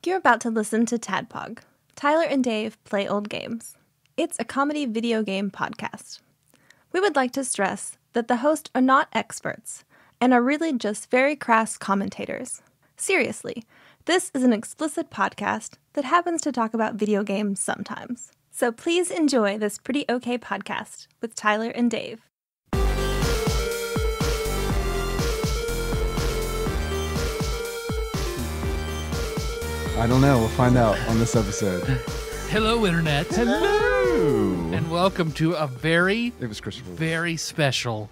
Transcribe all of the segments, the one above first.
You're about to listen to TADPOG. Tyler and Dave play old games. It's a comedy video game podcast. We would like to stress that the hosts are not experts and are really just very crass commentators. Seriously, this is an explicit podcast that happens to talk about video games sometimes. So please enjoy this pretty okay podcast with Tyler and Dave. I don't know. We'll find out on this episode. Hello, Internet. Hello. And welcome to a very special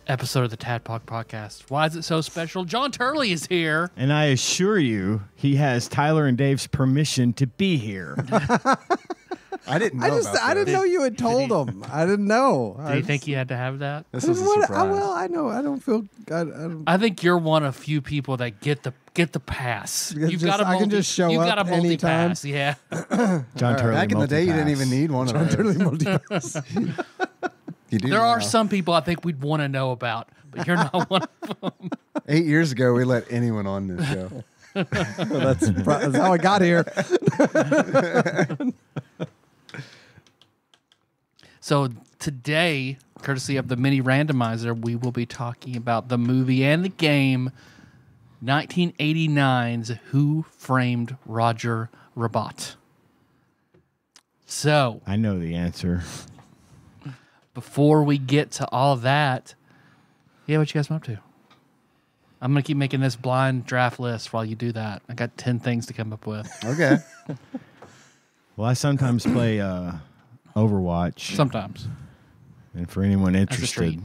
episode of the TADPOG podcast. Why is it so special? John Turley is here. And I assure you, he has Tyler and Dave's permission to be here. I didn't know I didn't know you had told him. I didn't know. Do you think he had to have that? This was a surprise. Well, I know. I don't feel. I think you're one of few people that get the pass. You've got a I can just show You've up got a anytime. multi-pass, yeah. John Turley Back in the day, you didn't even need one of those. Turley multipass. You do There now. are some people I think we'd want to know about, but you're not one of them. 8 years ago, we let anyone on this show. That's how I got here. So today, courtesy of the mini randomizer, we will be talking about the movie and the game 1989's Who Framed Roger Rabbit. So, I know the answer. before we get to all of that, yeah, what you guys been up to? I'm going to keep making this blind draft list while you do that. I got 10 things to come up with. Okay. Well, I sometimes play Overwatch. Sometimes. And for anyone interested, treat.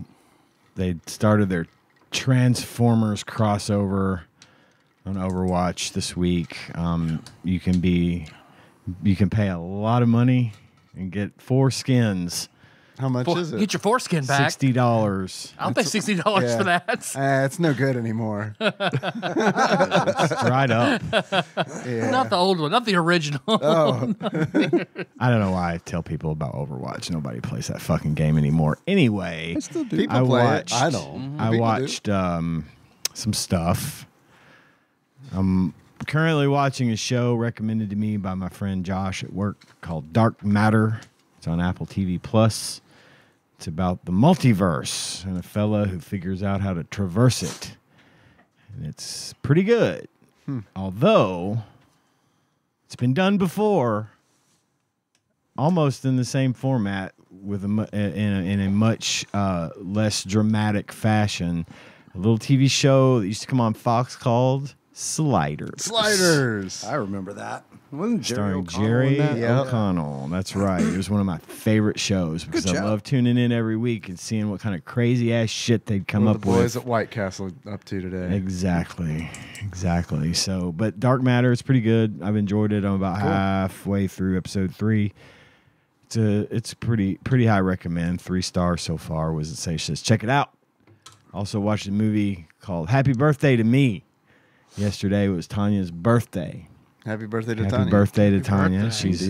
they started their Transformers crossover on Overwatch this week. You can pay a lot of money and get 4 skins. How much is it? Get your foreskin back. $60. I'll pay $60 yeah. for that. It's no good anymore. It's dried up. Yeah. Not the old one, not the original. Oh, I don't know why I tell people about Overwatch. Nobody plays that fucking game anymore. Anyway, I still do. people I play watched. it. I don't. I People watched some stuff. I'm currently watching a show recommended to me by my friend Josh at work called Dark Matter. It's on Apple TV Plus. It's about the multiverse and a fella who figures out how to traverse it. And it's pretty good. Although it's been done before, almost in the same format with in a much less dramatic fashion. A little TV show that used to come on Fox called Sliders. Sliders. I remember that. Wasn't Jerry Starring O'Connell Jerry in that? Yep. O'Connell. That's right. It was one of my favorite shows because I show. love tuning in every week and seeing what kind of crazy ass shit they'd come What up the boys with. at White Castle up to today. Exactly. So, but Dark Matter is pretty good. I've enjoyed it. I'm about halfway through episode 3. It's pretty high recommend. 3 stars so far. Was it say? Says check it out. Also watched a movie called Happy Birthday to Me. Yesterday was Tanya's birthday. Happy birthday to Happy Tanya. birthday to Happy Tanya. birthday. She's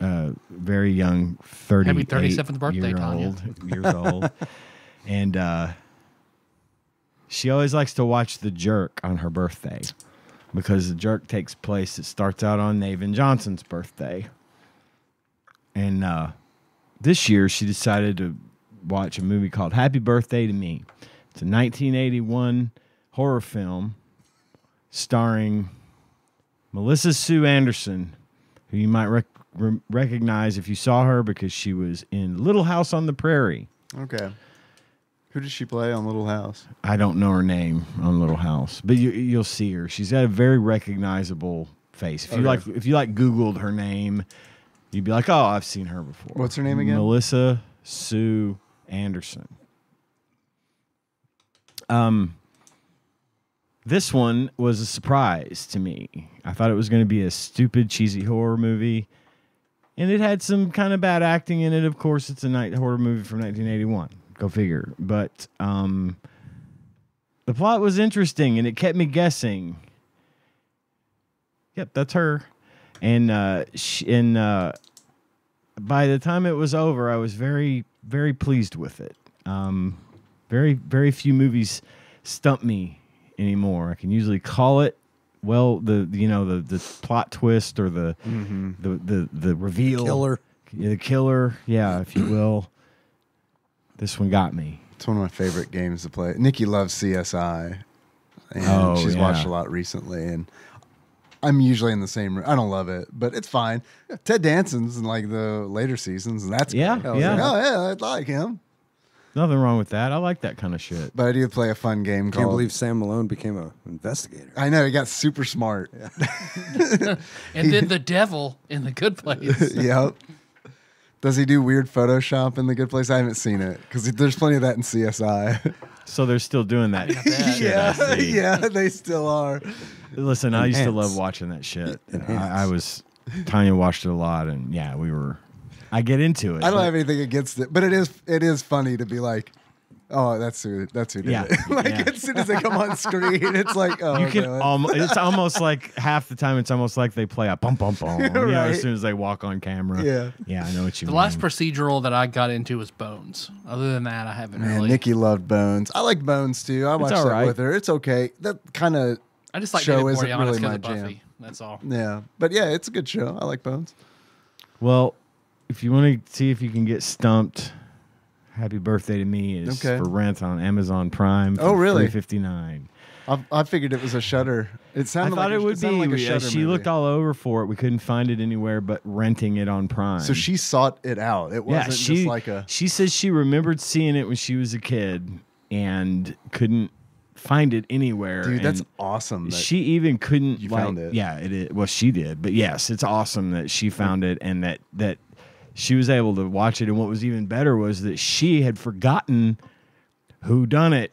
a very young 38 Happy 37th birthday, years old. And she always likes to watch The Jerk on her birthday because The Jerk takes place, it starts out on Navin Johnson's birthday. And this year she decided to watch a movie called Happy Birthday to Me. It's a 1981 horror film starring Melissa Sue Anderson, who you might recognize if you saw her because she was in Little House on the Prairie. Okay. Who does she play on Little House? I don't know her name on Little House, but you'll see her. She's got a very recognizable face. If you Googled her name, you'd be like, "Oh, I've seen her before." What's her name again? Melissa Sue Anderson. This one was a surprise to me. I thought it was going to be a stupid, cheesy horror movie, and it had some kind of bad acting in it. Of course, it's a night horror movie from 1981. Go figure. But the plot was interesting, and it kept me guessing. Yep, that's her. And by the time it was over, I was very, very pleased with it. Very, very few movies stump me anymore. I can usually call it the plot twist or the reveal, Killer. the killer, yeah, if you will. This one got me. It's one of my favorite games to play. Nikki loves CSI, and she's watched a lot recently. And I'm usually in the same room. I don't love it, but it's fine. Ted Danson's in like the later seasons, and that's Yeah, great. I was yeah. like, oh yeah, I like him. Nothing wrong with that. I like that kind of shit. But I do play a fun game Can't called. believe Sam Malone became an investigator. I know he got super smart. And then the devil in the good place. Yep. Does he do weird Photoshop in the good place? I haven't seen it because there's plenty of that in CSI. So they're still doing that. Yeah. shit, I see. Yeah, they still are. Listen, I used to Enhance. love watching that shit. Enhance. Tanya watched it a lot, and yeah, I get into it. I don't but- have anything against it, but it is funny to be like, oh, that's who did Yeah, it. Like yeah. as soon as they come on screen, it's like, oh, You can okay, almost. It's almost like half the time. It's almost like they play a bum bum bum. You know, Right. as soon as they walk on camera. Yeah. yeah, I know what you The mean. last procedural that I got into was Bones. Other than that, I haven't Man, really. Nikki loved Bones. I like Bones too. I watched all that right. with her. It's okay. That kind of I just like show David isn't Boreanaz really because my of Buffy. jam. That's all. Yeah, but yeah, it's a good show. I like Bones. Well, if you want to see if you can get stumped, Happy Birthday to Me is Okay. for rent on Amazon Prime. For Oh, really? $3.59. I figured it was a Shudder. It I sounded thought like it would sounded be. like a Shudder She movie. looked all over for it. We couldn't find it anywhere but renting it on Prime. So she sought it out. It wasn't just like a. She says she remembered seeing it when she was a kid and couldn't find it anywhere. Dude, that's and awesome. That she even couldn't. you like, found it. Yeah, it is. Well, she did, but yes, it's awesome that she found it and that she was able to watch it. And what was even better was that she had forgotten who done it.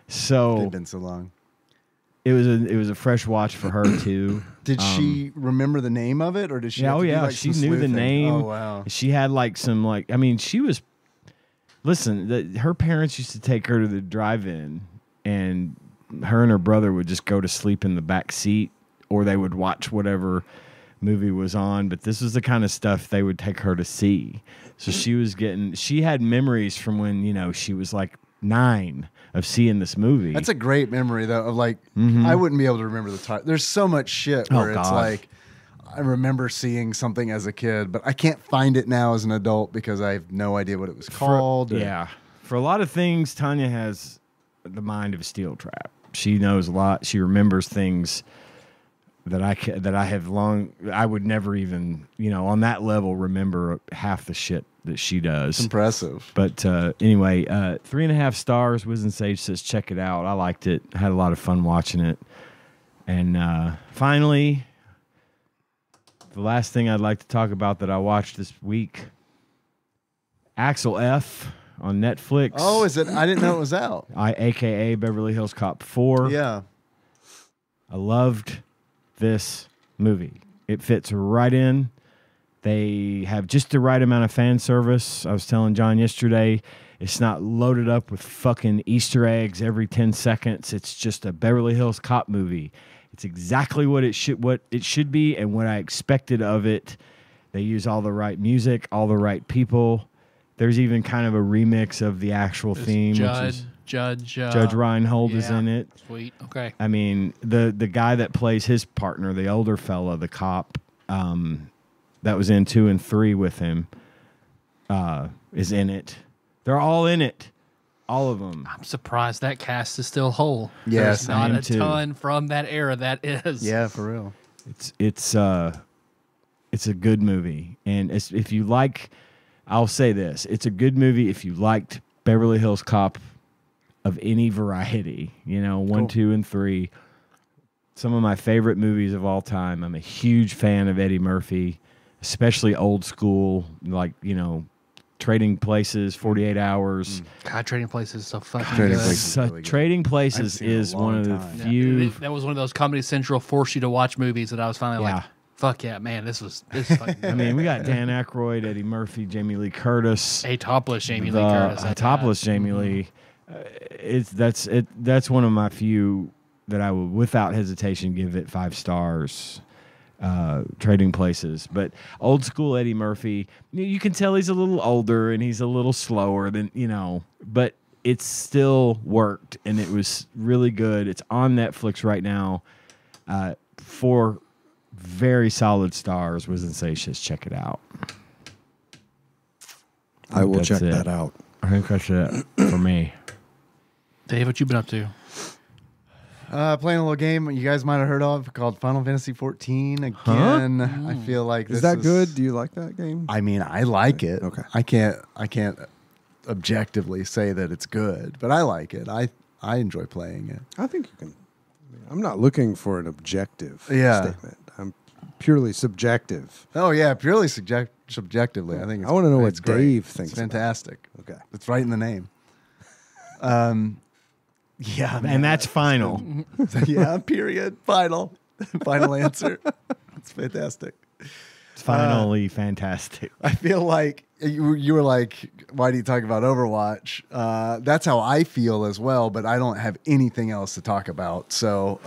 So It'd been so long. it was a fresh watch for her too. Did she remember the name of it, or did she? Yeah, have oh to do, yeah, like, she some knew the sleuthing? name. Oh wow. She had like some like I mean, she was. Listen, her parents used to take her to the drive-in, and her and her brother would just go to sleep in the back seat, or they would watch whatever movie was on. But this was the kind of stuff they would take her to see. So she had memories from when she was like 9 of seeing this movie. That's a great memory though. Of like, I wouldn't be able to remember the title. There's so much shit where it's God. like, I remember seeing something as a kid, but I can't find it now as an adult because I have no idea what it was called. Yeah. For a lot of things, Tanya has the mind of a steel trap. She knows a lot. She remembers things that I would never even, on that level remember half the shit that she does. It's impressive. But anyway, 3.5 stars. Wiz and Sage says check it out. I liked it. Had a lot of fun watching it. And finally, the last thing I'd like to talk about that I watched this week, Axel F on Netflix. Oh, is it? I didn't know it was out. AKA Beverly Hills Cop 4. Yeah. I loved this movie. It fits right in. They have just the right amount of fan service. I was telling John yesterday, it's not loaded up with fucking Easter eggs every 10 seconds. It's just a Beverly Hills Cop movie. It's exactly what it should be and what I expected of it. They use all the right music, all the right people. There's even kind of a remix of the actual theme, which is Judge Reinhold is in it. Sweet. Okay. I mean, the guy that plays his partner, the older fella, the cop, that was in 2 and 3 with him, is in it. They're all in it. All of them. I'm surprised that cast is still whole. Yes, There's not I am a too. ton from that era that is. Yeah, for real. It's a good movie, and if you like, I'll say this: it's a good movie if you liked Beverly Hills Cop of any variety. 1, 2, and 3. Some of my favorite movies of all time. I'm a huge fan of Eddie Murphy, especially old school, like Trading Places, 48 Hours. God, Trading Places is so fucking Trading good. Places. really good. Trading I Places haven't seen it in a is one of the long time. Yeah, few. that was one of those Comedy Central force you to watch movies that I was finally Yeah. like, fuck yeah, man, this is fucking good. I mean, we got Dan Aykroyd, Eddie Murphy, Jamie Lee Curtis. A topless Jamie Lee Curtis. at topless that. Jamie Lee. That's one of my few that I would, without hesitation, give it 5 stars. Trading Places, but old school Eddie Murphy, you can tell he's a little older and he's a little slower than but it still worked and it was really good. It's on Netflix right now. 4 very solid stars. Wisdom says check it out. I will That's check it. that out. I think that's it for me. Dave, what you been up to? Playing a little game you guys might have heard of called Final Fantasy 14 again. I feel like Is this that good? Do you like that game? I mean, I like it. Okay. I can't objectively say that it's good, but I like it. I enjoy playing it. I think you can. I'm not looking for an objective statement. I'm purely subjective. Oh yeah, purely subjectively. I think I want to know what it's great. Dave thinks. It's fantastic. Okay. It's right in the name. Yeah, And that's final. yeah. Period. Final answer. It's fantastic. It's finally fantastic. I feel like you were like, why do you talk about Overwatch? That's how I feel as well, but I don't have anything else to talk about. So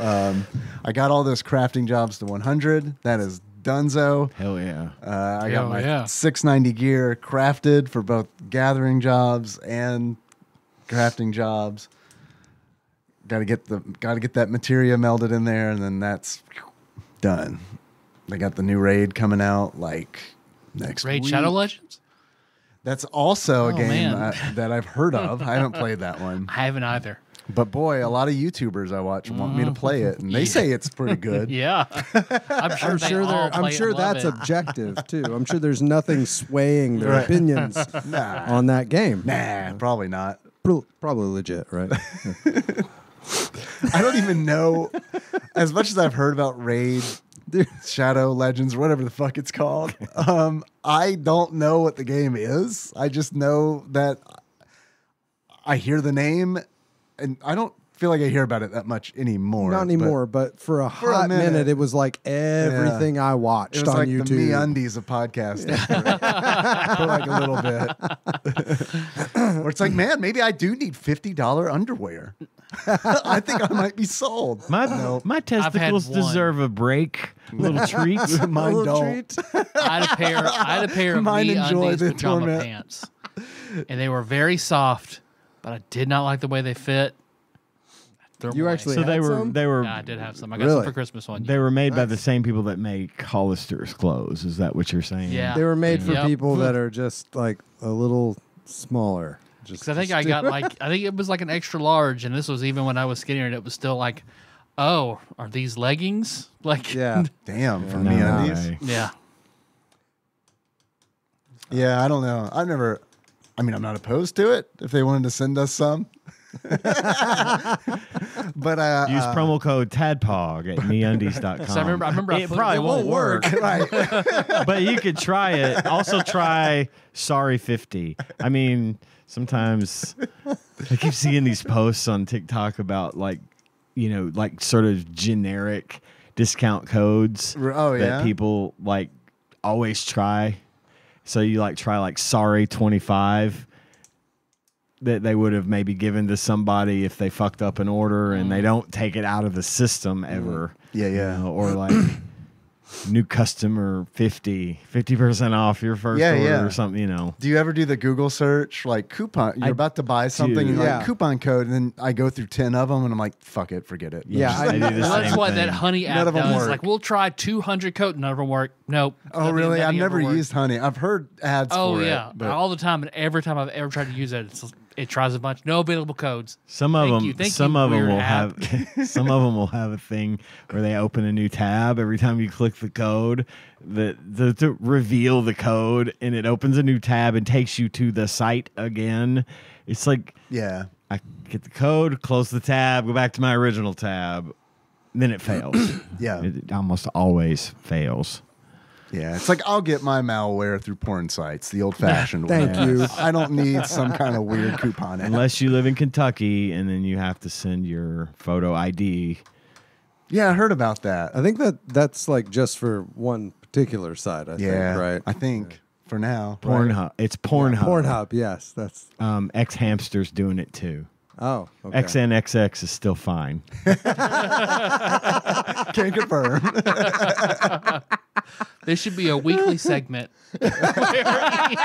I got all those crafting jobs to 100. That is donezo. Hell yeah. I got my 690 gear crafted for both gathering jobs and crafting jobs. Got to get that materia melded in there, and then that's done. They got the new raid coming out like next Raid week. Shadow Legends? That's also a Oh, game man. that I've heard of. I haven't played that one, I haven't either. but boy, a lot of YouTubers I watch want me to play it, and they say it's pretty good. Yeah. I'm sure, I'm they sure all they're. I'm play it sure and love that's it. objective too. I'm sure there's nothing swaying their Right. opinions Nah, on that game. nah, probably not. Probably legit, right? I don't even know. As much as I've heard about Raid, Shadow Legends, or whatever the fuck it's called, I don't know what the game is. I just know that I hear the name, and I don't feel like I hear about it that much anymore. Not anymore, but for a hot minute, it was like everything I watched It was on like YouTube. the MeUndies of podcasting for like a little bit. Where it's like, man, maybe I do need $50 underwear. I think I might be sold. My testicles one. deserve a break. Little treats. Mine little don't. treat. I had a pair of Mine enjoy MeUndies the pajama torment. pants, and they were very soft, but I did not like the way they fit. Threw 'em You away. actually So had some? they were Yeah, I did have some. I got Really? some for Christmas one they year. were made by the same people that make Hollister's clothes. Is that what you're saying? Yeah. They were made for Yep. people that are just like a little smaller. Just 'Cause I think I got I think it was like an extra large, and this was even when I was skinnier, and it was still like, oh, are these leggings? Like, yeah. Damn, for No MeUndies. way. yeah. Yeah, I don't know. I'm not opposed to it if they wanted to send us some. But Use promo code TADPOG at MeUndies.com. So I remember I it put- probably it won't work, right. but you could try it. Also try Sorry 50. I mean, sometimes I keep seeing these posts on TikTok about like sort of generic discount codes Oh, yeah? that people like always try. So you like try like Sorry 25 that they would have maybe given to somebody if they fucked up an order, and they don't take it out of the system ever. Yeah, yeah. Or like new customer 50% off your first Yeah, order yeah. or something, Do you ever do the Google search, like coupon? You're I about to buy something, and do. you're Yeah. like coupon code, and then I go through 10 of them, and I'm like, fuck it, forget it. Yeah, I do the Well, that's same what thing. that Honey None app of 'em does. work. Like, we'll try 200 code, none of them work. Nope. Oh, really? I've never ever worked. used Honey. I've heard ads Oh for yeah, it. But all the time, and every time I've ever tried to use it, it tries a bunch. No available codes. Some of Thank them, you. Thank some you, of them weird will app. have, some of them will have a thing where they open a new tab every time you click the code, to reveal the code, and it opens a new tab and takes you to the site again. It's like yeah. I get the code, close the tab, go back to my original tab, then it fails. Yeah. It almost always fails. Yeah, it's like I'll get my malware through porn sites, the old-fashioned way. Thank you. I don't need some kind of weird coupon. Unless you live in Kentucky, and then you have to send your photo ID. Yeah, I heard about that. I think that's like just for one particular site. I think, right? I think for now. Pornhub. It's Pornhub. Pornhub. Yes, that's. X Hamster's doing it too. Oh, okay. XNXX is still fine. Can't confirm. There should be a weekly segment where he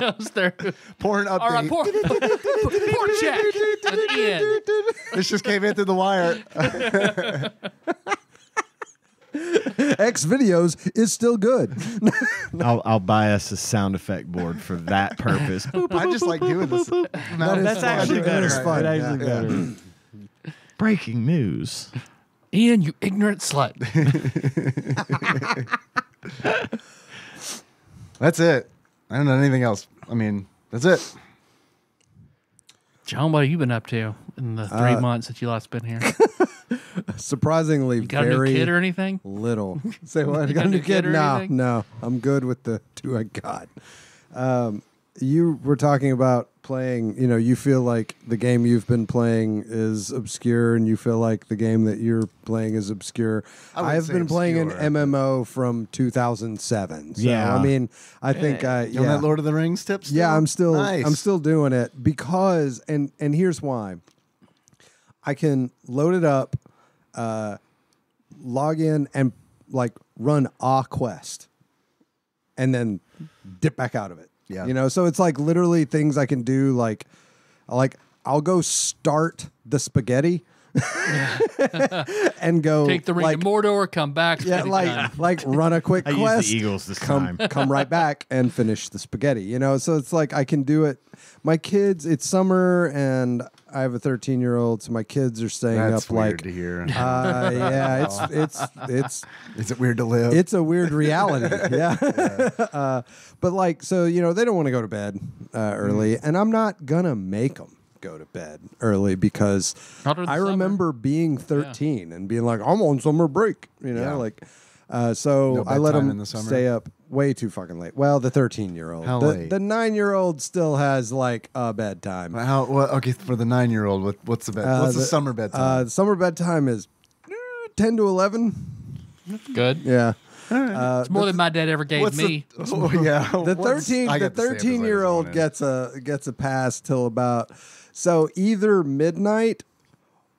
goes through. Porn update. All right, porn check at the end. This just came in through the wire. X videos is still good. I'll buy us a sound effect board for that purpose. I just like doing this. That's actually better. It's fun. Actually better. Breaking news. Ian, you ignorant slut. That's it. I don't know anything else. I mean, that's it. John, what have you been up to in the 3 months that you last been here? Surprisingly, You got very a new kid or anything? little. Say what? You got a new kid or No, anything? no. I'm good with the 2 I got. You were talking about playing, you feel like the game you've been playing is obscure and you feel like the game that you're playing is obscure. I've been playing an MMO from 2007. So, Yeah. I mean, I think, You on that Lord of the Rings tip still? Yeah, I'm still Nice. doing it because and here's why. I can load it up, log in and like run a quest and then dip back out of it. Yeah. So it's like literally things I can do like I'll go start the spaghetti and go Take the ring to Mordor, come back. yeah, like run a quick I quest. used the Eagles this time. Come right back and finish the spaghetti. So it's like I can do it. My kids, it's summer and I have a 13-year-old, so my kids are staying That's up weird like to hear. yeah, it's Is it weird to live? it's a weird reality. Yeah. But like so, they don't want to go to bed early, and I'm not gonna make them go to bed early because Not during the I summer. remember being 13 and being like, I'm on summer break, Yeah. so No I let bedtime them in the summer? stay up way too fucking late. Well, the 13-year-old. How the, late? The 9-year-old still has like a bedtime. Okay, for the 9-year-old, what's the bed? What's the summer bedtime? The summer bedtime is 10 to 11. Good. Yeah. It's more than my dad ever gave me. The 13 I the got to stay up as late as I 13-year-old wanted. gets a pass till about either midnight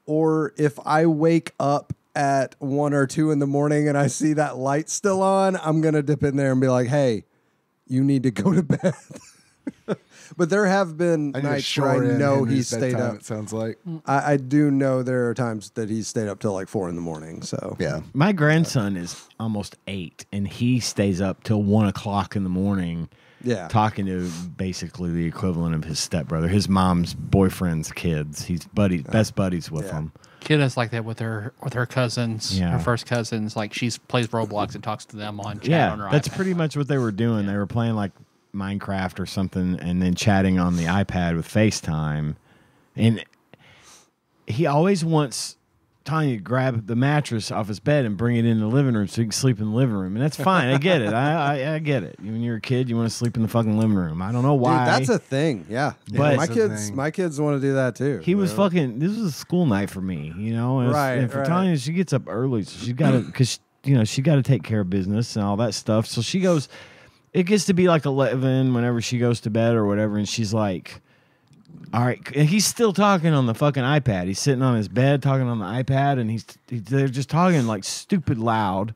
or if I wake up at 1 or 2 in the morning and I see that light still on, I'm going to dip in there and be like, "Hey, you need to go to bed." But there have been I need to nights where shore I in know Henry's he's stayed bedtime, up. It sounds like. I do know there are times that he's stayed up till like 4 in the morning. So Yeah. My grandson is almost 8, and he stays up till 1 o'clock in the morning. yeah. Talking to basically the equivalent of his stepbrother, his mom's boyfriend's kids. He's best buddies with Yeah. them. Kid is like that with her cousins, Yeah. her first cousins. Like she plays Roblox and talks to them on chat Yeah, on her that's iPad. pretty much what they were doing. They were playing like Minecraft or something, and then chatting on the iPad with FaceTime. And he always wants Tanya to grab the mattress off his bed and bring it in the living room so he can sleep in the living room. And that's fine. I get it. I get it. When you're a kid, you want to sleep in the fucking living room. I don't know why. Dude, that's a thing. Yeah. But- my That's a kids thing. my kids want to do that too. He was fucking. This was a school night for me, And Right, And for right. Tanya, she gets up early, so she got to because she got to take care of business and all that stuff. So she goes. It gets to be like 11 whenever she goes to bed or whatever, and she's like, "All right." And he's still talking on the fucking iPad. He's sitting on his bed talking on the iPad, and they're just talking like stupid loud.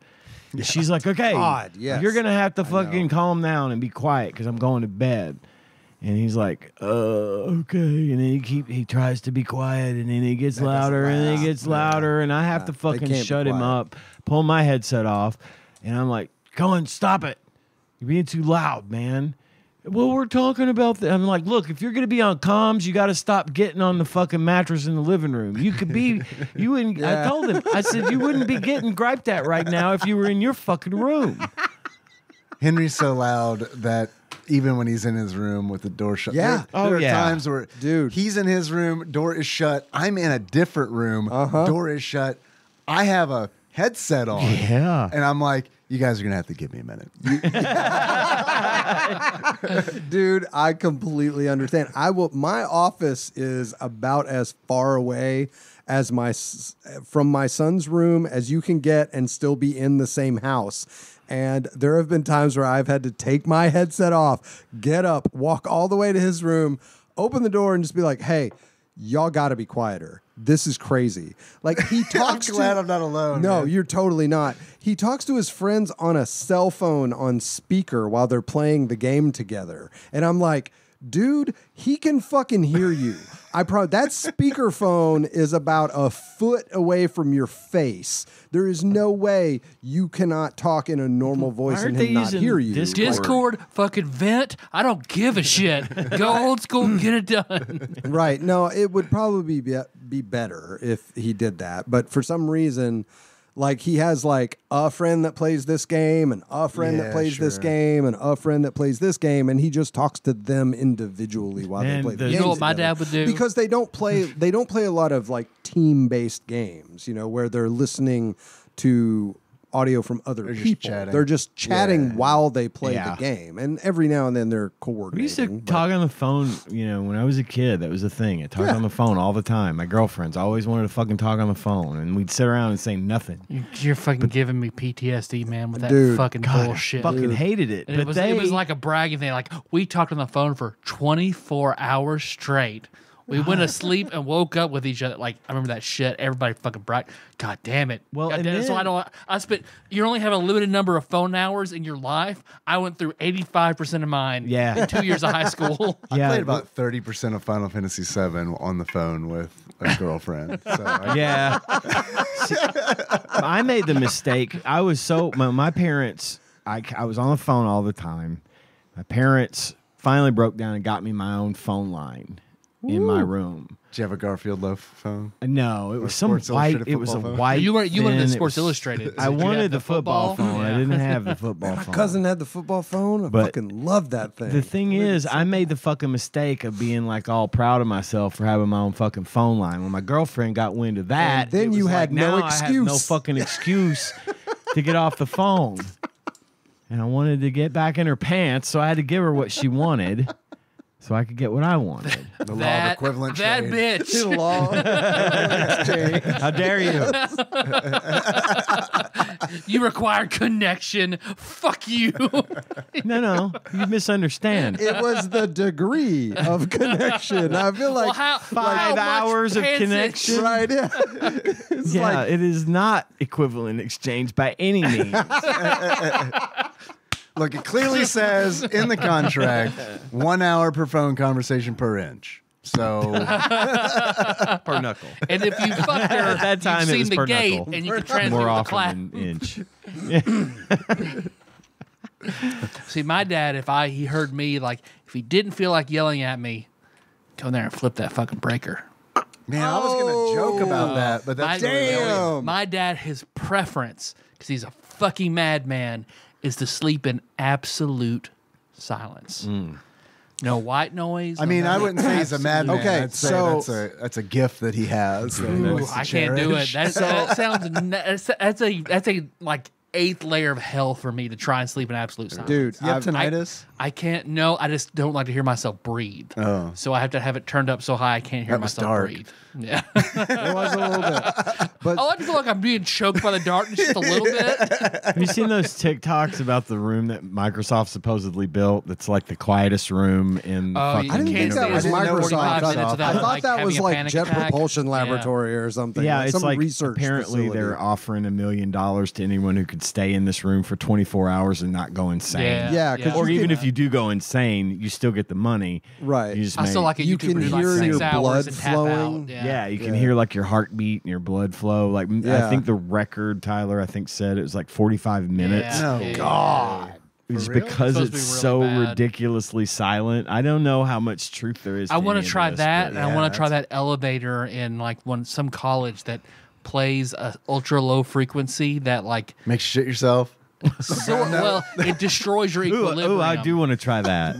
And she's like, "Okay, God, yes. you're gonna have to fucking calm down and be quiet because I'm going to bed." And he's like, okay. And then he tries to be quiet, and then he gets louder, and then he gets louder, and I have to they fucking can't be shut him quiet. up, pull my headset off, and I'm like, Cohen, stop it. You're being too loud, man. Well, we're talking about I'm like, look, if you're going to be on comms, you got to stop getting on the fucking mattress in the living room. You could be, you wouldn't, I told him, I said, you wouldn't be getting griped at right now if you were in your fucking room. Henry's so loud that even when he's in his room with the door shut, Yeah. there are times where, Dude. he's in his room, door is shut. I'm in a different room, door is shut. I have a headset on, Yeah. and I'm like, you guys are gonna have to give me a minute. Dude, I completely understand. My office is about as far away as from my son's room as you can get and still be in the same house. And there have been times where I've had to take my headset off, get up, walk all the way to his room, open the door, and just be like, "Hey, y'all got to be quieter. This is crazy." Like he talks. I'm glad I'm not alone. No, man. you're totally not. He talks to his friends on a cell phone on speaker while they're playing the game together. And I'm like, dude, he can fucking hear you. That speakerphone is about a foot away from your face. There is no way you cannot talk in a normal voice and him not hear you. Discord, fucking vent. I don't give a shit. Go old school, get it done. Right. No, it would probably be better if he did that. But for some reason, like he has like a friend that plays this game and a friend that plays this game and a friend that plays this game, and he just talks to them individually while they play the games. You know what my together. dad would do? Because they don't play a lot of like team-based games, where they're listening to audio from other people. They're just chatting while they play the game, and every now and then they're coordinating. We used to talk on the phone, when I was a kid. That was a thing. I talked on the phone all the time. My girlfriends always wanted to fucking talk on the phone, and we'd sit around and say nothing. You're fucking giving me PTSD, man, with that fucking bullshit. I fucking hated it. And but it was like a bragging thing. Like, we talked on the phone for 24 hours straight. We went to sleep and woke up with each other. Like, I remember that shit. Everybody fucking brag. God damn it. Well, God damn it. So you only have a limited number of phone hours in your life. I went through 85% of mine in 2 years of high school. I played about 30% of Final Fantasy VII on the phone with a girlfriend. So See, I made the mistake. I was my parents, I was on the phone all the time. My parents finally broke down and got me my own phone line in my room. Did you have a Garfield Loaf phone? No, it was some white. It was a white. You wanted the thin, Sports Illustrated. I wanted the football phone. Yeah. I didn't have the football My phone. cousin had the football phone. I fucking love that thing. The thing is, I made the fucking mistake of being like all proud of myself for having my own fucking phone line. When my girlfriend got wind of that, And then it was you like, had no now I have no excuse. fucking excuse to get off the phone. And I wanted to get back in her pants, so I had to give her what she wanted. So I could get what I wanted. The law of equivalent That trade. bitch. How dare you? You require connection. Fuck you. No, you misunderstand. It was the degree of connection. I feel like Well, Five hours of connection. right. Yeah. It's like It is not equivalent exchange by any means. Look, it clearly says in the contract 1 hour per phone conversation per inch. So Per knuckle. And if you fucked her, At that time, you've it was seen the per gate, knuckle. and you can transmit More with the clap. often than inch. See, my dad, if he heard me, like, if he didn't feel like yelling at me, go in there and flip that fucking breaker. man, I was gonna joke about that, but that's My dad, his preference, because he's a fucking madman, is to sleep in absolute silence. No white noise. I mean, I wouldn't say he's a madman. Okay, I'd say so- that's a gift that he has. that he Ooh, wants to I can't do it. cherish. That sounds. That's a like 8th layer of hell for me to try and sleep in absolute silence. dude, You have I've- tinnitus? I can't. No, I just don't like to hear myself breathe. Oh. So I have to have it turned up so high I can't hear That was myself dark. breathe. Yeah. it was a little bit. But I like to feel like I'm being choked by the darkness just a little bit. Have you seen those TikToks about the room that Microsoft supposedly built that's like the quietest room in the Oh, fucking you I didn't think can't that was stay there for 45 Microsoft. minutes without, I thought like, that was having a like panic Jet attack. Propulsion Yeah. Laboratory or something. Yeah, like it's some like research apparently facility. they're offering $1 million to anyone who could stay in this room for 24 hours and not go insane. Yeah. Yeah, 'cause Or you even can- if you do go insane, you still get the money. Right. You just I still like a You YouTuber can who's like hear 6 your hours blood and tap flowing. out. Yeah, you can Yeah. hear like your heartbeat and your blood flow. Like Yeah. I think the record Tyler said it was like 45 minutes. Yeah. No. Yeah. God. It's real? because It's it's supposed to be really so bad. ridiculously silent. I don't know how much truth there is. I want to try that, and I Yeah, want to try that elevator in like some college that plays a ultra low frequency that like Make you shit yourself. it destroys your equilibrium. Ooh, I do want to try that.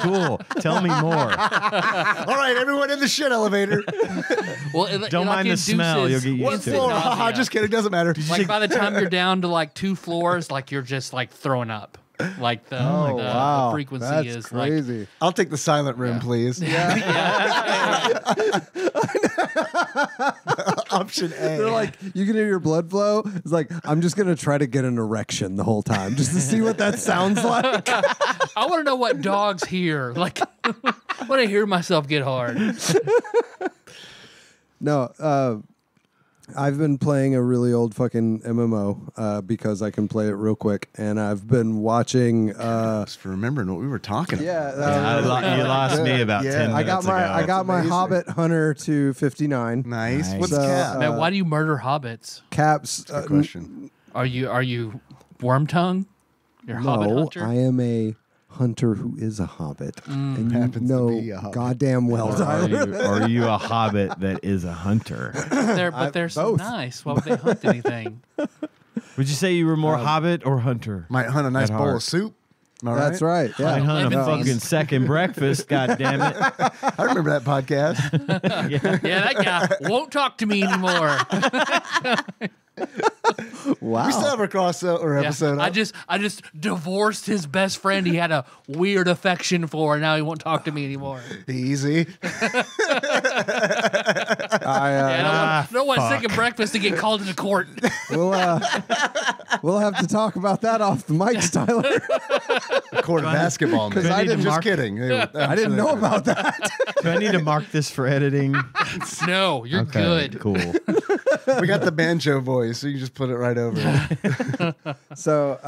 Cool. Tell me more. All right, everyone in the shit elevator. Well, Don't mind the smell. You'll get used What to it. floor? Haha, just kidding. Doesn't matter. Like by the time you're down to like 2 floors, like you're just like throwing up. Like the frequency That's is crazy. I'll take the silent room, please. Option A. They're like, you can hear your blood flow. It's like, I'm just gonna try to get an erection the whole time just to see what that sounds like. I want to know what dogs hear. Like when I hear myself get hard. No, I've been playing a really old fucking MMO because I can play it real quick, and I've been watching. Just for remembering what we were talking about. You lost me about 10 I got minutes my ago. I got my amazing. Hobbit Hunter to 59. Nice. Nice. What's So, Cap? Now, why do you murder hobbits? Caps. Good question. Are you worm tongue? You're a hobbit No, hunter. I am a hunter who is a hobbit, and you Happens to know be a hobbit. goddamn well, Tyler. Are you a hobbit that is a hunter? They're so both. nice. Why would they hunt anything? Would you say you were more hobbit or hunter? Might hunt a nice At bowl heart. of soup. Am I That's right. Yeah. I'd hunt a Lemon fucking feast. second breakfast, God damn it. I remember that podcast. Yeah, that guy won't talk to me anymore. Wow. We still have our crossover Yeah, episode. I just divorced his best friend he had a weird affection for, and now he won't talk to me anymore. Easy. Yeah, I don't want second breakfast to get called into court. we'll have to talk about that off the mics, Tyler. Court of basketball. Because man. I need to didn't. Just mark- kidding. I didn't know about that. Do I need to mark this for editing? No, you're Okay, good. cool. We got the banjo voice, so you just put it right over it. So,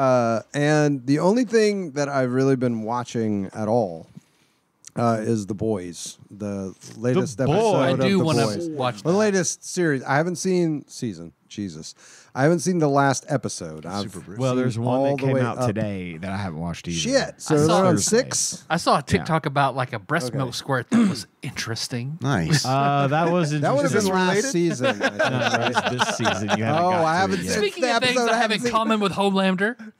and the only thing that I've really been watching at all is The Boys, the latest The episode Boys. I of do The want Boys. to watch The that. latest series. I haven't seen season. Jesus, I haven't seen the last episode. I've Super Bruce. Well, there's seen one all that the came way out up. today that I haven't watched either. Shit. So I they're saw on Thursday. 6. I saw a TikTok about like a breast milk squirt that was interesting. Nice. That was That would have been interesting. last season. I think, No, right? that was this season. You haven't Oh, got I to haven't it yet. seen- Speaking the of things episode I I have in haven't seen. common with Homelander,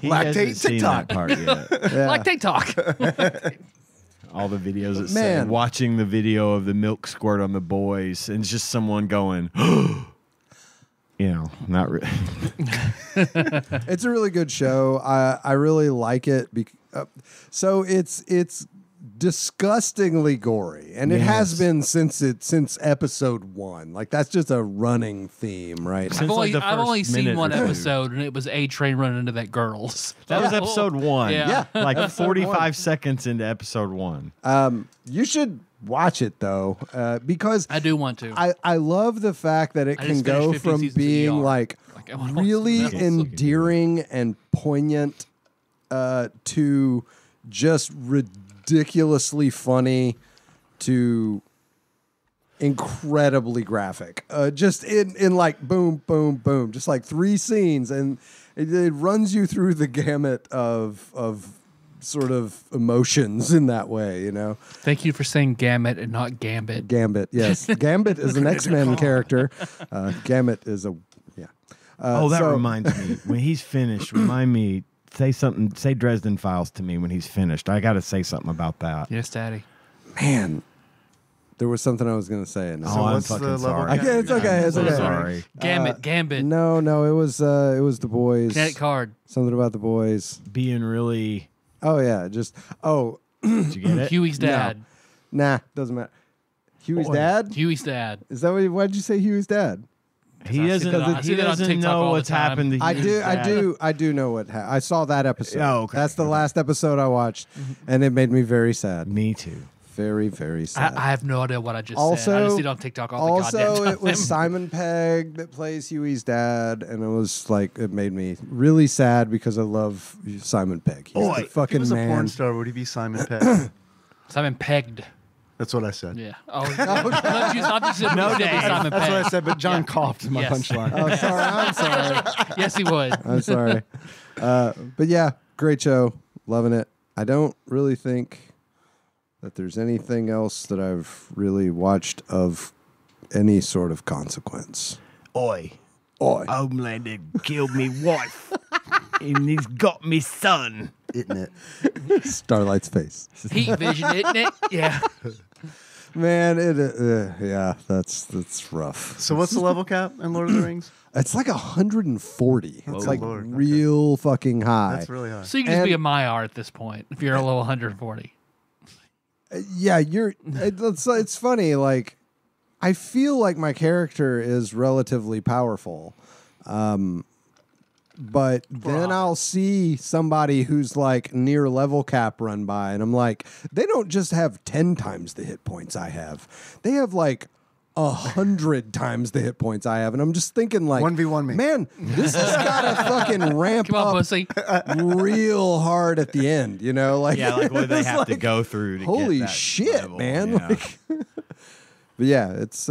He Lactate hasn't seen TikTok. that part yet. Yeah. like TikTok. All the videos that say Man. watching the video of the milk squirt on The Boys, and it's just someone going, you know, not really. It's a really good show. I really like it. So it's disgustingly gory, and it has Yes. been since episode 1. Like that's just a running theme, right? Since, like, the I've only first seen minute one or two. episode, and it was A Train running into that girl's. That was episode 1. Yeah. Like Episode 45 1. seconds into episode 1. You should watch it though, because I do want to. I love the fact that it I can just go finished 50 from seasons of being ER. like Like, I wanna watch really something else. endearing and poignant to just ridiculously funny to incredibly graphic. Just in like boom, boom, boom, just like 3 scenes, and it runs you through the gamut of sort of emotions in that way, you know. Thank you for saying Gamut and not Gambit. Gambit, yes. Gambit is an X-Men character. Gambit is a That so- reminds me. When he's finished, remind me, say something, say Dresden Files to me when he's finished. I got to say something about that. Yes, Daddy. Man, there was something I was going to say. And Oh, I'm what's the fucking level sorry. cap? it's okay. It's I'm okay. Sorry. Gambit. No, it was The Boys. Kinetic card. Something about The Boys. Being really, Oh yeah, did you get it? Huey's dad. nah, doesn't matter. Huey's Boy. dad? Huey's dad. Is that why'd you say Huey's dad? He I see doesn't, that on- I see he that on doesn't TikTok know all the what's time. happened to I his do, dad. I do know what I saw that episode. Oh, okay. That's the last episode I watched, and it made me very sad. Me too. Very, very sad. I have no idea what I just said. I Also- just see it on TikTok all the goddamn Also, time. it was Simon Pegg that plays Huey's dad, and it was like it made me really sad because I love Simon Pegg. He's the If he fucking was a porn man. star, would he be Simon Pegg? Simon pegged. That's what I said. Yeah. Oh, not you said No, Dave. Dave. Simon That's Pegg. what I said, but John coughed in my Yes. punchline. Oh, sorry. I'm sorry. Yes, he would. I'm sorry. But yeah, great show. Loving it. I don't really think that there's anything else that I've really watched of any sort of consequence. Oi, Oi. Homelander killed me wife, and he's got me son. Isn't it? Starlight's face. Heat vision, isn't it? Yeah. Man, yeah, that's rough. So what's the level cap in Lord of the Rings? It's like 140. It's Oh, like Lord. Okay. real fucking high. That's really high. So you can just be a And- Maiar at this point if you're a low 140. Yeah, it's funny. Like, I feel like my character is relatively powerful, but then I'll see somebody who's like near level cap run by, and I'm like, they don't just have 10 times the hit points I have. They have like 100 times the hit points I have, and I'm just thinking like 1v1 me. Man, this has got to fucking ramp Come on, up pussy. real hard at the end. You know, like Yeah, like what they it's have to like, go through to holy get that shit, level. man! Yeah. Like, but yeah, it's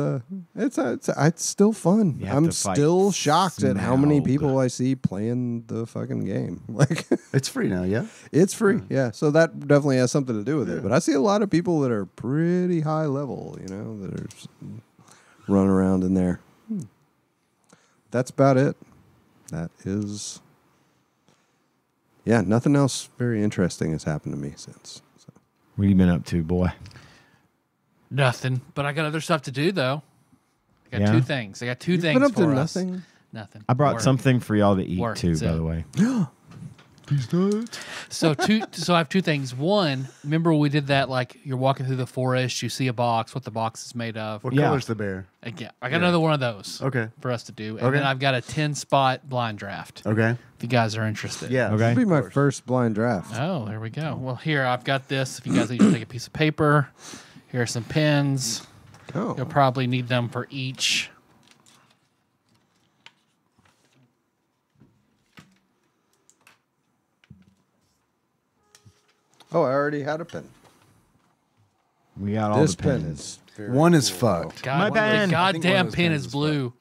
still fun. You have I'm to fight still shocked at how many Smaug. people I see playing the fucking game. Like, It's free now, yeah? it's free, yeah. So that definitely has something to do with it. But I see a lot of people that are pretty high level, you know, that are just running around in there. That's about it. That is, yeah. Nothing else very interesting has happened to me since. So. What have you been up to, boy? Nothing. But I got other stuff to do, though. I got Yeah? two things. I got two You've things been up for to us. nothing. Nothing. I brought Work. something for y'all to eat Work, too, that's by it. the way. So I have two things. One, remember we did that, like you're walking through the forest, you see a box, what the box is made of. What Yeah. color's the bear? Again, I got another one of those. Okay. For us to do. And Okay. then I've got a 10-spot blind draft. Okay. If you guys are interested. Yeah. Okay. That'll be my first blind draft. Oh, there we go. Well, here, I've got this. If you guys need to take a piece of paper, here are some pens. Oh, You'll probably need them for each. I already had a pen. We got all This the pen pens. is very One is cool. fucked. God, My pen. The I think one of goddamn those pen pens is is blue.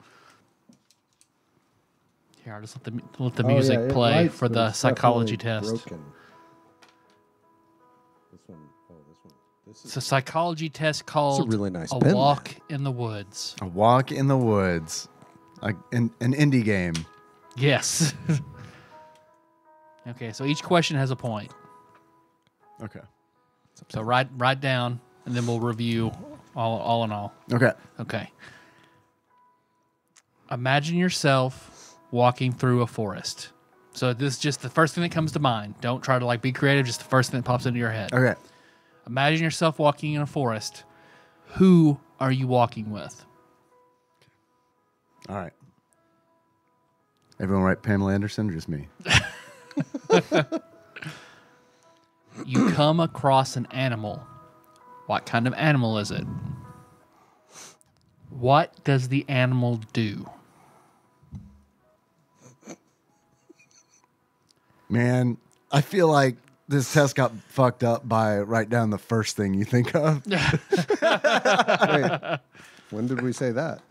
Here, I'll just let the Oh, music yeah, it play writes, for but the it's psychology definitely test. broken. This one. Oh, this one. This It's a psychology test called really nice A pen Walk in the Woods. A walk in the woods. An indie game. Yes. Okay, so each question has a point. Okay. So write down, and then we'll review all in all. Okay. Okay. Imagine yourself walking through a forest. So this is just the first thing that comes to mind. Don't try to like be creative, just the first thing that pops into your head. Okay. Imagine yourself walking in a forest. Who are you walking with? All right. Everyone write Pamela Anderson or just me? You come across an animal. What kind of animal is it? What does the animal do? Man, I feel like this test got fucked up by write down the first thing you think of. Wait, when did we say that?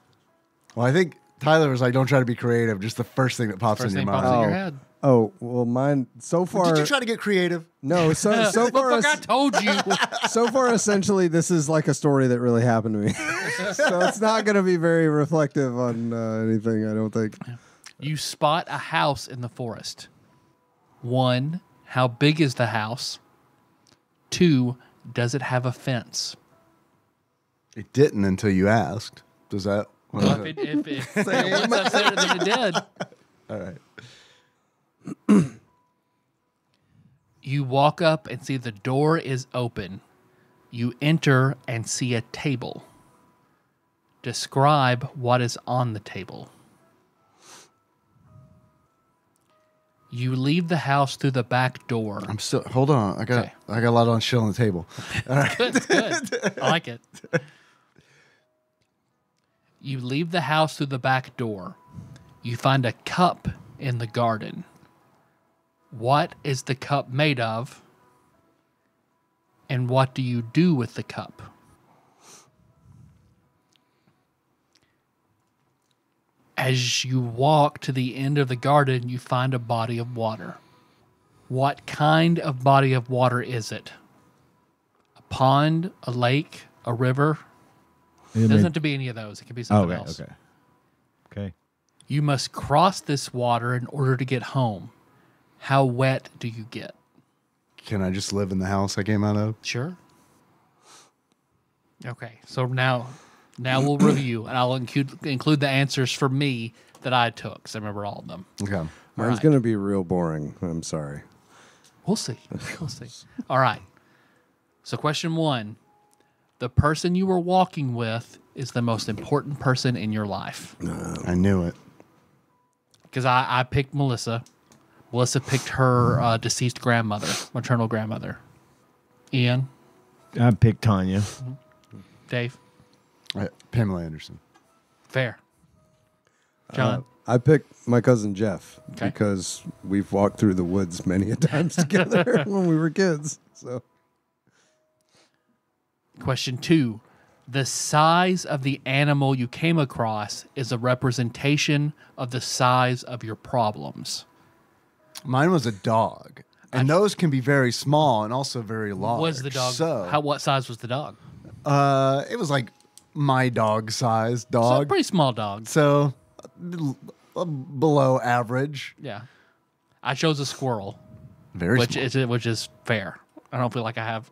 Well, I think Tyler was like, don't try to be creative. Just the first thing that pops First in your thing pops mind. in your head. Oh, well, mine so far. Did you try to get creative? No, so far, Motherfucker, I told you. so far, essentially, this is like a story that really happened to me. So it's not going to be very reflective on anything, I don't think. You spot a house in the forest. 1, how big is the house? 2, does it have a fence? It didn't until you asked. Does that? Well, if once I've said it, then it did. All right. You walk up and see the door is open. You enter and see a table. Describe what is on the table. You leave the house through the back door. I'm still. Hold on. I got Okay. a lot on shit on the table. Good, good. I like it. You leave the house through the back door. You find a cup in the garden. What is the cup made of? And what do you do with the cup? As you walk to the end of the garden, you find a body of water. What kind of body of water is it? A pond, a lake, a river? It doesn't have to be any of those. It can be something Okay, else. okay. You must cross this water in order to get home. How wet do you get? Can I just live in the house I came out of? Sure. Okay, so now we'll review, and I'll include the answers for me that I took, because I remember all of them. Okay. Mine's right. going to be real boring. I'm sorry. We'll see. We'll see. All right. So question 1. The person you were walking with is the most important person in your life. I knew it. Because I picked Melissa. Melissa picked her deceased grandmother, maternal grandmother. Ian, I picked Tanya. Dave. Pamela Anderson. Fair. John. I picked my cousin Jeff Okay. because we've walked through the woods many a times together when we were kids. So Question 2. The size of the animal you came across is a representation of the size of your problems. Mine was a dog. And those can be very small and also very large. Was the dog? So, What size was the dog? it was like my dog size So a dog. pretty small dog. So, below average. Yeah. I chose a squirrel, Very which small. is fair. I don't feel like I have.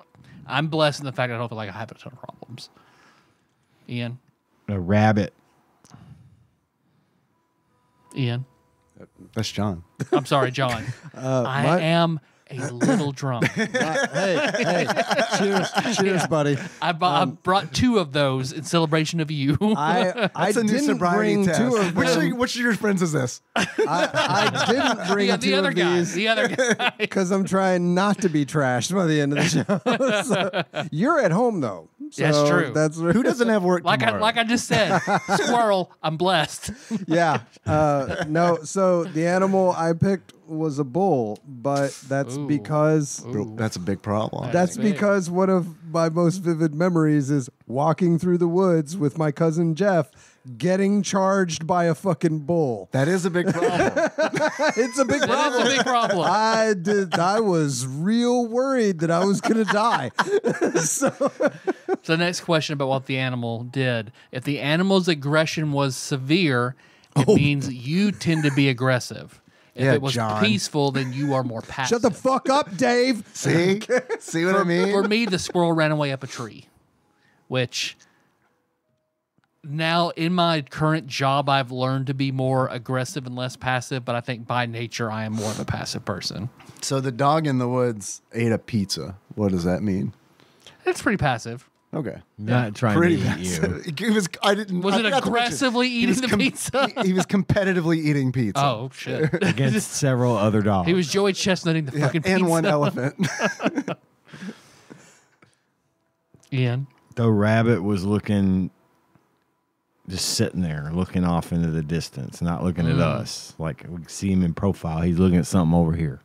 I'm blessed in the fact that I don't feel like I have a ton of problems. Ian. A rabbit. Ian. That's John. I'm sorry, John. I am a little drunk. hey, cheers, buddy. I brought 2 of those in celebration of you. I That's a new didn't sobriety bring test. 2 of them. Which of your friends is this? I didn't bring the 2 other of guy. these The other guy. because I'm trying not to be trashed by the end of the show. So, you're at home though. That's So true. That's Who doesn't have work Like tomorrow? I just said, squirrel. I'm blessed. Yeah. No. So the animal I picked was a bull, but that's Ooh. because Bro, that's a big problem. that's big. because one of my most vivid memories is walking through the woods with my cousin Jeff, getting charged by a fucking bull. That is a big problem. It's a big That problem. is a big problem. I was real worried that I was gonna die. So the next question about what the animal did. If the animal's aggression was severe, it means you tend to be aggressive. If Yeah, it was John. peaceful, then you are more passive. Shut the fuck up, Dave. See? See what I mean? For me, the squirrel ran away up a tree, which now in my current job, I've learned to be more aggressive and less passive, but I think by nature, I am more of a passive person. So the dog in the woods ate a pizza. What does that mean? It's pretty passive. Okay. Not trying Pretty to eat passive. you. It was. I didn't. Was I it forgot to mention, aggressively he eating was the pizza? He was competitively eating pizza. Oh, shit. Against several other dogs. He was Joey Chestnutting the Yeah, fucking pizza. and one elephant. Ian. The rabbit was looking, just sitting there, looking off into the distance, not looking at us. Like we see him in profile. He's looking at something over here.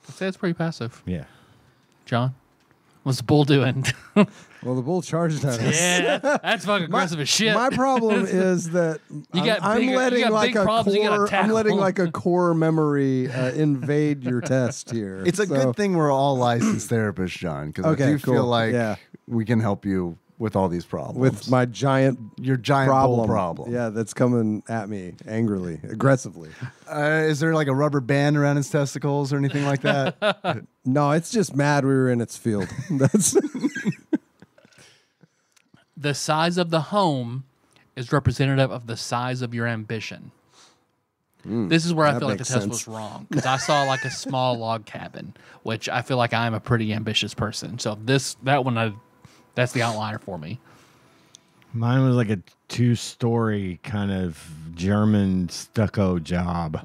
I'd say it's pretty passive. Yeah. John? What's the bull doing? Well, the bull charged at us. Yeah, that's fucking aggressive as shit. My problem is that You got I'm big- you letting got like big a problems you gotta core. I'm tackle. letting like a core memory invade your test here. It's a So- good thing we're all licensed therapists, John, because Okay, I do cool. feel like Yeah. we can help you with all these problems. with my giant your giant problem. bull problem. Yeah, that's coming at me angrily, aggressively. Is there like a rubber band around his testicles or anything like that? No, it's just mad we were in its field. That's The size of the home is representative of the size of your ambition. This is where I that feel like the makes test sense. was wrong because I saw like a small log cabin, which I feel like I'm a pretty ambitious person. So that's the outlier for me. Mine was like a 2-story kind of German stucco job.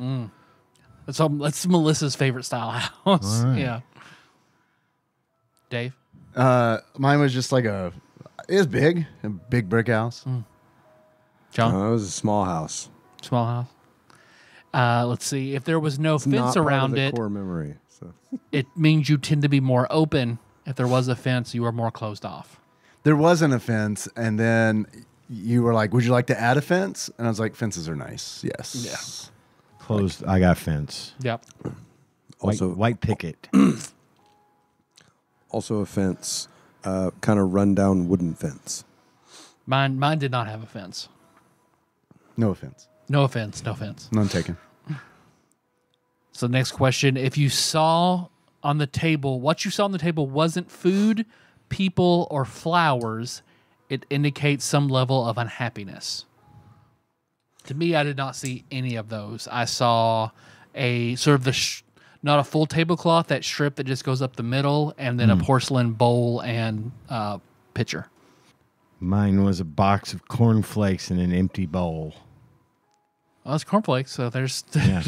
So that's Melissa's favorite style house. All right. Yeah. Dave. Mine was just like it was big, a big brick house. John. it was a small house. Small house. Let's see. If there was no It's not fence part of around the it, core memory. So it means you tend to be more open. If there was a fence, you are more closed off. There wasn't a fence, and then you were like, "Would you like to add a fence?" And I was like, "Fences are nice." Yes. Closed. I got fence. Yep. White picket. also a fence, kind of rundown wooden fence. Mine did not have a fence. No offense. No offense. No offense. None taken. So next question. If you saw on the table, what you saw on the table wasn't food, people, or flowers, it indicates some level of unhappiness. To me, I did not see any of those. I saw a sort of not a full tablecloth, that strip that just goes up the middle, and then a porcelain bowl and pitcher. Mine was a box of cornflakes in an empty bowl. Well, it's cornflakes, so there's... Yeah.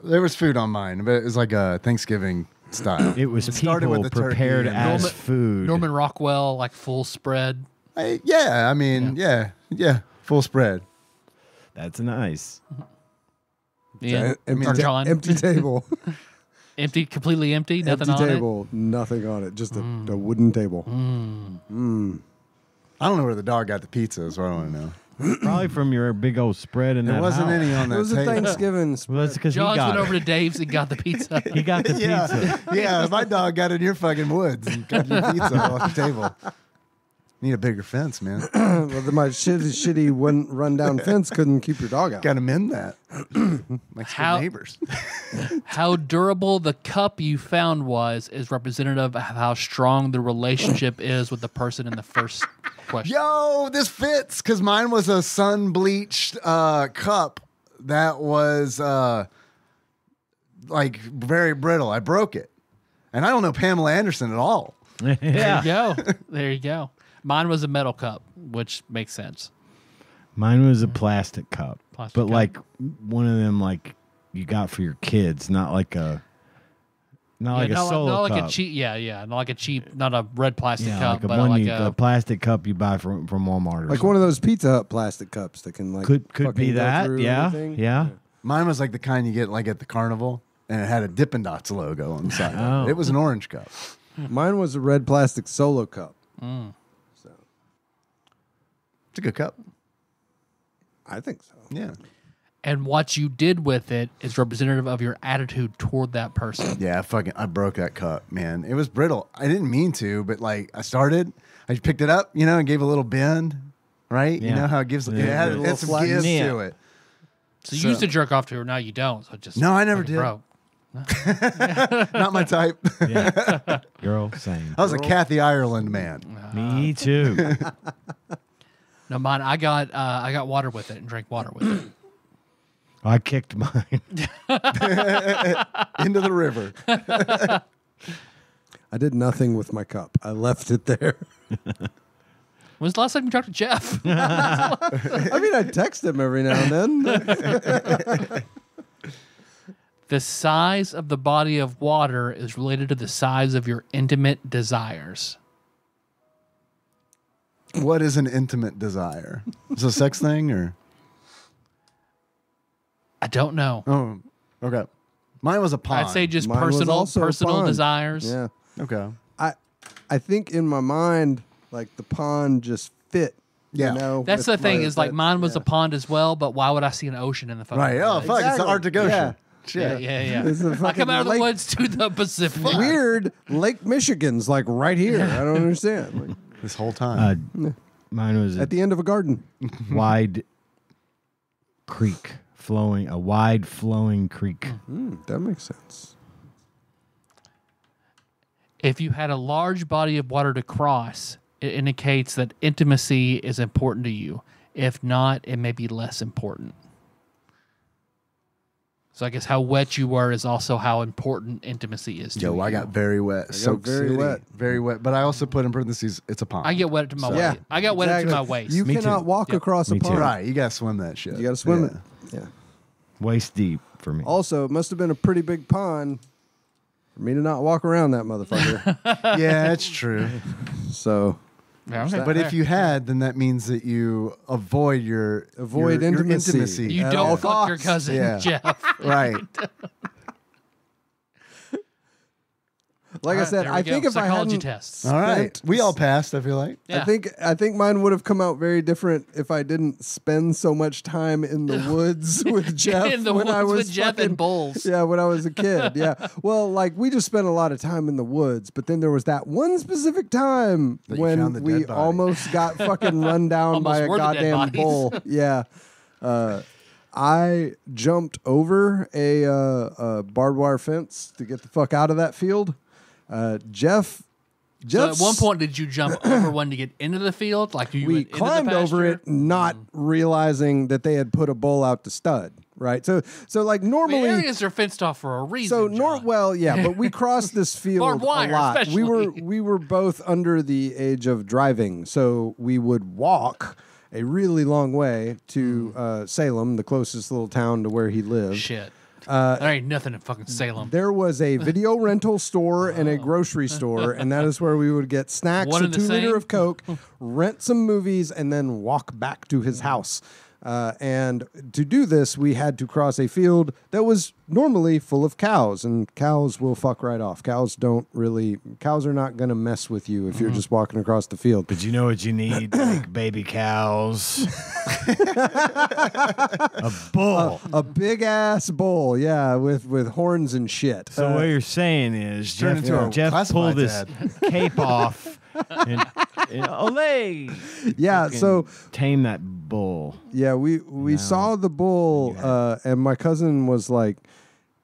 There was food on mine, but it was like a Thanksgiving style. It was started people with the turkey prepared and as Norman- food. Norman Rockwell, like full spread. I mean, yeah, full spread. That's nice. Ian, Empty, or John. empty table. Empty, completely empty, nothing empty on table, nothing on it. Just a wooden table. I don't know where the dog got the pizza, is what I want to know. Probably from your big old spread in There that wasn't house. any on It that was a table. Thanksgiving. Well, that's because it. he John's got went it. over to Dave's and got the pizza. He got the pizza. Yeah, my dog got in your fucking woods and got your pizza off the table. Need a bigger fence, man. Well, my shitty run down fence couldn't keep your dog out. Got to mend that. Like How- good neighbors. How durable the cup you found was is representative of how strong the relationship is with the person in the first question. Yo, this fits because mine was a sun bleached cup that was like very brittle. I broke it, and I don't know Pamela Anderson at all. There Yeah. you go. There you go. Mine was a metal cup, which makes sense. Mine was a plastic cup, Plastic but cup. like one of them like you got for your kids, not like a solo not like cup. a cheap, not like a cheap, not a red plastic Yeah, cup, like a but one like a plastic cup you buy from Walmart. Or Like one of those Pizza Hut plastic cups that can like could fucking be go that. through Yeah, everything. yeah. Mine was like the kind you get like at the carnival, and it had a Dippin' Dots logo on the side. Oh. It was an orange cup. Mine was a red plastic solo cup. So It's a good cup. I think so. Yeah. and what you did with it is representative of your attitude toward that person. Yeah, I broke that cup, man. It was brittle. I didn't mean to, but like I picked it up, and gave a little bend, right? Yeah. You know how it gives, Yeah. it had, A little some flat- give Yeah. to it. So you used to jerk off to her, now you don't. So it just No, I never fucking did. broke. Not my type. Yeah. Girl, same. I was a Kathy Ireland man. Me too. No, mine. I got water with it and drank water with it. I kicked mine. Into the river. I did nothing with my cup. I left it there. When's the last time you talked to Jeff? I mean, I text him every now and then. The size of the body of water is related to the size of your intimate desires. What is an intimate desire? Is it a sex thing or? I don't know. Oh, okay. Mine was a pond. I'd say just Mine was also a personal pond. desires. Yeah. okay. I think in my mind, like the pond just fit. Yeah. That's the thing is like mine was a pond as well, but why would I see an ocean in the fucking Right. Oh, woods? fuck. It's the Exactly. Arctic Ocean. Yeah. Shit. Yeah. It's a I fucking come out of the lake. woods to the Pacific. Weird. Lake Michigan's like right here. I don't understand. Like, This whole time. Mine was a at the end of a garden. wide creek flowing, a wide flowing creek. That makes sense. If you had a large body of water to cross, it indicates that intimacy is important to you. If not, it may be less important. So I guess how wet you were is also how important intimacy is to you. Yo, I got very wet. So very wet. Very wet. But I also put in parentheses, it's a pond. I get wet to my Yeah, waist. I got wet to exactly. my waist. You Me cannot too. walk Yep. across a Me too. pond. Right. You got to swim that shit. You got to swim Yeah. it. Yeah. Waist deep for me. Also, it must have been a pretty big pond for me to not walk around that motherfucker. Yeah, it's true. So Yeah, okay, But fair. if you had, then that means that you avoid your intimacy. you at don't all fuck your costs. cousin, Yeah. Jeff. Right. like I Alright, said, there we I go. think if I Psychology hadn't, tests. All right. Spent- We all passed, I feel like. Yeah. I think mine would have come out very different if I didn't spend so much time in the woods with Jeff. In the when I woods was with Jeff fucking- and bulls. Yeah, when I was a kid. Yeah. Well, like we just spent a lot of time in the woods, but then there was that one specific time That you when found the we dead body. almost got fucking run down by a Almost were the dead goddamn bodies. bull. Yeah. I jumped over a barbed wire fence to get the fuck out of that field. Jeff. So at one point, did you jump over one to get into the field? Like you we went into climbed the over pasture? it, not realizing that they had put a bull out to stud. Right. So like The normally. areas are fenced off for a reason. So John. well, yeah, but we crossed this field Barbed wire, a lot. especially. We were both under the age of driving, so we would walk a really long way to Salem, the closest little town to where he lived. Shit. There ain't nothing in fucking Salem. There was a video rental store and a grocery store, and that is where we would get snacks, One a and the 2 liter same? of Coke, rent some movies, and then walk back to his house. And to do this, we had to cross a field that was normally full of cows, and cows will fuck right off. Cows are not going to mess with you if you're just walking across the field. But you know what you need? Like baby cows. A bull. A big ass bull, yeah, with horns and shit. So what you're saying is Turn into a Jeff pulled classifieds his ad. cape off and Olay! yeah, Fucking so tame that bull. yeah, we saw the bull, and my cousin was like,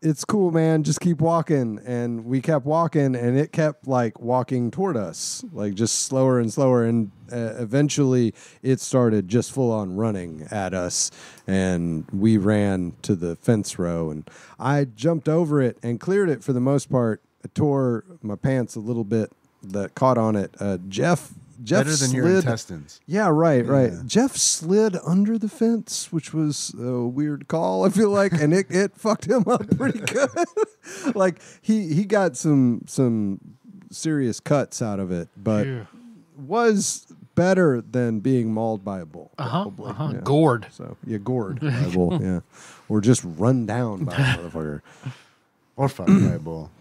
"It's cool, man. Just keep walking." And we kept walking, and it kept like walking toward us, like just slower and slower. And eventually, it started just full on running at us, and we ran to the fence row, and I jumped over it and cleared it for the most part. I tore my pants a little bit that caught on it. Jeff Better than your slid. intestines. Yeah, right. Yeah. Jeff slid under the fence, which was a weird call, I feel like, and it fucked him up pretty good. Like he got some serious cuts out of it, but was better than being mauled by a bull. Probably. Yeah. Gored. So gored by a bull, yeah, or just run down by a motherfucker. Or fucking by a bull.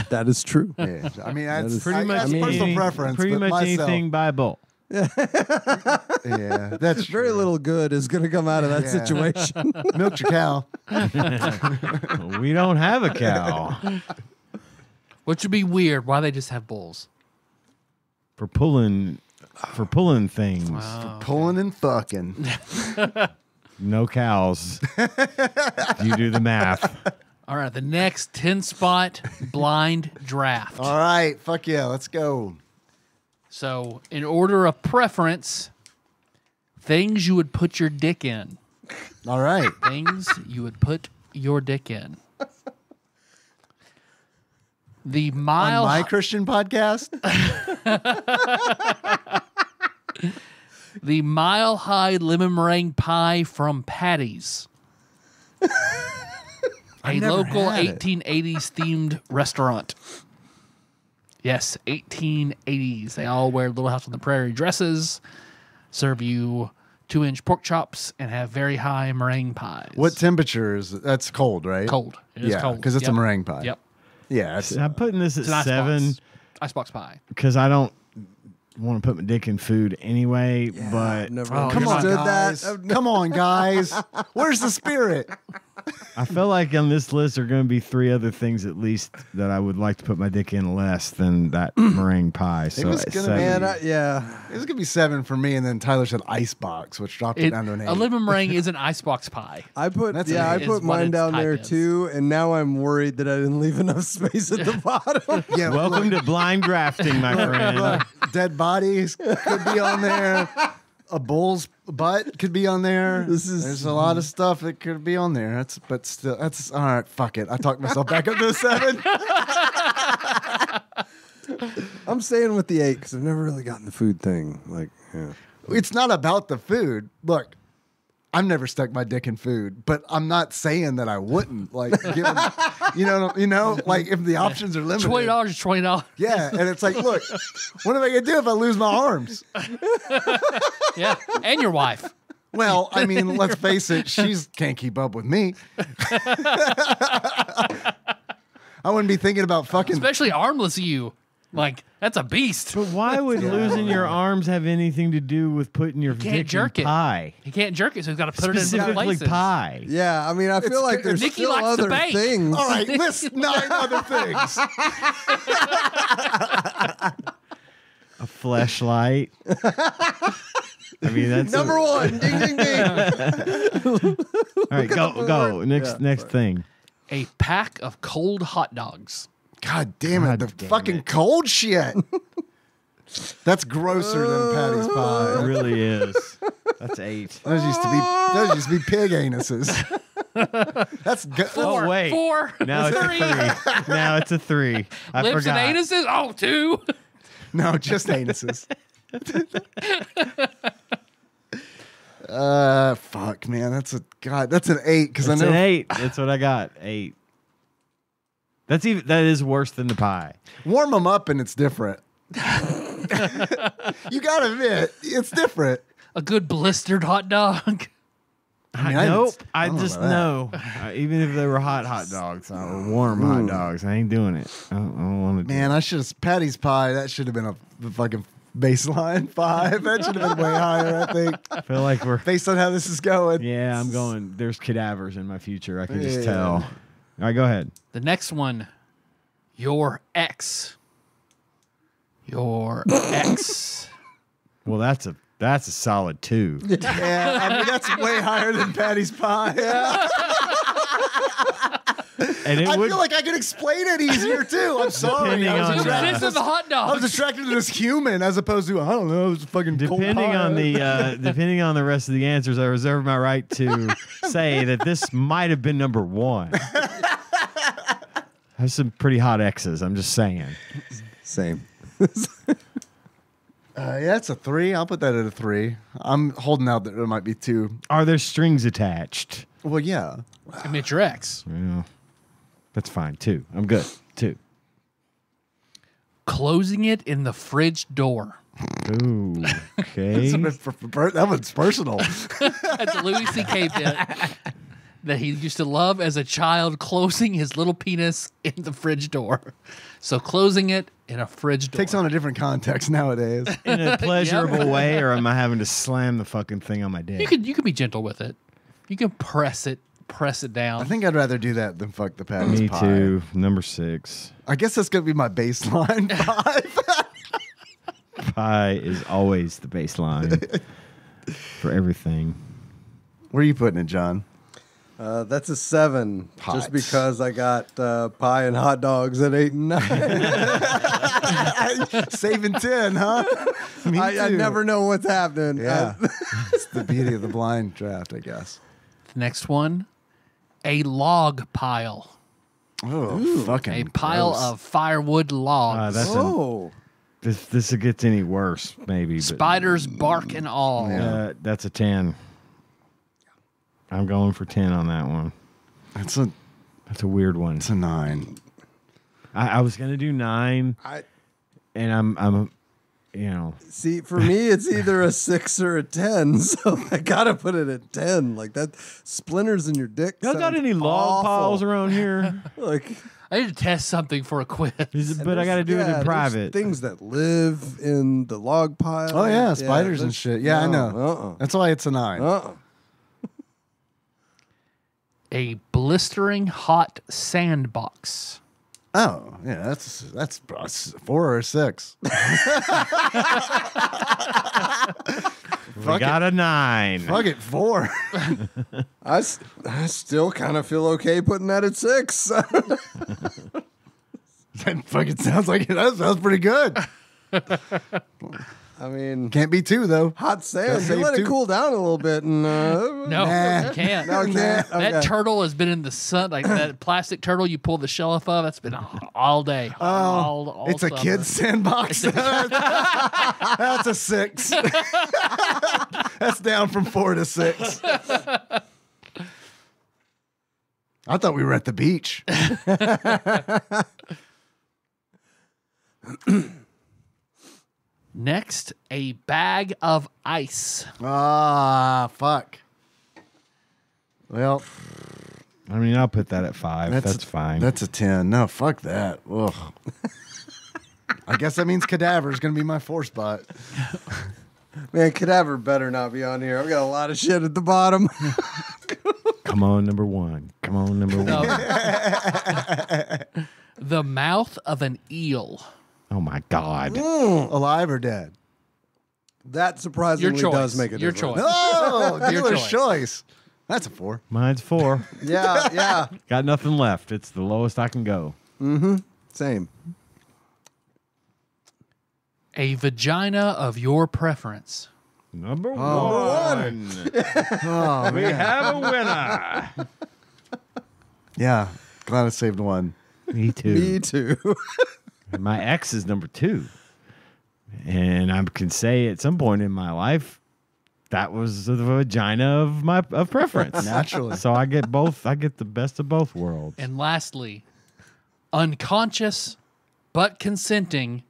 That is true. Yeah. I mean, that's is pretty much personal preference. Pretty but much myself, anything by a bull. Yeah, that's Very true. little good is going to come out of that Yeah. situation. Milk your cow. We don't have a cow. Which would be weird. Why they just have bulls? For pulling things. Pulling and fucking. No cows. You do the math. All right, the next 10-spot blind draft. All right. Fuck yeah. Let's go. So, in order of preference, things you would put your dick in. All right. Things you would put your dick in. The On mile my Christian podcast. the Mile High lemon meringue pie from Patty's. A never local had it. 1880s themed restaurant. Yes, 1880s. They all wear Little House on the Prairie dresses, serve you 2-inch pork chops, and have very high meringue pies. What temperature is it? That's cold, right? Cold. It is Yeah, cold. because it's a Yep. meringue pie. Yep. Yeah. It's, I'm putting this at It's an 7 icebox pie. because I don't want to put my dick in food anyway. But Never Oh, come on, understood guys. that. Come on, guys. Where's the spirit? I feel like on this list are going to be 3 other things at least that I would like to put my dick in less than that meringue pie. So was at gonna 7. Man, yeah. It was gonna be 7 for me, and then Tyler said icebox, which dropped it down to an 8. A lemon meringue is an icebox pie. I put That's I amazing. put Is what mine its down type there is. too, and now I'm worried that I didn't leave enough space at the bottom. Yeah, Welcome to blind drafting, my friend. look, dead bodies could be on there. A bull's butt could be on there. There's a lot of stuff that could be on there. That's all right. Fuck it. I talked myself back up to a 7. I'm staying with the 8 because I've never really gotten the food thing. Like, yeah. It's not about the food. Look, I've never stuck my dick in food, but I'm not saying that I wouldn't. Like, given, like if the options are limited. $20 is $20. Yeah, and it's like, look, what am I gonna do if I lose my arms? Yeah, and your wife. Well, I mean, let's face it, she's can't keep up with me. I wouldn't be thinking about fucking. Especially armless you. Like, that's a beast. But why would losing your arms have anything to do with putting your can't dick jerk in it. pie? He can't jerk it, so he's got to put it in different Specifically places. pie. Yeah, I mean, I feel like there's Nikki still likes to other bake. things. All right, list 9 other things. A fleshlight. I mean, that's Number 1, ding, ding, ding. All right, go. Next thing. A pack of cold hot dogs. God damn it, God the damn fucking it. cold shit. That's grosser than Patty's It pie. really is. That's 8. Those used to be pig anuses. That's good. Oh, wait. 4. Now it's 3. a 3. Now it's a 3. I Lips forgot. and anuses? Oh, 2. No, just anuses. Fuck, man, that's a God, that's an 8 because I That's know an 8. That's what I got. 8. That is worse than the pie. warm them up and it's different. You gotta admit, it's different. A good blistered hot dog. Nope. I don't know just about know. Even if they were hot dogs or warm hot dogs, I ain't doing it. I don't want to. Man, I should have Patty's pie. That should have been a fucking baseline 5. That should have been way higher. I think. I feel like we're. Based on how this is going. Yeah, I'm going. There's cadavers in my future. I can just Yeah. tell. All right, go ahead. The next one, your ex. Your ex. Well, that's a solid 2. Yeah, I mean that's way higher than Patty's pie. Yeah. And it I would feel like I could explain it easier too. I'm sorry. Depending I was on attracted This to is the hot I was dog. attracted to this human as opposed to I don't know, it's a fucking cold depending pie. on the depending on the rest of the answers. I reserve my right to say that this might have been number 1. Has some pretty hot X's. I'm just saying. Same. Yeah, it's a 3. I'll put that at a 3. I'm holding out that it might be 2. Are there strings attached? Well, yeah. I mean, it's your ex. Yeah, that's fine. 2. I'm good. 2. Closing it in the fridge door. Ooh. Okay. That one's personal. That's a Louis C.K. bit that he used to love as a child, closing his little penis in the fridge door. So closing it in a fridge door. Takes on a different context nowadays. In a pleasurable way, or am I having to slam the fucking thing on my dick? You could be gentle with it. You can press it down. I think I'd rather do that than fuck the Patty's Me pie. too. Number 6. I guess that's gonna be my baseline 5. Pie is always the baseline for everything. Where are you putting it, John? That's a 7. Hot. Just because I got pie and hot dogs at 8 and 9. Saving 10, huh? Me I too. never know what's happening. Yeah. It's the beauty of the blind draft, I guess. Next one, a log pile. Oh, fucking A pile gross. of firewood logs. This gets any worse, maybe. But, Spiders bark and all. that's a 10. I'm going for 10 on that one. That's a weird one. a 9. I was gonna do 9, and I'm See, for me, it's either a 6 or a 10, so I gotta put it at 10. Like that, splinters in your dick. Y'all got sounds any log awful. piles around here? Like, I need to test something for a quiz. But I got to do it in private. Things that live in the log pile. Oh yeah, spiders and that's- shit. Yeah, I know. Uh-uh. That's why it's a 9. A blistering hot sandbox. Oh, yeah, that's a 4 or a 6. We got a 9. Fuck it, 4. I still kind of feel okay putting that at 6. That fucking sounds like it. That sounds pretty good. I mean, Can't be 2 though. hot sand. Save You let it 2. cool down a little bit, and No, Nah. you can't. no, it can't. That Okay. turtle has been in the sun, like that plastic turtle you pull the shell off of. That's been all day. All It's a summer. kid's sandbox. That's a 6. That's down from 4 to 6. I thought we were at the beach. Next, a bag of ice. Ah, fuck. Well, I mean, I'll put that at 5. That's fine. That's a 10. No, fuck that. Ugh. I guess that means cadaver is going to be my 4 spot. Man, cadaver better not be on here. I've got a lot of shit at the bottom. Come on, number 1. Come on, number 1. The mouth of an eel. Oh my God. Alive or dead? That surprisingly Your choice. does make a Your difference. choice. Oh, Your dealer's choice. choice. That's a 4. Mine's 4. Yeah, yeah. Got nothing left. It's the lowest I can go. Same. A vagina of your preference. Number 1. Oh, We have a winner. yeah. Glad I saved 1. Me too. Me too. My ex is number 2. And I can say at some point in my life, that was the vagina of preference. Naturally. So I get both. I get the best of both worlds. And lastly, unconscious but consenting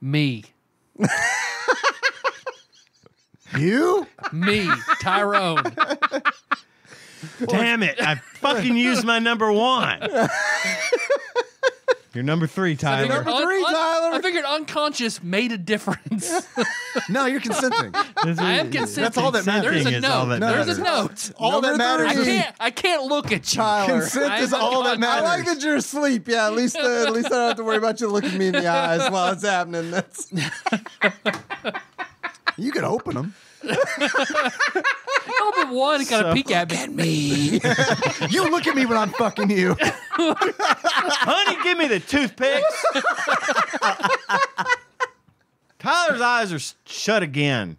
me. You? Me, Tyrone. Damn it! I fucking used my number one. You're number 3, Tyler. Number 3, Tyler. I figured unconscious made a difference. No, you're consenting. I am consenting. That's all that matters. There's a Is all note. that There's a matters. note. All that Number matters three. is I can't look at you. Tyler. consent is I'm all that unconscious. I matters. like that you're asleep. Yeah, at least I don't have to worry about you looking me in the eyes while it's happening. That's You could open them. Number one got to peek at me. You look at me when I'm fucking you. Honey, give me the toothpicks. Tyler's eyes are shut again.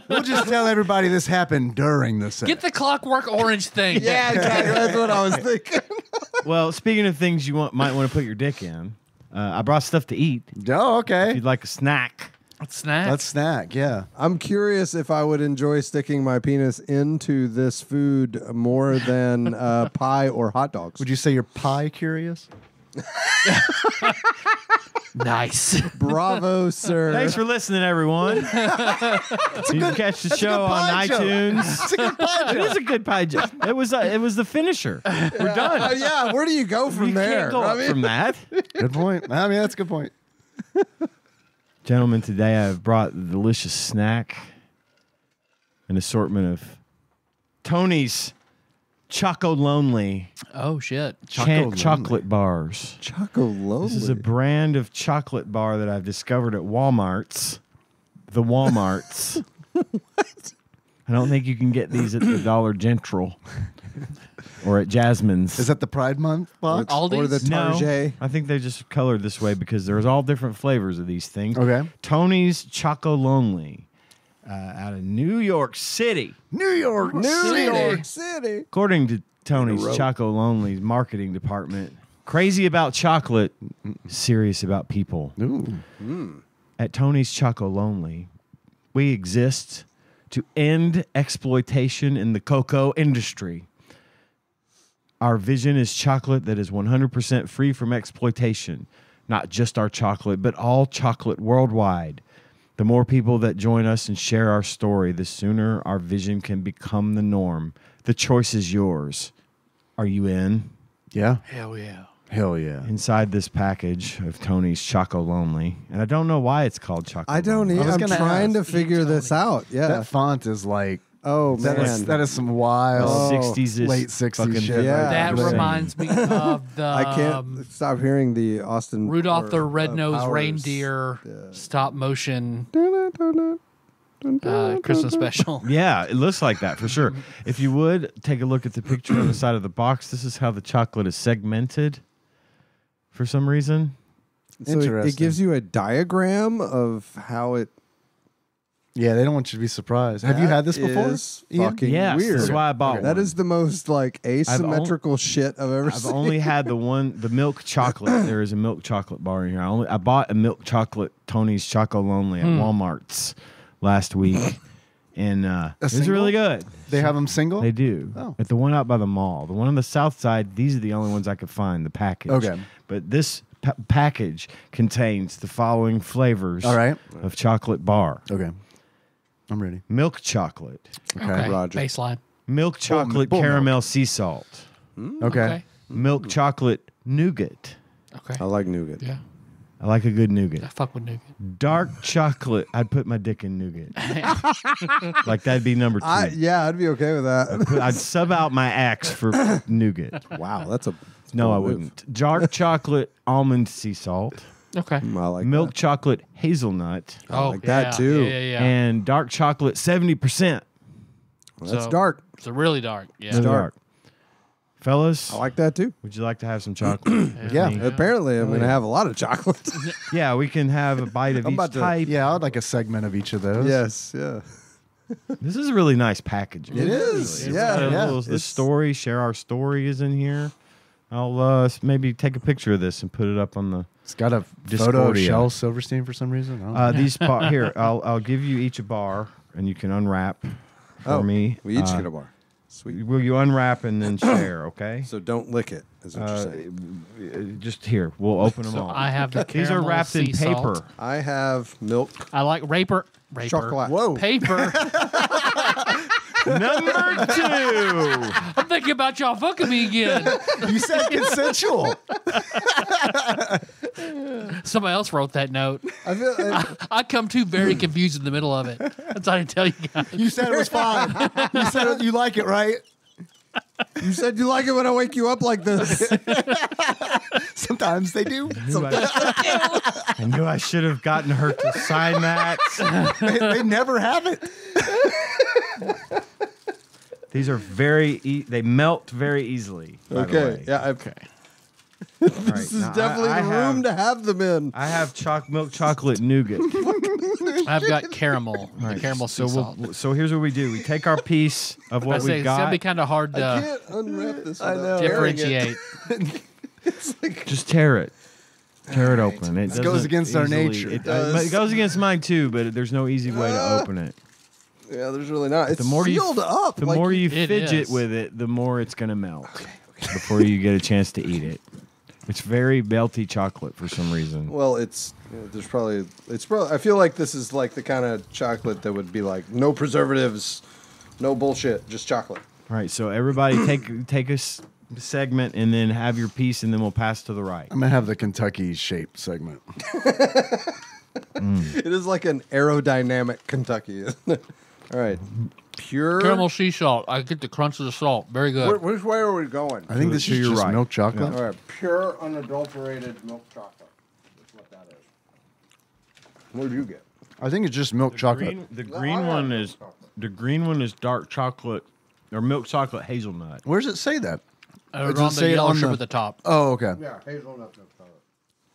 We'll just tell everybody this happened during the set. Get the Clockwork Orange thing. yeah, exactly. That's what I was thinking. Well, speaking of things you might want to put your dick in, I brought stuff to eat. Oh, If okay. you'd like a snack. Snack. Let's snack, yeah. I'm curious if I would enjoy sticking my penis into this food more than pie or hot dogs. Would you say you're pie curious? Nice. Bravo, sir. Thanks for listening, everyone. You can catch the that's a show good on pie joke. iTunes. It's a good pie It is a good pie joke. It was the finisher. We're done. Yeah, where do you go from You there? can't go I up mean- from that. Good point. I mean, that's a good point. Gentlemen, today I've brought a delicious snack, an assortment of Tony's Choco Lonely Oh, shit. chocolate bars. Choco Lonely. This is a brand of chocolate bar that I've discovered at Walmart's. The Walmart's. What? I don't think you can get these at the Dollar General or at Jasmine's. Is that the Pride Month box? Aldi's? or the Target. I think they're just colored this way because there's all different flavors of these things. Okay. Tony's Choco Lonely out of New York City. New York New City. York City. According to Tony's Choco Lonely's marketing department, crazy about chocolate, serious about people. Ooh. At Tony's Choco Lonely, we exist to end exploitation in the cocoa industry. Our vision is chocolate that is 100% free from exploitation. Not just our chocolate, but all chocolate worldwide. The more people that join us and share our story, the sooner our vision can become the norm. The choice is yours. Are you in? Yeah. Hell yeah. Hell yeah. Inside this package of Tony's Choco Lonely, and I don't know why it's called Choco I don't Lonely. need. was I'm gonna trying ask. to figure this out. Yeah. That font is like, oh that man. is some wild, Oh. 60s, late 60s fucking shit. Yeah. right That there. reminds me of the I can't stop hearing the Austin Rudolph the or, Red-Nosed Powers. Reindeer stop motion Dun-dun-dun-dun. Christmas special. Yeah, it looks like that for sure. If you would take a look at the picture on the side of the box, this is how the chocolate is segmented for some reason. So it Interesting. gives you a diagram of how it. Yeah, they don't want you to be surprised. Have you had this before? Is Ian? fucking Yes, weird. that's why I bought one. That is the most like asymmetrical shit I've ever I've seen. only had the milk chocolate. There is a milk chocolate bar in here. I bought a milk chocolate Tony's Choco Lonely at Walmart's last week, and it was single? really good. They have them single? They do. Oh. At the one out by the mall. The one on the south side, these are the only ones I could find, the package. Okay. But this package contains the following flavors All right. of chocolate bar. Okay. I'm ready. Milk chocolate. Okay. Roger. Baseline. Milk chocolate bull milk. caramel sea salt. Okay. Okay. Milk chocolate nougat. Okay. I like nougat. Yeah. I like a good I nougat. fuck with nougat. Dark chocolate. I'd put my dick in nougat. Like that'd be number 2. Yeah, I'd be okay with that. I'd sub out my axe for nougat. Wow, that's a No, I bold move. wouldn't. Dark chocolate almond sea salt. Okay. I like Milk that. chocolate hazelnut. Oh, like that yeah, too. Yeah. And dark chocolate 70%. That's So- dark. It's really dark. Yeah. Really dark. Fellas, I like that too. would you like to have some chocolate? with Yeah. me? Apparently, I'm going to have a lot of chocolate. Yeah, we can have a bite of I'm each about to- type. Yeah, I'd like a segment of each of those. yes, yeah. This is a really nice packaging. It is. It's Yeah, got a yeah. little- the It's- story, share our story is in here. I'll maybe take a picture of this and put it up on the It's got a photo of Discordia. Shel Silverstein for some reason. I don't know. these here. I'll give you each a bar. and you can unwrap for me. We each get a bar. Sweet. Will you unwrap and then share? Okay. So don't lick it. Is what you're saying. Just here. We'll open them So all. I have the These are caramel wrapped in sea paper. salt. I have milk. I like raper. Chocolate. Whoa. Paper. Number 2. I'm thinking about y'all fucking me again. You said consensual. Somebody else wrote that note. I feel. I come too very confused in the middle of it. That's all I tell you guys. You said it was fine. You said you like it, right? You said you like it when I wake you up like this. Sometimes they do. I knew I should have gotten her to sign that. They never have it. These are they melt very easily. By the way. Yeah. Okay. This is definitely the room to have them in. I have milk chocolate nougat. I've got caramel. The caramel sea salt. So here's what we do. We take our piece of what we've It's gonna got. be kind of hard I to can't unwrap this. I know. differentiate. It's like Just tear it. Tear it open. It goes doesn't against our easily- nature. It does. goes against mine too, but there's no easy way to open it. yeah, there's really not. It's The more sealed up. The like, more you It fidget is. with it, the more it's going to melt before you get a chance to eat it. It's very melty chocolate for some reason. Well, there's probably I feel like this is like the kind of chocolate that would be like no preservatives, no bullshit, just chocolate. Right. So everybody take a segment and then have your piece, and then we'll pass to the right. I'm gonna have the Kentucky shape segment. It is like an aerodynamic Kentucky. Isn't it? All right, pure Caramel sea salt. I get the crunch of the salt. Very good. Which way are we going? I think this to is your just right. milk chocolate. All right, pure unadulterated milk chocolate. That's what that is. What did you get? I think it's just milk chocolate. The green one is dark chocolate or milk chocolate hazelnut. Where does it say that? It's Does it on say the it yellow on strip the- at the top. Oh, okay. Yeah, hazelnut milk chocolate.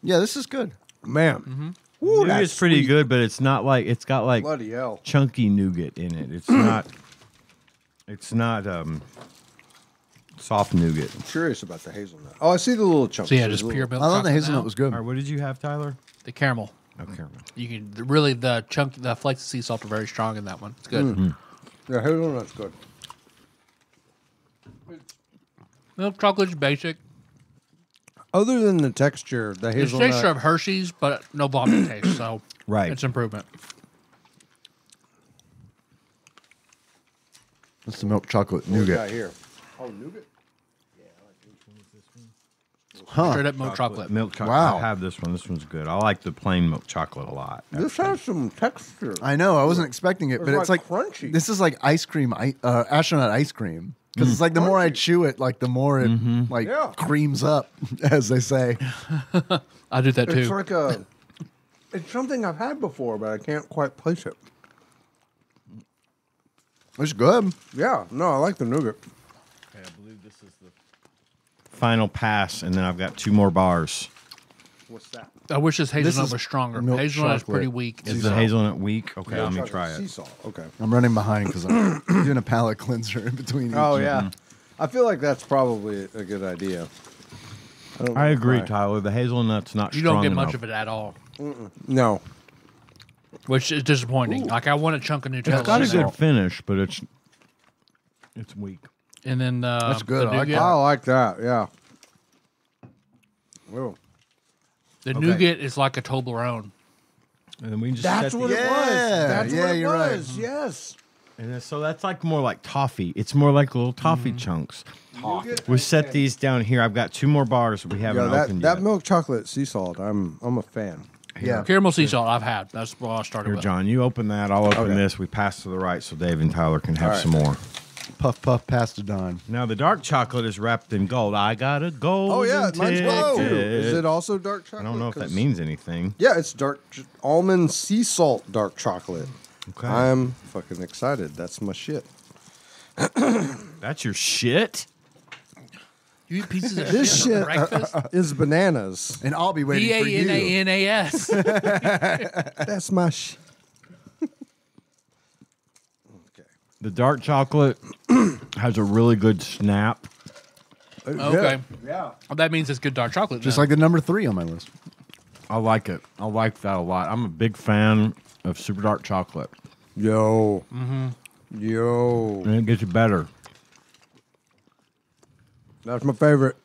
Yeah, this is good. Man, Ooh, Nougat's that's pretty sweet. good, but it's not like it's got like Bloody hell! chunky nougat in it. It's not. It's not soft nougat. I'm curious about the hazelnut. Oh, I see the little chunks. So yeah, There's just a pure little- milk I thought chocolate the hazelnut now. was good. All right, what did you have, Tyler? The caramel. Okay. You can really the flakes of sea salt are very strong in that one. It's good. Yeah, hazelnut's good. Milk chocolate's basic. Other than the texture, the It's hazelnut. texture of Hershey's, but no vomit taste. So Right. it's improvement. That's the milk chocolate What we got nougat. here? Oh, nougat. Huh. Straight up milk chocolate. Milk chocolate. Wow. I have this one. This one's good. I like the plain milk chocolate a lot. This has some texture. I know. I wasn't expecting it, but It's it's like like crunchy. This is like ice cream, astronaut ice cream. Because it's like the more I chew it, like the more it like Yeah. creams up, as they say. I do that It's too. like a. It's something I've had before, but I can't quite place it. It's good. Yeah, no, I like the nougat. Okay, I believe this is the final pass, and then I've got 2 more bars. What's that? I wish this hazelnut is was stronger. milk Hazelnut is pretty chocolate. weak. Is the hazelnut weak? Okay, let me try Sea it. salt. Okay. I'm running behind because I'm doing a palate cleanser in between. Oh each. yeah, I feel like that's probably a good idea. don't know I agree, why. Tyler. The hazelnut's not You strong don't get enough. much of it at all, No, which is disappointing. Like I want a chunk of Nutella. It's got a in there. good finish, but it's weak. And then That's good. The I like nougat, I like that. Yeah. Oh, the nougat is like a Toblerone. And then we can just that's set what the- it was. Yeah, That's yeah, what it you're right. was. Yes. And then, so that's like more like toffee. It's more like little toffee chunks. We set these down here. I've got 2 more bars we haven't Yeah, opened that yet. milk chocolate sea salt. I'm a fan. Yeah. Caramel sea salt I've had. That's what I started Here, with. John, you open that. I'll open Okay. this. We pass to the right so Dave and Tyler can have All right. some more. Puff, puff, past a dime. Now, the dark chocolate is wrapped in gold. I got a gold. Oh yeah, mine's black too. Is ticket. it also dark chocolate? I don't know if that 'Cause- means anything. Yeah, it's dark almond sea salt dark chocolate. Okay. I'm fucking excited. That's my shit. That's your shit? You eat pieces of This shit shit for breakfast? is bananas. And I'll be waiting for you. BANANAS. That's my shit. Okay. The dark chocolate has a really good snap. Okay. Yeah. Well, that means it's good dark chocolate. Just then. like the number 3 on my list. I like it. I like that a lot. I'm a big fan of super dark chocolate. Yo. Yo. And it gets better. That's my favorite.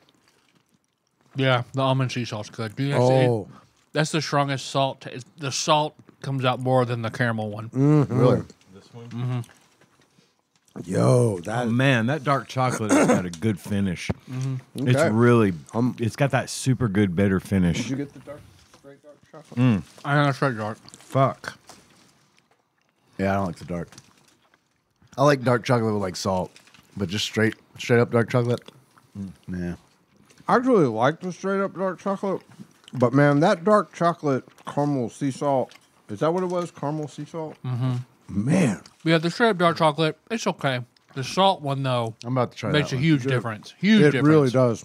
Yeah, the almond sea salt's good. You guys- Oh. that's the strongest salt. The salt comes out more than the caramel one. Really? Yo, Oh that man, that dark chocolate has got a good finish. It's Okay. really, it's got that super good bitter finish. Did you get the straight dark chocolate? I know that's right, dark. Fuck. Yeah, I don't like the dark. I like dark chocolate with like salt, but just straight up dark chocolate. Nah. I actually like the straight up dark chocolate, but man, that dark chocolate caramel sea salt, is that what it was? Caramel sea salt? Mm-hmm. Man. Yeah, the straight up dark chocolate, it's okay. The salt one, though, I'm about to try makes that a one. huge difference. Huge It difference. really does.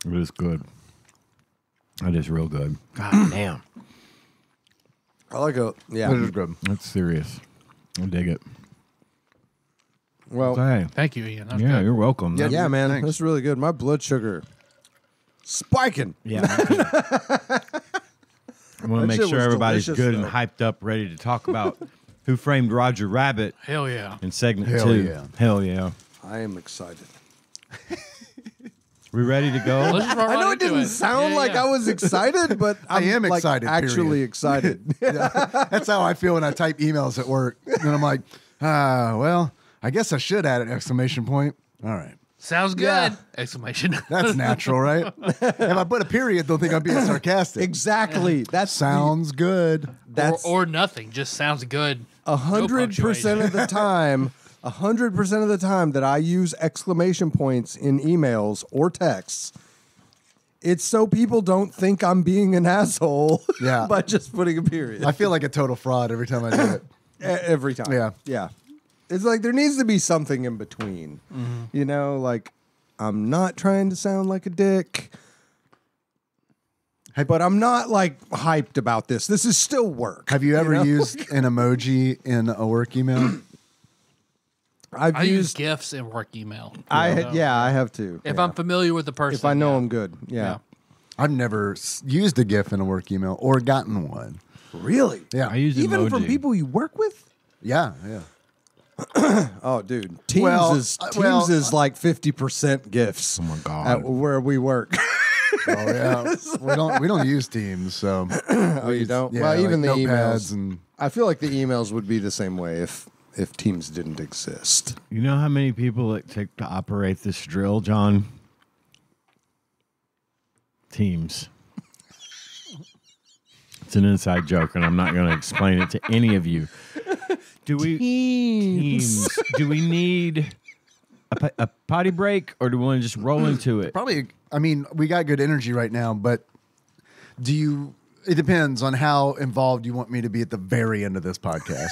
It is good. That is real good. God damn. I like it. Yeah. It is good. That's serious. I dig it. Well, Okay. Thank you, Ian. That's Yeah, good. you're welcome. Yeah, yeah, man. Thanks. That's really good. My blood sugar spiking. Yeah. I want to That make shit sure was everybody's delicious, good and though. hyped up, ready to talk about Who Framed Roger Rabbit Hell yeah. in segment Hell 2. yeah. Hell yeah. I am excited. We ready to go? Let's just roll I know right it into didn't sound Yeah, like yeah. I was excited, but I'm am like, excited, actually period. excited. That's how I feel when I type emails at work. And I'm like, well, I guess I should add an exclamation point. All right. Sounds good. Yeah. Exclamation. That's natural, right? If I put a period, they'll think I'm being sarcastic. Exactly. That Sounds good. That's or nothing. Just sounds good. 100% of the time. 100% of the time that I use exclamation points in emails or texts, it's so people don't think I'm being an asshole. Yeah. by just putting a period I feel like a total fraud every time I do it. every time. Yeah. yeah. It's like there needs to be something in between. You know, like I'm not trying to sound like a dick. But I'm not like hyped about this. This is still work. Have you ever know? used an emoji in a work email? I've I use used. GIFs in work email. I have to. If yeah. I'm familiar with the person. if I know yeah. I'm good. Yeah. I've never used a GIF in a work email or gotten one. Really? Yeah. I use Even emoji. from people you work with? Yeah. Oh, dude. Teams Well, is well, like 50% gifts. Oh my God. At where we work. Oh yeah. we don't use Teams, so Oh, you don't? yeah, well, even the like emails. notepads and I feel like the emails would be the same way if Teams didn't exist. You know how many people it take to operate this drill, John? Teams. It's an inside joke, and I'm not going to explain it to any of you. Do we teams? Do we need a potty break, or do we want to just roll into it? probably. I mean, we got good energy right now, but do you? It depends on how involved you want me to be at the very end of this podcast.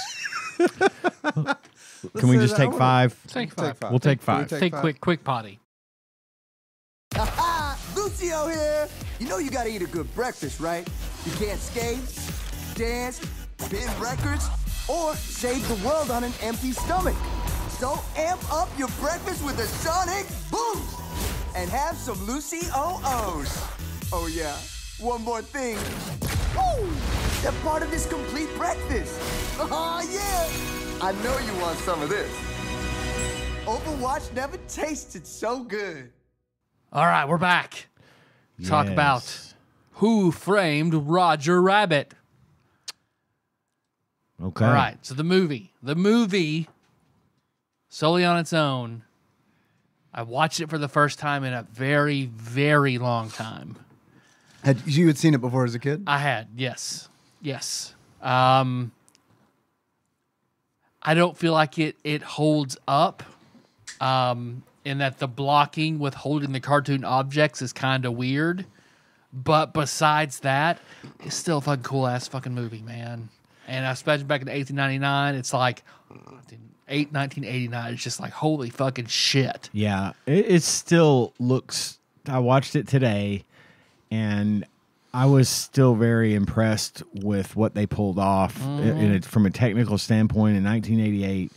Can we just take 5? Take five. We'll take 5. take Take five? quick potty. Lucio here. You know you gotta eat a good breakfast, right? You can't skate, dance, spin records, or save the world on an empty stomach. So amp up your breakfast with a Sonic Boost and have some Lucy O-O's. Oh yeah, one more thing. Woo! They're part of this complete breakfast. Oh yeah! I know you want some of this. Overwatch never tasted so good. All right, we're back. Talk Yes. about Who Framed Roger Rabbit. Okay. All right, so the movie, solely on its own, I watched it for the first time in a very, very long time. Had you had seen it before as a kid? I had, yes. I don't feel like it holds up, in that the blocking with holding the cartoon objects is kind of weird. But besides that, it's still a fucking cool ass fucking movie, man. And especially back in 1899, it's like 1989. It's just like holy fucking shit. Yeah, it still looks. I watched it today, and I was still very impressed with what they pulled off. From a technical standpoint, in 1988,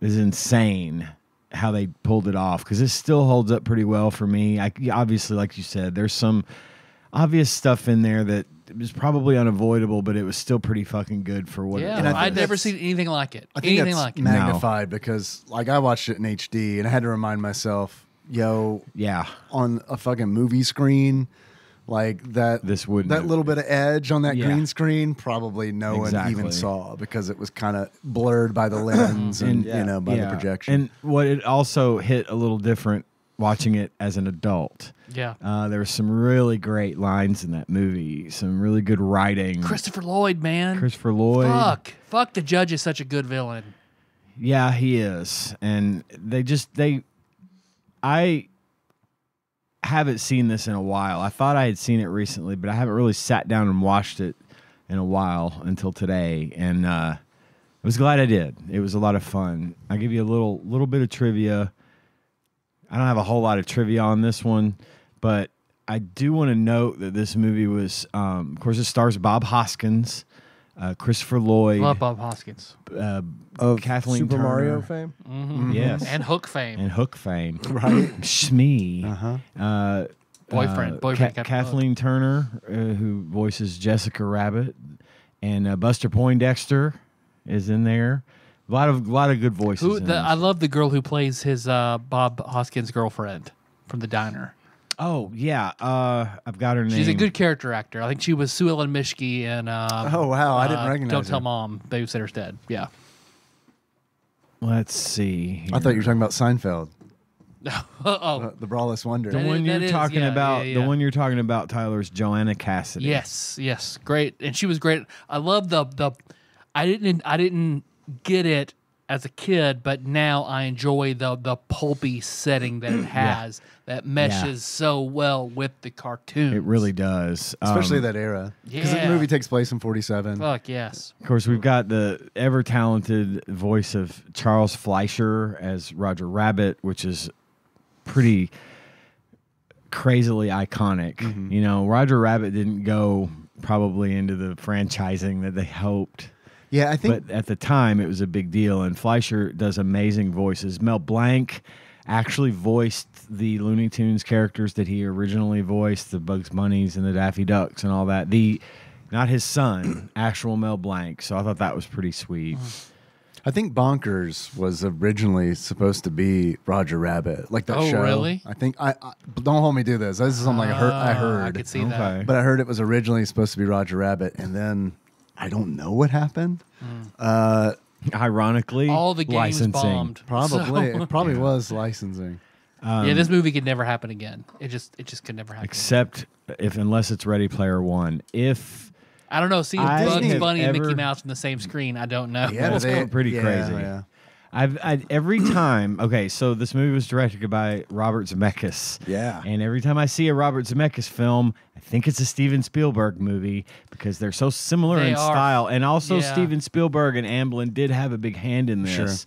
it is insane how they pulled it off because it still holds up pretty well for me. Obviously, like you said, there's some obvious stuff in there that was probably unavoidable, but it was still pretty fucking good for what. Yeah, it was. I'd never seen anything like it. I think Anything that's like it. magnified because, like, I watched it in HD and I had to remind myself, yo, Yeah, on a fucking movie screen, like that. This wouldn't that have- little bit of edge on that Yeah. green screen, probably no one Exactly. even saw because it was kind of blurred by the lens and by the projection. And what it also hit a little different watching it as an adult. Yeah. There were some really great lines in that movie. Some really good writing. Christopher Lloyd, man. Christopher Lloyd. Fuck, the judge is such a good villain. Yeah, he is. And I haven't seen this in a while. I thought I had seen it recently, but I haven't really sat down and watched it in a while until today. And I was glad I did. It was a lot of fun. I'll give you a little bit of trivia. I don't have a whole lot of trivia on this one, but I do want to note that this movie was, of course, it stars Bob Hoskins, Christopher Lloyd, Love Bob Hoskins. Of Kathleen Super Turner. Mario fame. Yes, And Hook fame. and Hook fame, right? Shmee, Boyfriend. Kathleen Turner, who voices Jessica Rabbit, and Buster Poindexter is in there. A lot of good voices. in this. I love the girl who plays his Bob Hoskins' girlfriend from the diner. Oh yeah, I've got her name. She's a good character actor. I think she was Sue Ellen Mishke in oh wow, I didn't recognize Don't Tell her. Mom, Babysitter's Dead. Yeah. Let's see. I thought you were talking about Seinfeld, Oh, the Braless Wonder. The That one is- you're that is- talking yeah, about. yeah, yeah. The one you're talking about, Tyler, is Joanna Cassidy. yes, great, and she was great. I love the. I didn't get it as a kid, but now I enjoy the pulpy setting that it has that meshes so well with the cartoon. It really does. Especially that era. Because Yeah. the movie takes place in 47. Fuck yes. Of course, we've got the ever talented voice of Charles Fleischer as Roger Rabbit, which is pretty crazily iconic. Mm-hmm. You know, Roger Rabbit didn't go probably into the franchising that they hoped. Yeah, I think But at the time, it was a big deal, and Fleischer does amazing voices. Mel Blanc actually voiced the Looney Tunes characters that he originally voiced, the Bugs Bunnies and the Daffy Ducks and all that. Not his son, actual Mel Blanc. So I thought that was pretty sweet. I think Bonkers was originally supposed to be Roger Rabbit, like that Oh, show. really? I think I don't hold me to this. This is something I heard. I could see that. Okay. But I heard it was originally supposed to be Roger Rabbit, and then I don't know what happened. Ironically, All the games licensing. bombed. Probably So- it probably was licensing. yeah, this movie could never happen again. It just could never happen. Except unless it's Ready Player One. If I don't know. Seeing I Bugs have Bunny and Mickey ever- Mouse in the same screen, I don't know. Yeah, That's pretty crazy. Yeah. I've every time. Okay, so this movie was directed by Robert Zemeckis. Yeah. And every time I see a Robert Zemeckis film, I think it's a Steven Spielberg movie because they're so similar They in are. style. And also, Yeah. Steven Spielberg and Amblin did have a big hand in this.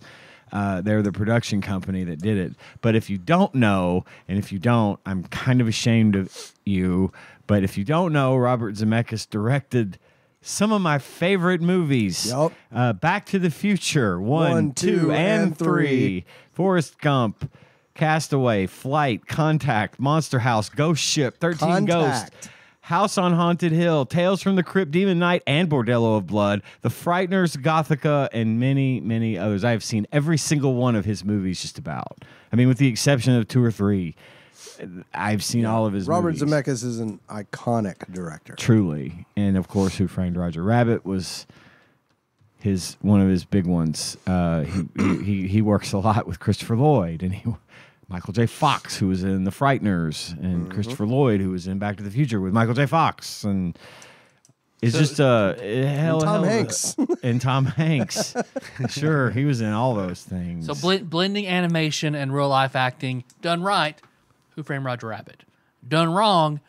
They're the production company that did it. But if you don't know, and if you don't, I'm kind of ashamed of you. But if you don't know, Robert Zemeckis directed some of my favorite movies. Yup. Back to the Future, 1, 2, and 3. Forrest Gump, Castaway, Flight, Contact, Monster House, Ghost Ship, 13 Ghosts, Contact. House on Haunted Hill, Tales from the Crypt, Demon Knight, and Bordello of Blood, The Frighteners, Gothica, and many, many others. I have seen every single one of his movies just about. I mean, with the exception of 2 or 3. I've seen all of his Robert movies. Zemeckis is an iconic director. Truly. And of course, Who Framed Roger Rabbit was one of his big ones. He works a lot with Christopher Lloyd and Michael J. Fox, who was in The Frighteners, and Christopher Lloyd, who was in Back to the Future with Michael J. Fox, and it's just Tom Hanks. and Tom Hanks. Sure, he was in all those things. So blending animation and real life acting done right. Who Framed Roger Rabbit? Done wrong.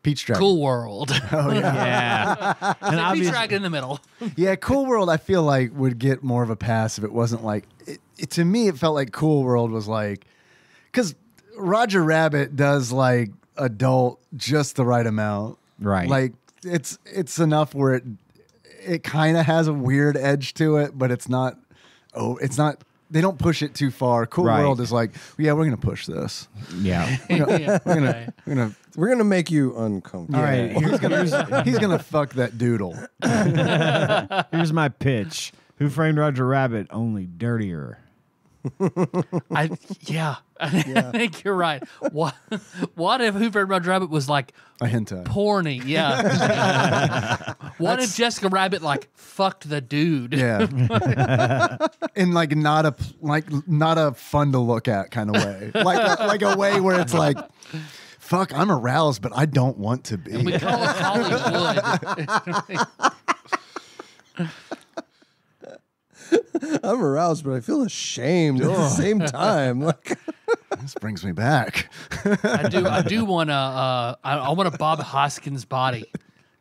Peach Dragon. Cool World. yeah, and Peach obviously, Dragon in the middle. Yeah, Cool World I feel like would get more of a pass if it wasn't like to me it felt like Cool World was like because Roger Rabbit does like adult just the right amount. Right. Like it's enough where it kind of has a weird edge to it, but it's not they don't push it too far. Cool Right. World is like, yeah, we're gonna push this. Yeah. Yeah, okay. We're gonna make you uncomfortable. All right. He's gonna fuck that doodle. Here's my pitch. Who Framed Roger Rabbit? Only dirtier. I think you're right. What if Who Framed Roger Rabbit was like A hentai. porny? Yeah. What if Jessica Rabbit like fucked the dude? Yeah. In like not a fun to look at kind of way. Like a way where it's like, fuck, I'm aroused, but I don't want to be. We call it Hollywood. I'm aroused, but I feel ashamed at the same time. Like, This brings me back. I do want to. I want a Bob Hoskins body.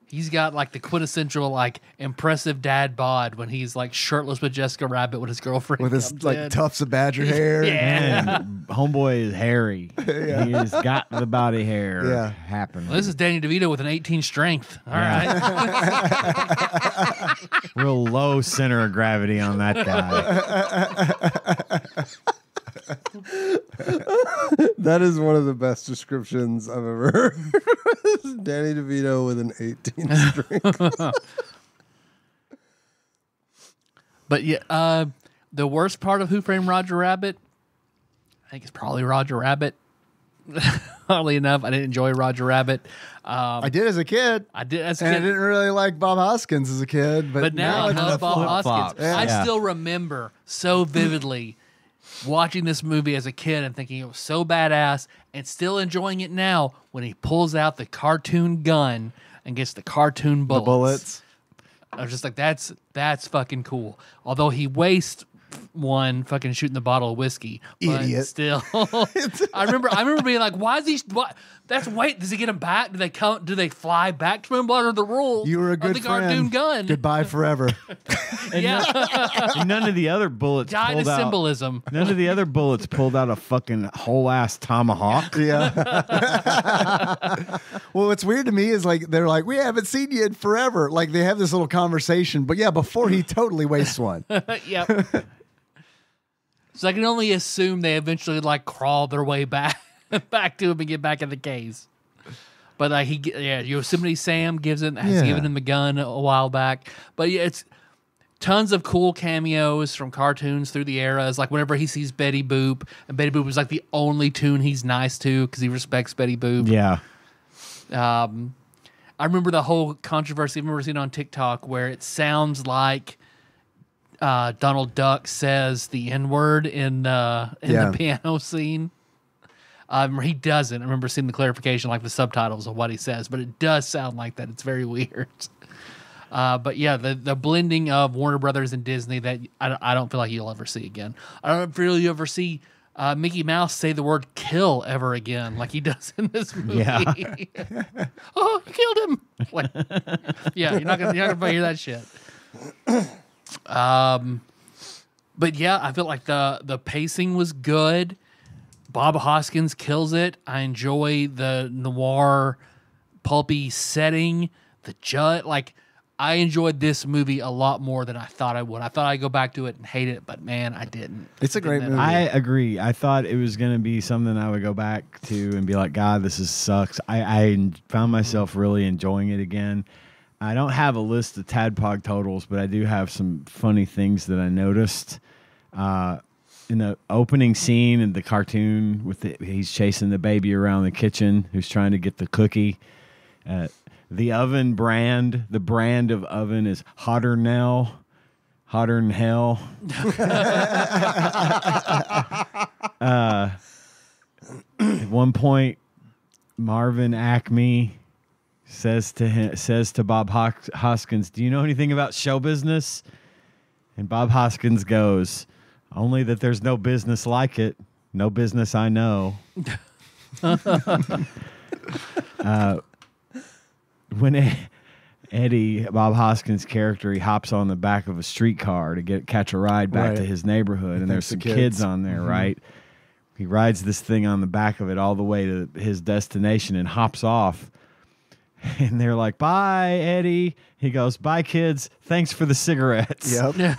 He's got like the quintessential like impressive dad bod when he's like shirtless with Jessica Rabbit with his girlfriend With his comes like in. tufts of badger hair. Yeah. Man, homeboy is hairy. He has got the body hair Yeah. happening. Well, this is Danny DeVito with an 18 strength. All right. Real low center of gravity on that guy. that is one of the best descriptions I've ever heard. Danny DeVito with an 18 string. But yeah, the worst part of Who Framed Roger Rabbit, I think it's probably Roger Rabbit. Oddly enough, I didn't enjoy Roger Rabbit. I did as a kid. I did as a And I kid. didn't really like Bob Hoskins as a kid. But now I it's love a Bob flip-flop. Hoskins. Yeah. I Yeah. still remember so vividly watching this movie as a kid and thinking it was so badass, and still enjoying it now when he pulls out the cartoon gun and gets the cartoon bullets. the bullets. I was just like, that's fucking cool. Although he wastes one fucking shooting the bottle of whiskey, but Idiot. still, I remember being like, why is he? What? That's does he get him back? Do they come? Do they fly back to him? What are the rules? You were a of good the friend. cartoon gun. Goodbye forever. Yeah, And none of the other bullets died of pulled out. symbolism. None of the other bullets pulled out a fucking whole ass tomahawk. Yeah. Well, what's weird to me is like they're like, we haven't seen you in forever. Like they have this little conversation, but yeah, before he totally wastes one. Yep. So I can only assume they eventually like crawl their way back to him and get back in the case. But like Yosemite Sam has given him the gun a while back. But yeah, it's tons of cool cameos from cartoons through the eras. Like whenever he sees Betty Boop, and Betty Boop is like the only tune he's nice to because he respects Betty Boop. Yeah. I remember the whole controversy I've ever seen on TikTok where it sounds like Donald Duck says the N-word in the piano scene. He doesn't. I remember seeing the clarification, like the subtitles of what he says, but it does sound like that. It's very weird. But yeah, the blending of Warner Brothers and Disney that I don't feel like you'll ever see again. I don't feel you ever see Mickey Mouse say the word kill ever again like he does in this movie. Yeah. Oh, you killed him. Like, yeah, you're not gonna hear that shit. But yeah, I feel like the pacing was good. Bob Hoskins kills it. I enjoy the noir, pulpy setting. The judge, like I enjoyed this movie a lot more than I thought I would. I thought I'd go back to it and hate it, but man, I didn't. It's a great Didn't movie. I agree. I thought it was going to be something I would go back to and be like, God, sucks. I found myself really enjoying it again. I don't have a list of TADPOG totals, but I do have some funny things that I noticed. In the opening scene in the cartoon, he's chasing the baby around the kitchen who's trying to get the cookie. The oven brand, the brand of oven is hotter than hell. At one point, Marvin Acme says to Bob Hoskins, "Do you know anything about show business?" And Bob Hoskins goes, "Only that there's no business like it. No business I know." When Eddie, Bob Hoskins' character, he hops on the back of a streetcar to catch a ride back to his neighborhood, and there's some kids on there, right? He rides this thing on the back of it all the way to his destination and hops off. And they're like, "Bye, Eddie." He goes, "Bye, kids. Thanks for the cigarettes." Yep.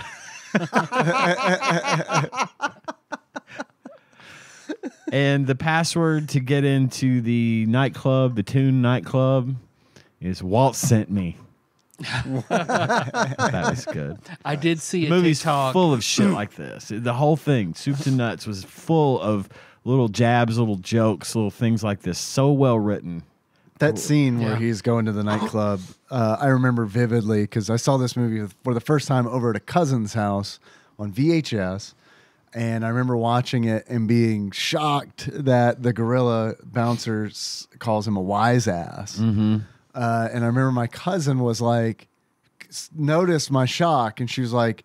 And the password to get into the nightclub, the Toon nightclub, is Walt sent me. That was good. I did see a The movie's TikTok. full of shit like this. The whole thing, soup to nuts, was full of little jabs, little jokes, little things like this. So well written. That scene where Yeah. he's going to the nightclub, I remember vividly because I saw this movie for the first time over at a cousin's house on VHS. And I remember watching it and being shocked that the gorilla bouncer calls him a wise ass. Mm-hmm. And I remember my cousin was like, noticed my shock, and she was like,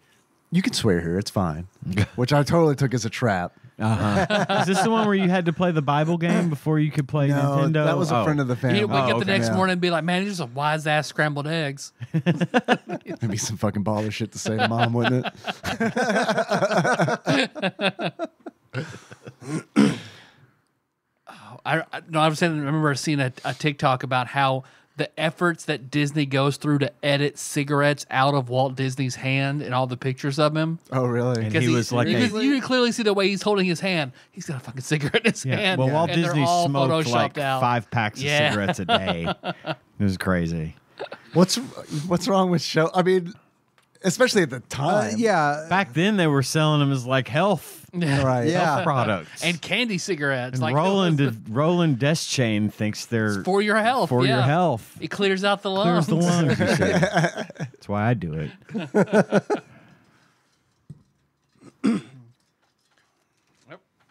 "You can swear here, it's fine," which I totally took as a trap. Is this the one where you had to play the Bible game before you could play No, Nintendo? that was a friend of the family. He'd wake up the next Yeah. morning and be like, "Man, there's a wise ass scrambled eggs." That'd be some fucking baller shit to say to mom, wouldn't it? I remember seeing a TikTok about how the efforts that Disney goes through to edit cigarettes out of Walt Disney's hand and all the pictures of him. Oh, really? And he was like because you can clearly see the way he's holding his hand. He's got a fucking cigarette in his hand. Well, Walt and they're Disney all smoked like photoshopped out. 5 packs of Yeah. cigarettes a day. It was crazy. What's wrong with show? I mean, especially at the time. Yeah. Back then, they were selling them as like health Right. Yeah. products. And candy cigarettes. And like Roland Deschain thinks they're for your health. for your yeah. health. It clears out the Clears lungs. the lungs. He said. That's why I do it.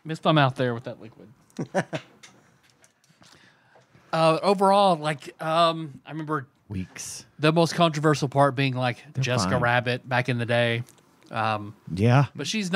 Missed my mouth there with that liquid. Overall, I remember Weeks. the most controversial part being like Jessica fine. Rabbit back in the day. Yeah. But she's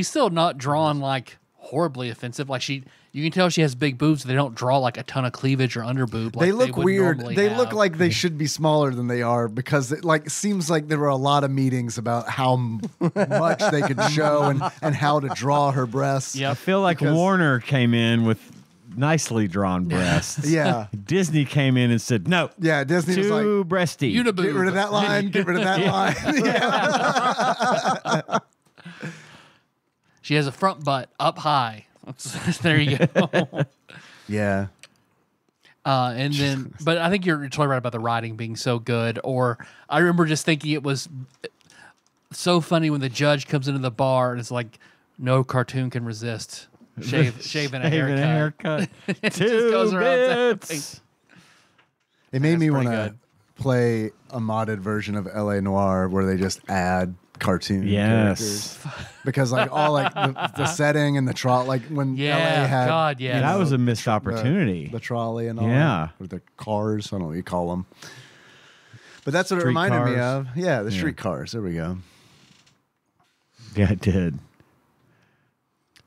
still not drawn like horribly offensive. Like you can tell she has big boobs. They don't draw like a ton of cleavage or underboob. Like They look would weird. normally They have. look like they should be smaller than they are because it seems like there were a lot of meetings about how much they could show and how to draw her breasts. Yep. I feel like Because- Warner came in with nicely drawn breasts. Yeah. Disney came in and said, no. Yeah, Disney was like, Too breasty. Uniboob. get rid of that line, get rid of that line. Yeah. She has a front butt up high. There you go. Yeah. And then, but I think you're totally right about the writing being so good. Or I remember just thinking it was so funny when the judge comes into the bar and it's like, no cartoon can resist shaving a haircut. It just Two goes around bits. It made That's me pretty want to good. play a modded version of LA Noire where they just add cartoon characters. Yes. Because all the setting and the trolley, like when LA Yeah, had God, yeah. That was a missed opportunity. the trolley and all Yeah. that, or the cars, I don't know what you call them. But that's what it Street reminded me cars. of. Yeah, the street cars. There we go. Yeah, it did.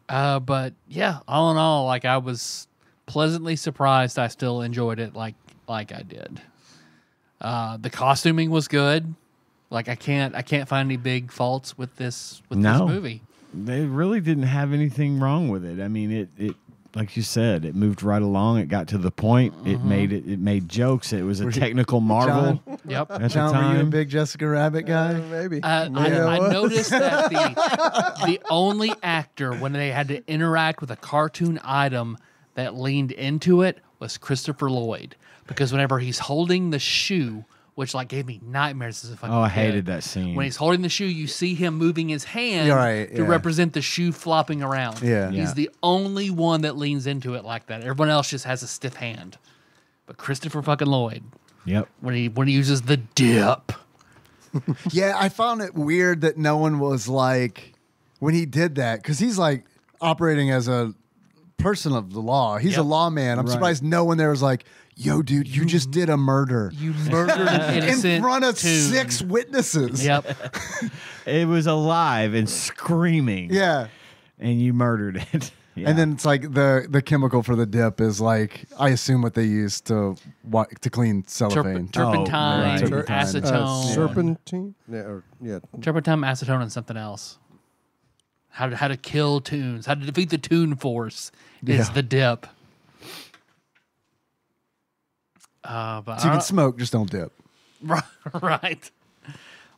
But yeah, all in all, like I was pleasantly surprised. I still enjoyed it like I did. The costuming was good. Like I can't find any big faults with this movie. They really didn't have anything wrong with it. I mean, it like you said, it moved right along. It got to the point. It made jokes. It was a technical marvel Yep. at John, the were you a time. big Jessica Rabbit guy? Maybe. I noticed that the only actor when they had to interact with a cartoon item that leaned into it was Christopher Lloyd, because whenever he's holding the shoe, which like gave me nightmares as a fucking Oh, I kid, hated that scene. When he's holding the shoe, you see him moving his hand You're right, to yeah. represent the shoe flopping around. Yeah. He's Yeah. the only one that leans into it like that. Everyone else just has a stiff hand. But Christopher fucking Lloyd, Yep. when he uses the dip. Yeah, I found it weird that no one was like, when he did that, because he's like operating as a person of the law. He's a Yep. lawman. I'm surprised no one there was like, yo, dude, you just did a murder. You murdered an innocent in front of toon. 6 witnesses. Yep. It was alive and screaming. Yeah. And you murdered it. Yeah. And then it's like the chemical for the dip is like, I assume what they use to clean cellophane. Turpentine, right. Turpentine. acetone, Serpentine? Yeah. turpentine, acetone, and something else. How to kill tunes? How to defeat the tune force is Yeah. the dip. But So you can smoke, just don't dip. right.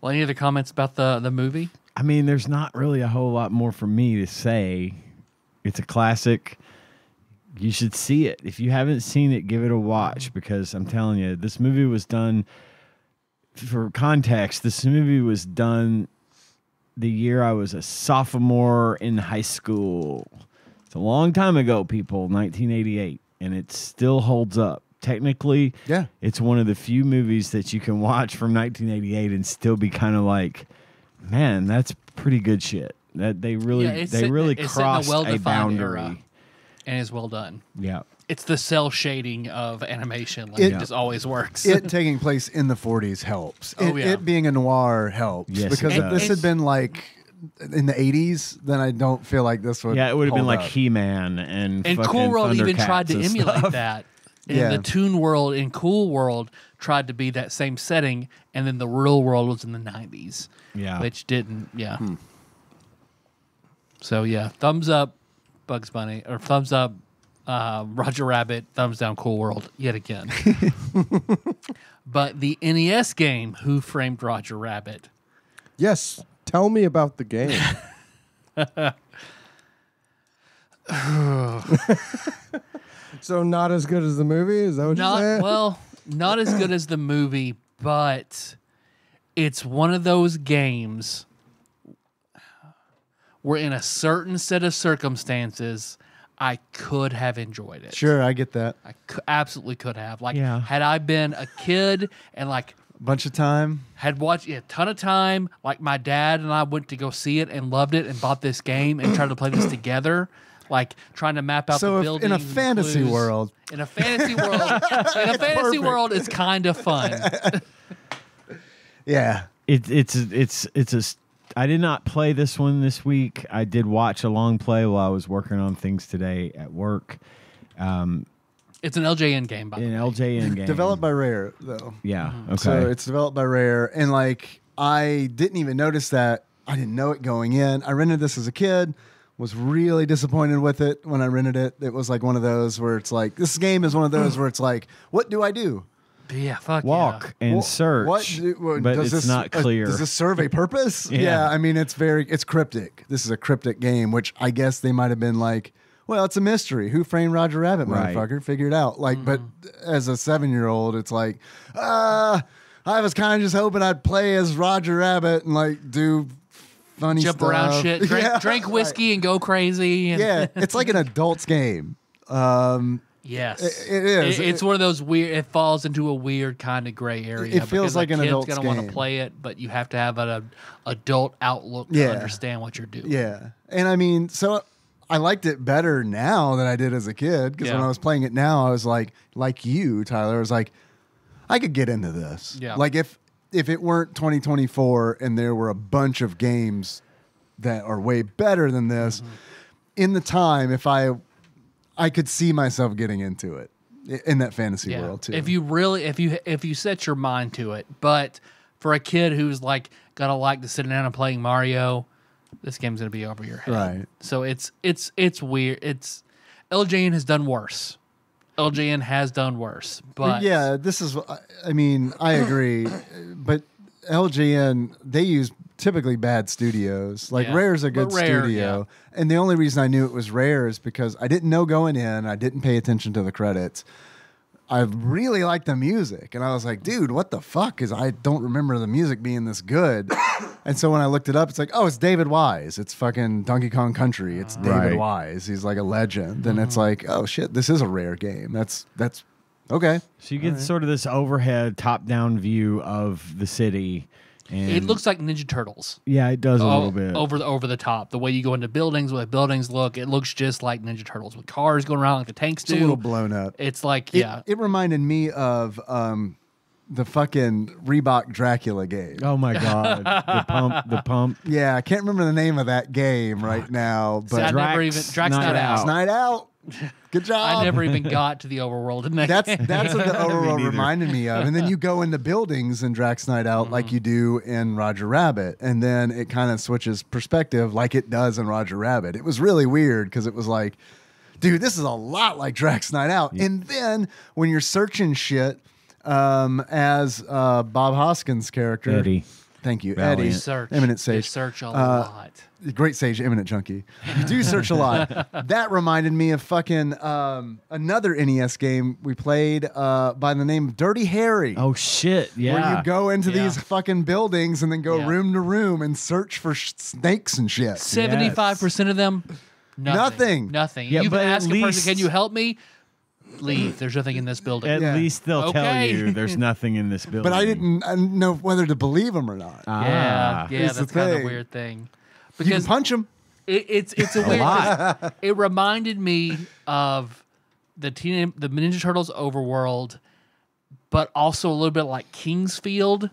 Well, any other comments about the movie? I mean, there's not really a whole lot more for me to say. It's a classic. You should see it. If you haven't seen it, give it a watch, because I'm telling you, this movie was done, for context, this movie was done the year I was a sophomore in high school. It's a long time ago, people, 1988, and it still holds up. Technically, Yeah. it's one of the few movies that you can watch from 1988 and still be kind of like, man, that's pretty good shit. That they really it's set in crossed a well-defined boundary. era, and is well done. Yeah. It's the cell shading of animation. Like, it just always works. It taking place in the 40s helps. Oh, yeah. It being a noir helps. Yes, because it if this does. had been like in the 80s, then I don't feel like this would. Yeah, it would have been hold like up. He-Man and And fucking Cool World even Thundercats tried to and emulate stuff. that. And Yeah. the Toon World and Cool World tried to be that same setting, and then the real world was in the 90s. Yeah. Which didn't, So, yeah, thumbs up Bugs Bunny, or thumbs up Roger Rabbit, thumbs down Cool World, yet again. But the NES game, Who Framed Roger Rabbit? Yes. Tell me about the game. So not as good as the movie? Is that what you're saying? Not as good as the movie, but it's one of those games where in a certain set of circumstances, I could have enjoyed it. Sure, I get that. I absolutely could have. Like, Yeah. had I been a kid and like Bunch of time. had watched a ton of time, like my dad and I went to go see it and loved it and bought this game and tried to play this together, like trying to map out So the if buildings. in a and fantasy clues. world. In a fantasy world, it's kind of fun. Yeah. I did not play this one this week. I did watch a long play while I was working on things today at work. It's an LJN game, by the An way. LJN game. Developed by Rare, though. Yeah. Okay. So it's developed by Rare. And like, I didn't even notice that. I didn't know it going in. I rented this as a kid, was really disappointed with it when I rented it. It was like one of those where it's like, this game is one of those where it's like, what do I do? Yeah, fuck Walk and search. But does it's this, not clear. Does this serve a purpose? Yeah. I mean, it's cryptic. This is a cryptic game, which I guess they might have been like, well, it's a mystery. Who framed Roger Rabbit, Right. motherfucker? Figure it out. Like, but as a 7-year-old, it's like, I was kind of just hoping I'd play as Roger Rabbit and like do funny Jump stuff. around shit, drink whiskey and go crazy. And Yeah, it's like an adult's game. Yes, It is. It's one of those weird. It falls into a weird kind of gray area. It feels because like a an kid's adult's gonna want game. to play it, but you have to have an adult outlook to Yeah. understand what you're doing. Yeah. And I mean, so I liked it better now than I did as a kid, because when Yeah. I was playing it now, I was like you, Tyler, I was like, I could get into this. Yeah. Like if it weren't 2024 and there were a bunch of games that are way better than this, in the time, if I could see myself getting into it in that fantasy Yeah. world too. If you set your mind to it, but for a kid who's like gonna like to sit down and playing Mario, this game's gonna be over your head. Right. So it's weird. LJN has done worse. LJN has done worse. But yeah, this is. I mean, I agree, but LJN, they use typically bad studios. Like Yeah. Rare's a good But Rare, studio, and the only reason I knew it was Rare is because I didn't know going in. I didn't pay attention to the credits. I really liked the music, and I was like, dude, what the fuck? Because I don't remember the music being this good. And so when I looked it up, it's like, oh, it's David Wise. It's fucking Donkey Kong Country. It's David Right. Wise. He's like a legend. And it's like, oh shit, this is a Rare game. That's okay. So you get sort of this overhead, top-down view of the city. And it looks like Ninja Turtles. Yeah, it does a little bit. Over the top. The way you go into buildings, the way buildings look, it looks just like Ninja Turtles with cars going around like the tanks It's do. a little blown up. It's like It reminded me of the fucking Reebok Dracula game. Oh my god, the pump. Yeah, I can't remember the name of that game right now, See, I but never even Drax Night Out. It's Night Out. Good job. I never even got to the overworld in that. That's what the overworld neither. reminded me of. And then you go into buildings in Drax Night Out like you do in Roger Rabbit, and then it kind of switches perspective like it does in Roger Rabbit. It was really weird because it was like, dude, this is a lot like Drax Night Out. Yeah. And then when you're searching shit, as Bob Hoskins' character, Eddie. Thank you, Valiant. Eddie. Search. Eminent You Sage. search a lot. Great Sage, Eminent Junkie. You do search a lot. That reminded me of fucking another NES game we played by the name of Dirty Harry. Oh shit! Yeah. Where you go into Yeah. these fucking buildings and then go Yeah. room to room and search for snakes and shit. 75% of them, Nothing. Nothing. Yeah, You but can at ask a person, least- "Can you help me?" Leave. There's nothing in this building. At Yeah. least they'll tell Okay. you there's nothing in this building. But I didn't know whether to believe them or not. yeah, Here's the that's kind of a thing. weird thing. You can Because punch them. it's a weird. It reminded me of the Ninja Turtles Overworld, but also a little bit like Kingsfield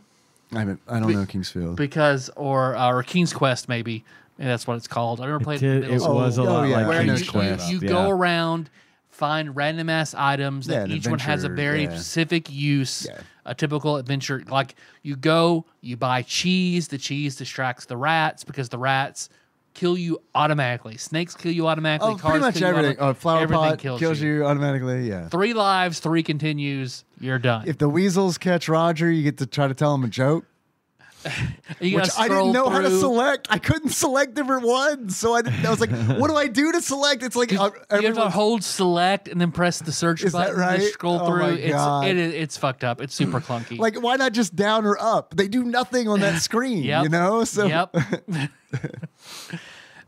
I don't know Kingsfield. because or King's Quest maybe. Maybe that's what it's called. I remember playing it in It middle school. was a lot yeah. like Where Where King's you, Quest. you yeah. go around, find random ass items that Yeah, an each one has a adventure, very yeah. specific use, Yeah. a typical adventure. Like you go, you buy cheese. The cheese distracts the rats because the rats kill you automatically. Snakes kill you automatically. Oh, Cars pretty much kill you everything. automatically. Flower Everything pot kills you automatically. Yeah. 3 lives, 3 continues. You're done. If the weasels catch Roger, you get to try to tell him a joke. You Which gotta I didn't scroll know how to through. select. I couldn't select different ones, so I was like, "What do I do to select?" It's like You have to everyone's- hold select and then press the search Is that button to right? scroll Oh my through. God. It's fucked up. It's super clunky. like, why not just down or up? They do nothing on that screen, Yep. you know. So Yep.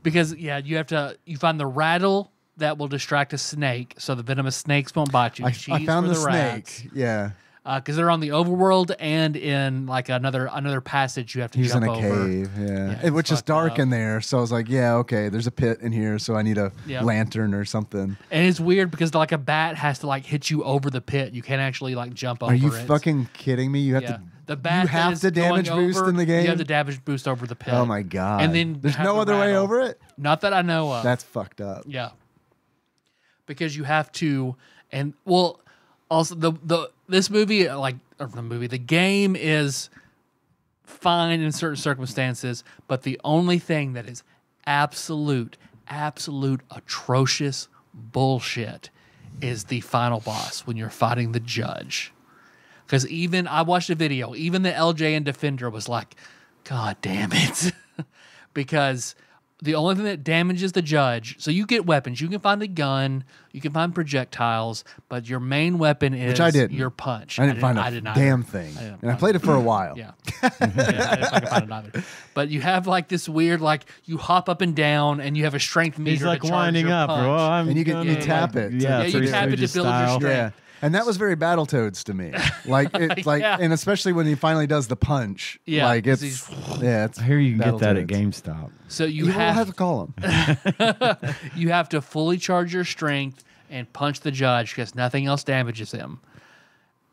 Because you find the rattle that will distract a snake, so the venomous snakes won't bite you. I Cheese found for the rats. snake. Yeah, because they're on the overworld and in like another passage you have to he's jump in a over. cave. Yeah, it's which is fucked dark up. in there. So I was like, "Yeah, okay, there's a pit in here, so I need a Yep. lantern or something." And it's weird because like a bat has to like hit you over the pit. You can't actually like jump over Are you it. fucking kidding me? You have Yeah. to. The bat you that have is to damage going boost over, in the game. You have to damage boost over the pit. Oh my god! And then there's have no the other way rattle. over it. Not that I know of. That's fucked up. Yeah. Because you have to, and well, also the game is fine in certain circumstances, but the only thing that is absolute atrocious bullshit is the final boss when you're fighting the judge. Because even I watched a video, even the LJ and Defender was like, God damn it. Because the only thing that damages the judge, so you get weapons, you can find a gun, you can find projectiles, but your main weapon is Which I didn't. your punch. I didn't find I a didn't damn either. thing, didn't and I find played it for a while. Yeah. Yeah, I didn't fucking find it either. But you have like this weird, like you hop up and down and you have a strength meter. He's like to charge winding your up, punch. bro. And you can- you tap it. Yeah, Yeah, you Three tap it to Stooges build your style. strength. Yeah. And that was very Battletoads to me. Like it's like Yeah. and especially when he finally does the punch. Yeah, Like it's he's- it's I hear you can get that at Battletoads. GameStop. So you You will have have to call him. you have to fully charge your strength and punch the judge because nothing else damages him.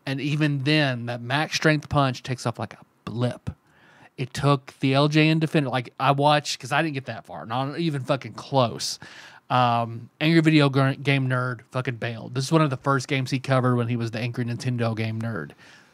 And even then, that max strength punch takes off like a blip. It took the LJ and Defender, like I watched, because I didn't get that far, not even fucking close. Angry Video Game Nerd fucking bailed. This is one of the first games he covered when he was the Angry Nintendo Game Nerd.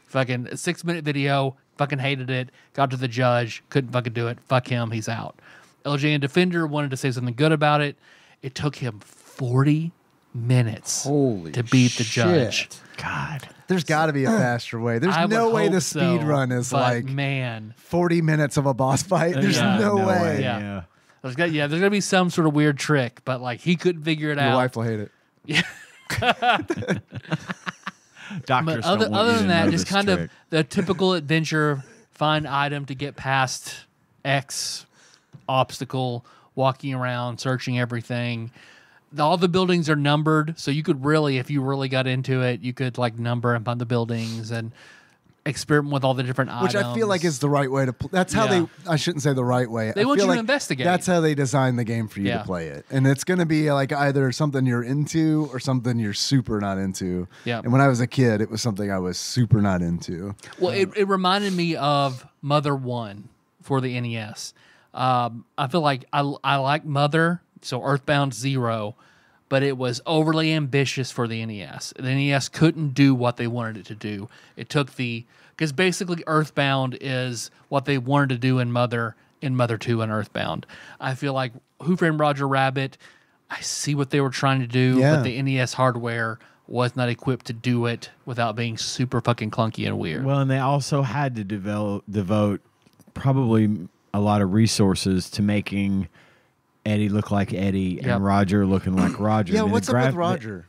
Fucking 6-minute video, fucking hated it, got to the judge, couldn't fucking do it, fuck him, he's out. LJ and Defender wanted to say something good about it. It took him 40 minutes Holy to beat the judge. shit. God. There's got to be a faster way. There's I would no way hope the so, speed run is but like man, 40 minutes of a boss fight. There's Yeah, no way. Yeah. there's gonna be some sort of weird trick, but like he couldn't figure it Your out. wife will hate it. Doctors But other don't want you than to that, know just this kind trick. of the typical adventure, find item to get past X obstacle, walking around, searching everything. All the buildings are numbered, so you could really, if you really got into it, you could like number and find the buildings and experiment with all the different Which items. I feel like is the right way to play. That's how Yeah. I shouldn't say the right way. They I want feel you to like investigate. That's how they design the game for you Yeah. to play it. And it's going to be like either something you're into or something you're super not into. Yeah. And when I was a kid, it was something I was super not into. Well, it reminded me of Mother 1 for the NES. I feel like I like Mother, so Earthbound 0, but it was overly ambitious for the NES. The NES couldn't do what they wanted it to do. It took because basically Earthbound is what they wanted to do in Mother 2 and Earthbound. I feel like Who Framed Roger Rabbit, I see what they were trying to do, Yeah. but the NES hardware was not equipped to do it without being super fucking clunky and weird. Well, and they also had to devote probably a lot of resources to making Eddie look like Eddie and Roger looking like Roger. Yeah, what's up with Roger?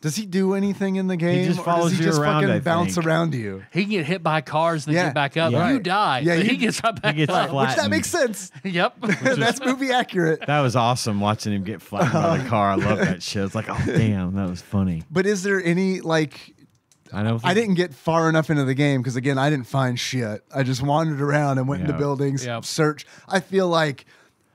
Does he do anything in the game? just follows or does he you just around, fucking I bounce think. around you? He can get hit by cars and then Yeah. get back up. Yeah. You die. Yeah, but he- he gets right back gets up. flat. Which that makes sense. Yep. That's movie accurate. That was awesome watching him get flattened by the car. I love that shit. It's like, oh damn, that was funny. But is there any like? I didn't get far enough into the game because again, I didn't find shit. I just wandered around and went into Yeah. buildings, Yep. search. I feel like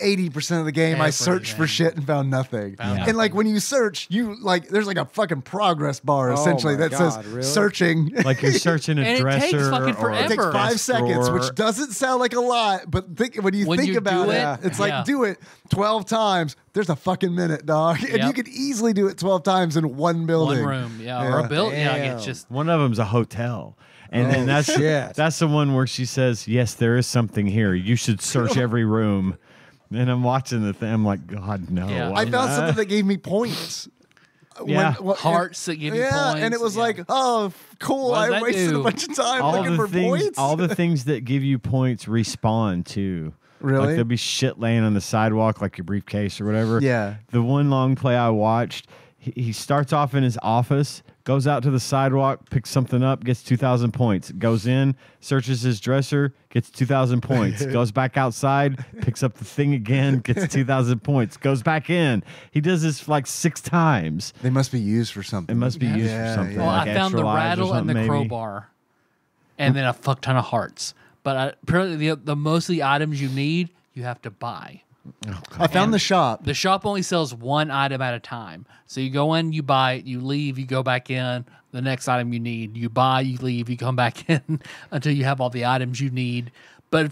80% of the game I searched for Everything. shit and found nothing. Found And like when you search, you like there's like a fucking progress bar essentially my that God, says really? searching. Like you're searching a And it dresser takes fucking or It takes forever. 5 seconds, drawer. which doesn't sound like a lot, but when you When think you about do it, it, it's yeah. like do it 12 times. There's a fucking minute, dog, and you Yep. could easily do it 12 times in one building. One room, or a building. Yeah, Damn. it's just One of them's a hotel. And then that's shit. that's the one where she says, "Yes, there is something here. You should search every room." And I'm watching the thing. I'm like, God, no. Yeah. I found something that gave me points. Yeah. hearts that give you points. and it was yeah. like, oh, cool. What does I that wasted do? a bunch of time all looking the for things, points. all the things that give you points respawn too. Really? Like there'll be shit laying on the sidewalk, like your briefcase or whatever. Yeah. The one long play I watched, he starts off in his office, goes out to the sidewalk, picks something up, gets 2,000 points. Goes in, searches his dresser, gets 2,000 points. Goes back outside, picks up the thing again, gets 2,000 points. Goes back in. He does this like 6 times. They must be used for something. It must be used Yeah, for something. yeah. Well, like I found the extra lives or rattle and the something, maybe. crowbar, and then a fuck ton of hearts. But apparently, the most of the items you need, you have to buy. I found the shop. The shop only sells one item at a time. So you go in, you buy it, you leave, you go back in. The next item you need, you buy, you leave, you come back in until you have all the items you need. But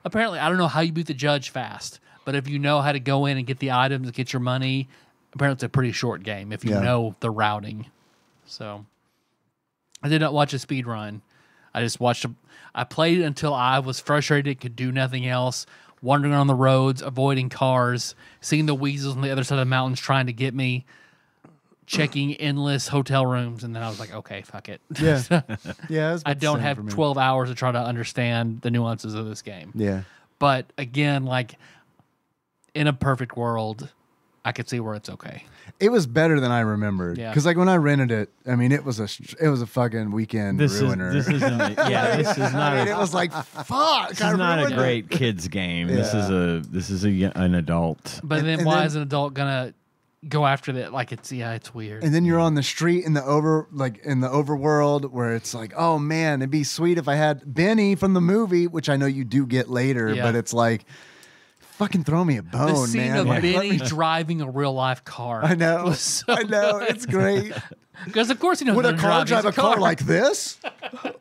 apparently, I don't know how you beat the judge fast. But if you know how to go in and get the items, get your money, apparently it's a pretty short game if you Yeah. know the routing. So I did not watch a speed run. I just watched. I played it until I was frustrated, could do nothing else. Wandering on the roads, avoiding cars, seeing the weasels on the other side of the mountains trying to get me, checking endless hotel rooms, and then I was like, okay, fuck it. Yeah. Yeah. it was I about the don't same have for me. 12 hours to try to understand the nuances of this game. Yeah. But again, like in a perfect world, I could see where it's okay. It was better than I remembered. Yeah. Because like when I rented it, I mean, it was a fucking weekend ruiner. This isn't. This is not. I mean, it was like, fuck. This is not a great kids game. This is an adult. But And- then and why then- is an adult gonna go after that? Like it's weird. And then you're on the street in the overworld where it's like, oh man, it'd be sweet if I had Benny from the movie, which I know you do get later, Yeah. but it's like, fucking throw me a bone, the scene man. of Like, let Benny me- driving a real life car. I know. was so I know. It's great. Because of course he knows Would how a to car drive. drive a He's car like this?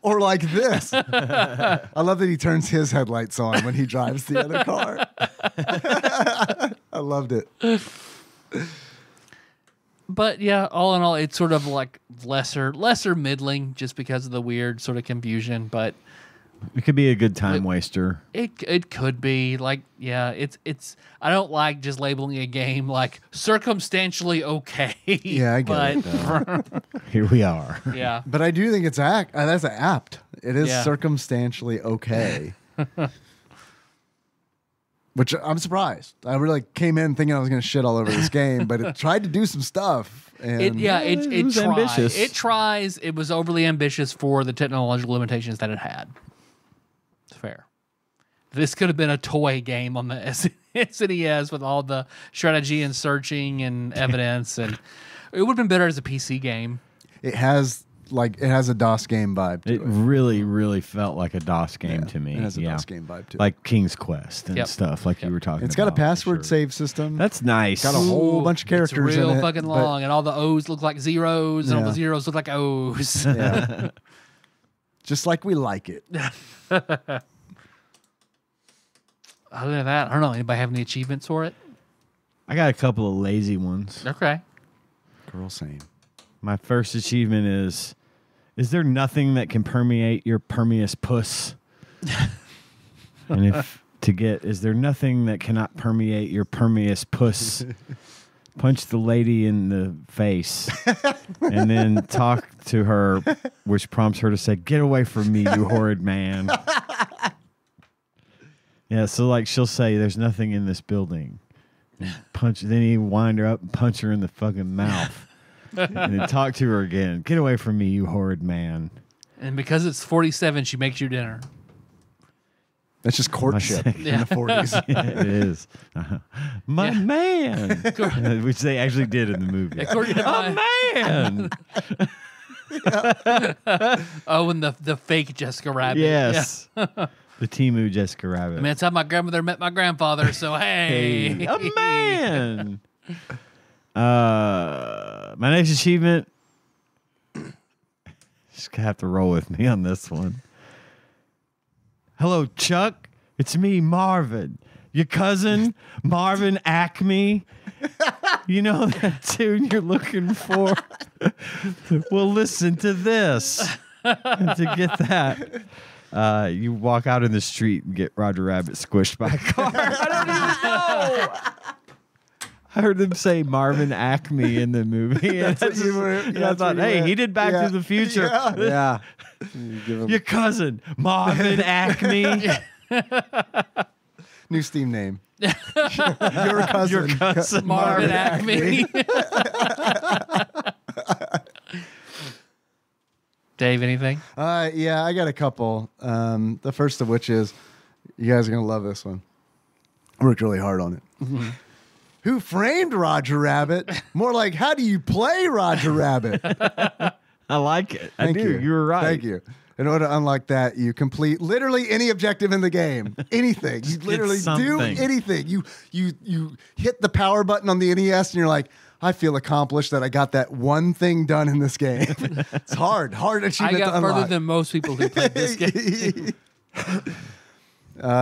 Or like this? I love that he turns his headlights on when he drives the other car. I loved it. But yeah, all in all, it's sort of like lesser middling just because of the weird sort of confusion. But It could be a good time waster. it could be like, yeah, it's. I don't like just labeling a game like circumstantially okay. Yeah, I get it, but, Here we are. yeah, But I do think it's that's apt. It is Yeah. circumstantially okay. Which I'm surprised. I really came in thinking I was going to shit all over this game, but it tried to do some stuff. And it it was tried. ambitious. It tries. It was overly ambitious for the technological limitations that it had. It's fair. This could have been a toy game on the SNES with all the strategy and searching and evidence, and it would have been better as a PC game. it has a DOS game vibe to It it. really, really felt like a DOS game Yeah, to me. It has a yeah. DOS game vibe to it. Like King's Quest and Yep. stuff, like you were talking It's about. got a password for sure. save system. That's nice. got a whole bunch of characters It's real in it. fucking but- long, and all the O's look like zeros, and all Yeah. the zeros look like O's. Yeah. Just like we like it. Other than that, I don't know. Anybody have any achievements for it? I got a couple of lazy ones. Okay. Girl, same. My first achievement is there nothing that can permeate your permeous puss? And is there nothing that cannot permeate your permeous puss? Punch the lady in the face and then talk to her, which prompts her to say, "Get away from me, you horrid man." Yeah, so like she'll say, "There's nothing in this building." Punch. Then he wind her up and punch her in the fucking mouth, and then talk to her again. Get away from me, you horrid man. And because it's 47, she makes you dinner. That's just courtship in the 40s. Yeah, it is. My man, which they actually did in the movie. According to Man. Oh, and the fake Jessica Rabbit. Yes. The Temu Jessica Rabbit. I mean, it's how my grandmother met my grandfather, so hey. A man. My next achievement. Just gonna have to roll with me on this one. Hello, Chuck. It's me, Marvin. Your cousin, Marvin Acme. You know that tune you're looking for? Well, listen to this. And to get that, you walk out in the street and get Roger Rabbit squished by a car. I don't even know. I heard them say Marvin Acme in the movie. And I thought, hey, he did Back to the Future. Yeah. Your cousin, Marvin Acme. New Steam name. Your cousin. Marvin Acme. Dave, anything? Yeah, I got a couple. The first of which is, you guys are going to love this one. I worked really hard on it. Mm-hmm. Who framed Roger Rabbit? More like, how do you play Roger Rabbit? I like it. Thank I do. You were right. Thank you. In order to unlock that, you complete literally any objective in the game. Anything. You literally do anything. You hit the power button on the NES and you're like, I feel accomplished that I got that one thing done in this game. It's hard achievement I got to unlock. further than most people who played this game.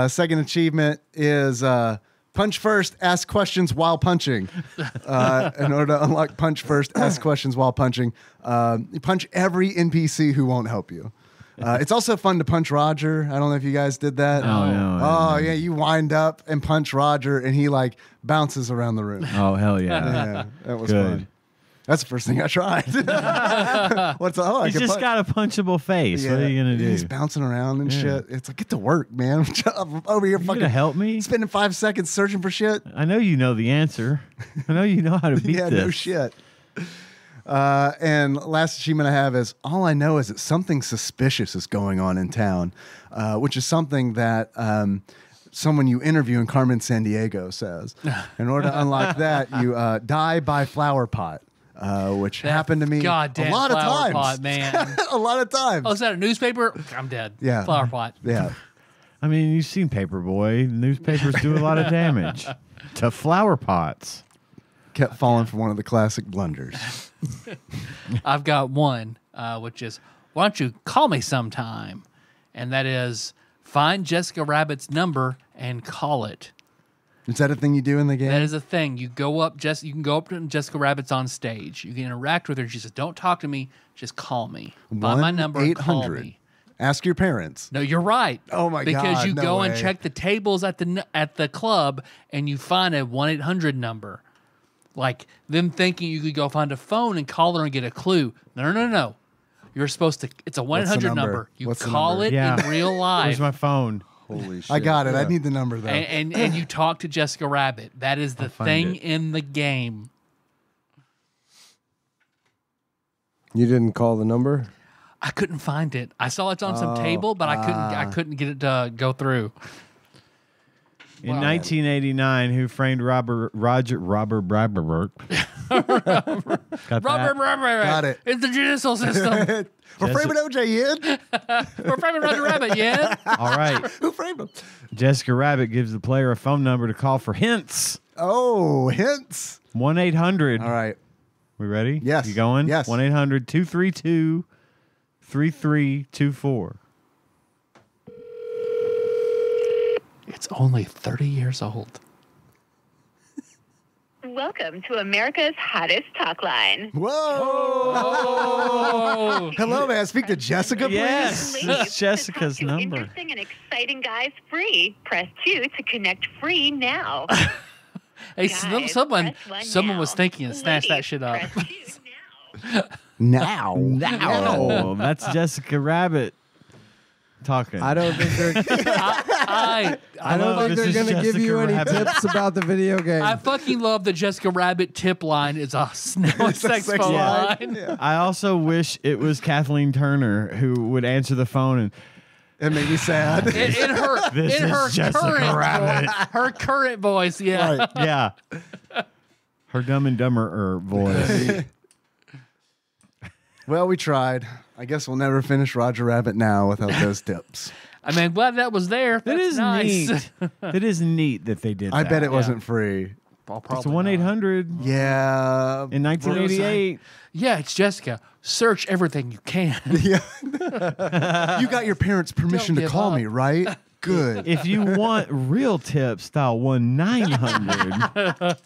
Second achievement is punch first, ask questions while punching. In order to unlock punch first, ask questions while punching, you punch every NPC who won't help you. It's also fun to punch Roger. I don't know if you guys did that. No. Yeah, you wind up and punch Roger, and he like bounces around the room. Oh, hell yeah. Yeah, that was Good. fun. That's the first thing I tried. I He's can just got a punchable face. What are you going to do? He's bouncing around and shit. It's like, get to work, man. I'm over here You fucking gonna help me? spending 5 seconds searching for shit. I know you know the answer. I know you know how to beat Yeah, this. no shit. And last achievement I have is, all I know is that something suspicious is going on in town, which is something that someone you interview in Carmen Sandiego says. In order to unlock that, you die by flower pot. Which happened to me Goddamn a lot of flower times. pot, man. A lot of times. Oh, is that a newspaper? I'm dead. Yeah. Flower pot. Yeah. I mean, you've seen Paperboy. Newspapers do a lot of damage to flower pots. Kept falling for one of the classic blunders. I've got one, which is, why don't you call me sometime? And that is, find Jessica Rabbit's number and call it. Is that a thing you do in the game? That is a thing. You go up, you can go up to Jessica Rabbit's on stage. You can interact with her. She says, "Don't talk to me. Just call me. Find my number and call 1-800. me." Ask your parents. No, you're right. Oh my because God, you no go way. and check the tables at the club, and you find a 1-800 number. Like them thinking you could go find a phone and call her and get a clue. No. You're supposed to. It's a 1-800 number. You What's the call number? it Yeah. in real life. Where's my phone? Holy shit. I got it. Yeah. I need the number though. and you talk to Jessica Rabbit. That is the find thing it. in the game. You didn't call the number? I couldn't find it. I saw it's on some table, but I couldn't get it to go through. In 1989, Who Framed Robert Bradford? Got it. It's the judicial system. We're framing OJ in. We're framing Roger Rabbit, yeah? All right. Who framed him? Jessica Rabbit gives the player a phone number to call for hints. Oh, hints. 1-800. All right. We ready? Yes. You going? Yes. 1-800-232-3324. It's only 30 years old. Welcome to America's hottest talk line. Whoa. Hello, may I speak to Jessica, please? Yes. Ladies, This is Jessica's to talk to number. Interesting and exciting guys free. Press 2 to connect free now. Hey, Guys, someone press 1 now. was thinking and snatched that Ladies, shit up. press 2 now. Now. Oh, that's Jessica Rabbit talking. I don't think they're. I I don't love think this they're is going to give you Jessica any Rabbit. tips about the video game. I fucking love the Jessica Rabbit tip line is a snail and sex sex phone line. line. I also wish it was Kathleen Turner who would answer the phone and It made me sad. In her, This in her is Jessica current Rabbit. her current voice, yeah. Right. yeah, her Dumb and Dumber voice. Well, we tried. I guess we'll never finish Roger Rabbit now without those tips. I mean, glad that was there. That That's is nice. neat. That is neat that they did. I that. bet it wasn't free. It's 1-800 Yeah. in 1988. Yeah, it's Jessica. Search everything you can. Yeah. You got your parents' permission Don't to give call up. me, right? Good. If you want real tips, dial 1-900.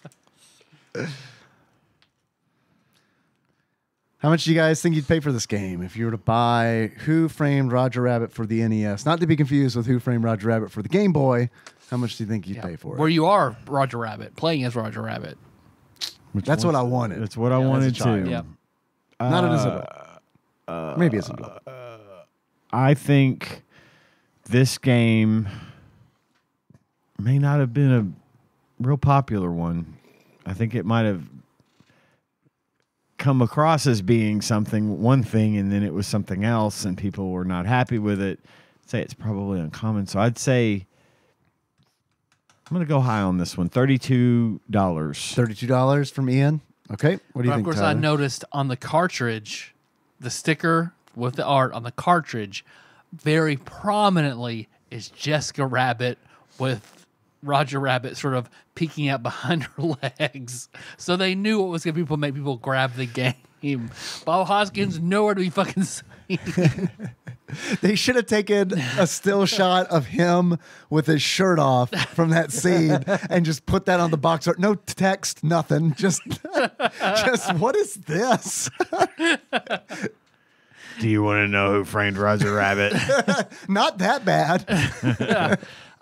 How much do you guys think you'd pay for this game if you were to buy Who Framed Roger Rabbit for the NES? Not to be confused with Who Framed Roger Rabbit for the Game Boy. How much do you think you'd pay for it? Where you are Roger Rabbit, playing as Roger Rabbit. That's what I wanted. That's what I wanted child. to. Yeah. Not as adult. Maybe as adult. I think this game may not have been a real popular one. I think it might have come across as being one thing, and then it was something else, and people were not happy with it. I'd say it's probably uncommon. So I'd say I'm going to go high on this one. $32. $32 from Ian. Okay. What do you But of think, course, Tyler? I noticed on the cartridge, the sticker with the art on the cartridge, very prominently is Jessica Rabbit with Roger Rabbit sort of peeking out behind her legs. So they knew what was going to make people grab the game. Bob Hoskins nowhere to be fucking seen. They should have taken a still shot of him with his shirt off from that scene and just put that on the box art. No text, nothing. Just what is this? Do you want to know who framed Roger Rabbit? Not that bad.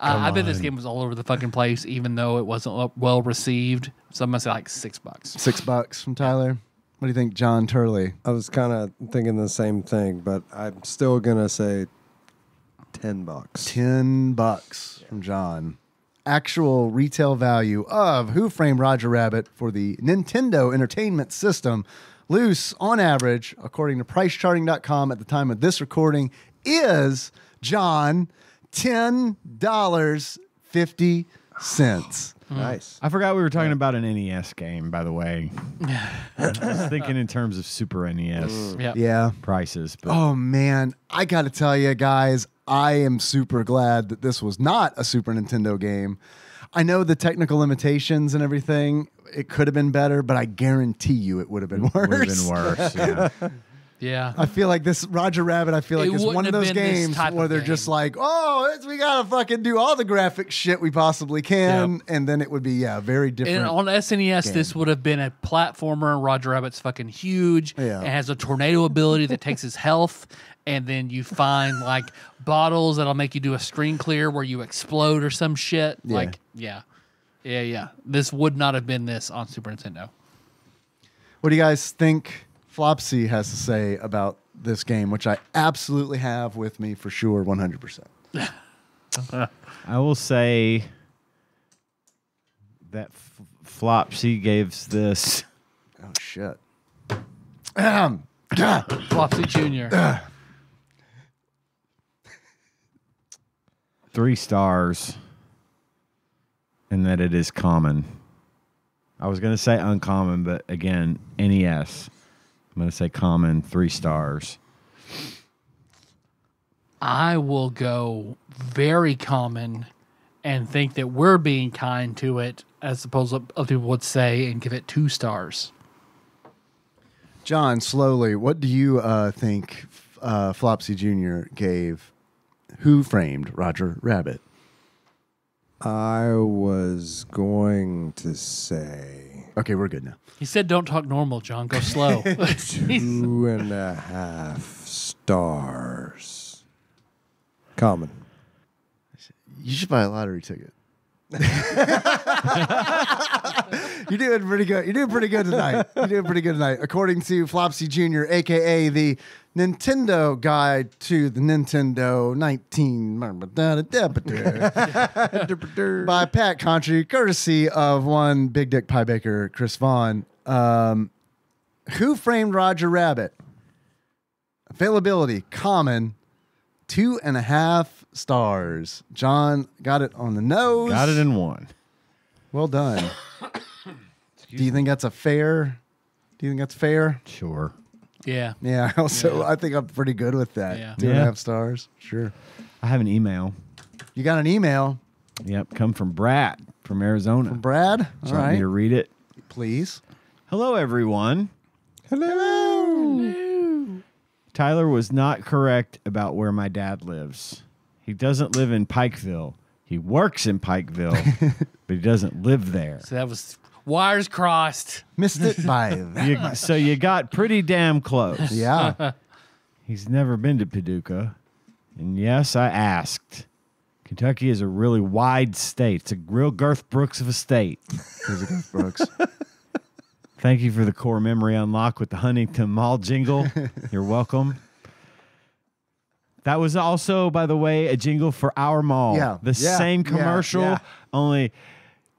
I bet this game was all over the fucking place, even though it wasn't well received. So I'm going to say like $6. $6 from Tyler. What do you think, John Turley? I was kind of thinking the same thing, but I'm still going to say $10. $10 from John. Actual retail value of Who Framed Roger Rabbit for the Nintendo Entertainment System, loose on average, according to PriceCharting.com at the time of this recording, is, John, $10.50. Nice. I forgot we were talking about an NES game, by the way. I was thinking in terms of Super NES Yeah. prices. But Oh, man. I got to tell you, guys, I am super glad that this was not a Super Nintendo game. I know the technical limitations and everything. It could have been better, but I guarantee you it would have been worse. would have been worse. Yeah. Yeah. I feel like this Roger Rabbit, is wouldn't one of have those been this games type where of they're game. just like, we got to fucking do all the graphic shit we possibly can. Yep. And then it would be, very different. And on SNES, this would have been a platformer. Roger Rabbit's fucking huge. Yeah. It has a tornado ability that takes his health. And then you find like bottles that'll make you do a screen clear where you explode or some shit. Yeah. Like, yeah. This would not have been this on Super Nintendo. What do you guys think Flopsy has to say about this game, which I absolutely have with me for sure, 100%? I will say that Flopsy gives this Oh, shit. Flopsy Jr. 3 stars, and that it is common. I was going to say uncommon, but again, NES. I'm going to say common, 3 stars. I will go very common and think that we're being kind to it as opposed to what other people would say and give it 2 stars. John, slowly, what do you think Flopsy Jr. gave Who Framed Roger Rabbit? I was going to say Okay, we're good now. He said, "Don't talk normal, John. Go slow." 2.5 stars. Common. You should buy a lottery ticket. You're doing pretty good. You're doing pretty good tonight. According to Flopsy Jr., a.k.a. the Nintendo Guide to the Nintendo 19 by Pat Contry, courtesy of one Big Dick Pie Baker, Chris Vaughn. Who Framed Roger Rabbit? Availability, common, 2.5 stars. John got it on the nose. Got it in one. Well done. Do you think that's fair? Sure. Yeah. Yeah. I think I'm pretty good with that. Yeah. 2.5 stars. Sure. I have an email. You got an email Yep, come from Brad from Arizona. from Brad? Do All you want me right. to read it? Please. Hello, everyone. Hello. Tyler was not correct about where my dad lives. He doesn't live in Pikeville. He works in Pikeville, but he doesn't live there. So that was wires crossed. Missed it by that. So you got pretty damn close. Yeah. He's never been to Paducah. And yes, I asked. Kentucky is a really wide state. It's a real Garth Brooks of a state. There's a Garth Brooks. Thank you for the core memory unlock with the Huntington Mall jingle. You're welcome. That was also, by the way, a jingle for our mall. Yeah. The same commercial, only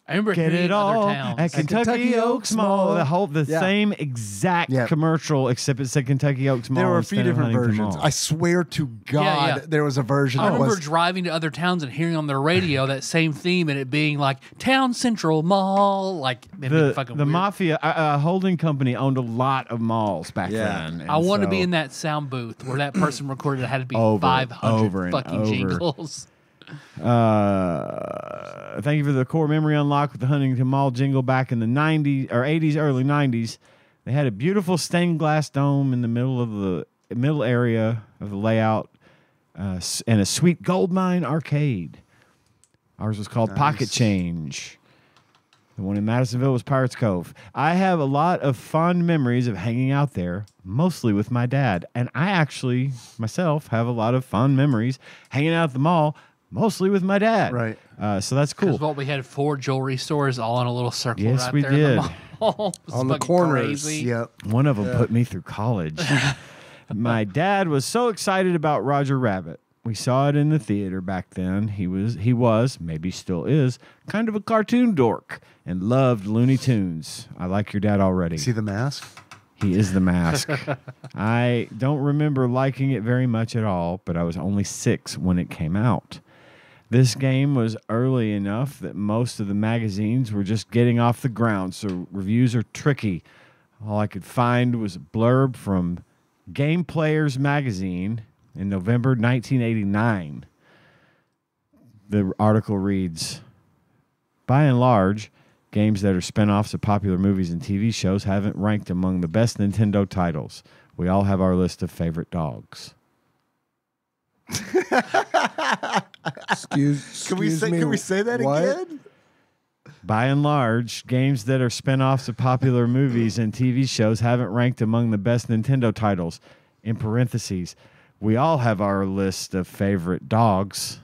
I remember get hearing it other all towns. at Kentucky Oaks Mall. The Yeah. same exact Yeah. commercial, except it said Kentucky Oaks Mall. There were a few instead of different Huntington versions. Mall. I swear to God, Yeah. there was a version I that remember was. driving to other towns and hearing on their radio that same theme and it being like Town Central Mall. Like, it'd be the fucking the weird. Mafia holding company owned a lot of malls back then. and I want to be so- in that sound booth where that person recorded it had to be Over, 500 over and fucking over. jingles. Thank you for the core memory unlock with the Huntington Mall jingle back in the 90s or 80s, early 90s. They had a beautiful stained glass dome in the middle area of the layout and a sweet gold mine arcade. Ours was called Pocket Change. The one in Madisonville was Pirates Cove. I have a lot of fond memories of hanging out there, mostly with my dad. And I actually, myself, have a lot of fond memories hanging out at the mall, mostly with my dad. Right. So that's cool. Because what we had 4 jewelry stores all in a little circle Yes, right we there in did. the mall. It was On the fucking corners. crazy. Yep. One of them put me through college. My dad was so excited about Roger Rabbit. We saw it in the theater back then. He was, maybe still is, kind of a cartoon dork and loved Looney Tunes. I like your dad already. See the mask? He is the mask. I don't remember liking it very much at all, but I was only 6 when it came out. This game was early enough that most of the magazines were just getting off the ground, so reviews are tricky. All I could find was a blurb from Game Players magazine in November 1989. The article reads, by and large, games that are spin-offs of popular movies and TV shows haven't ranked among the best Nintendo titles. We all have our list of favorite dogs. Can we say that what? again? By and large, games that are spin-offs of popular movies and TV shows haven't ranked among the best Nintendo titles. In parentheses, we all have our list of favorite dogs.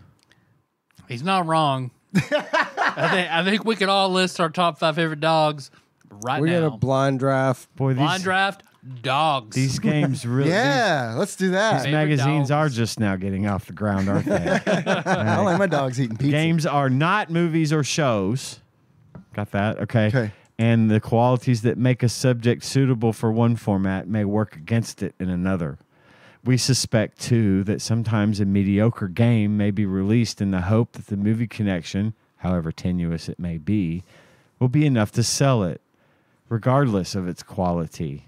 He's not wrong. I think we could all list our top 5 favorite dogs right We now. got a blind draft. Boy, Blind draft, dogs. these games really... Yeah, let's do that. These Favorite magazines dogs. are just now getting off the ground, aren't they? I like my dogs eating pizza. Games are not movies or shows. Got that? Okay. Okay. And the qualities that make a subject suitable for one format may work against it in another. We suspect, too, that sometimes a mediocre game may be released in the hope that the movie connection, however tenuous it may be, will be enough to sell it, regardless of its quality.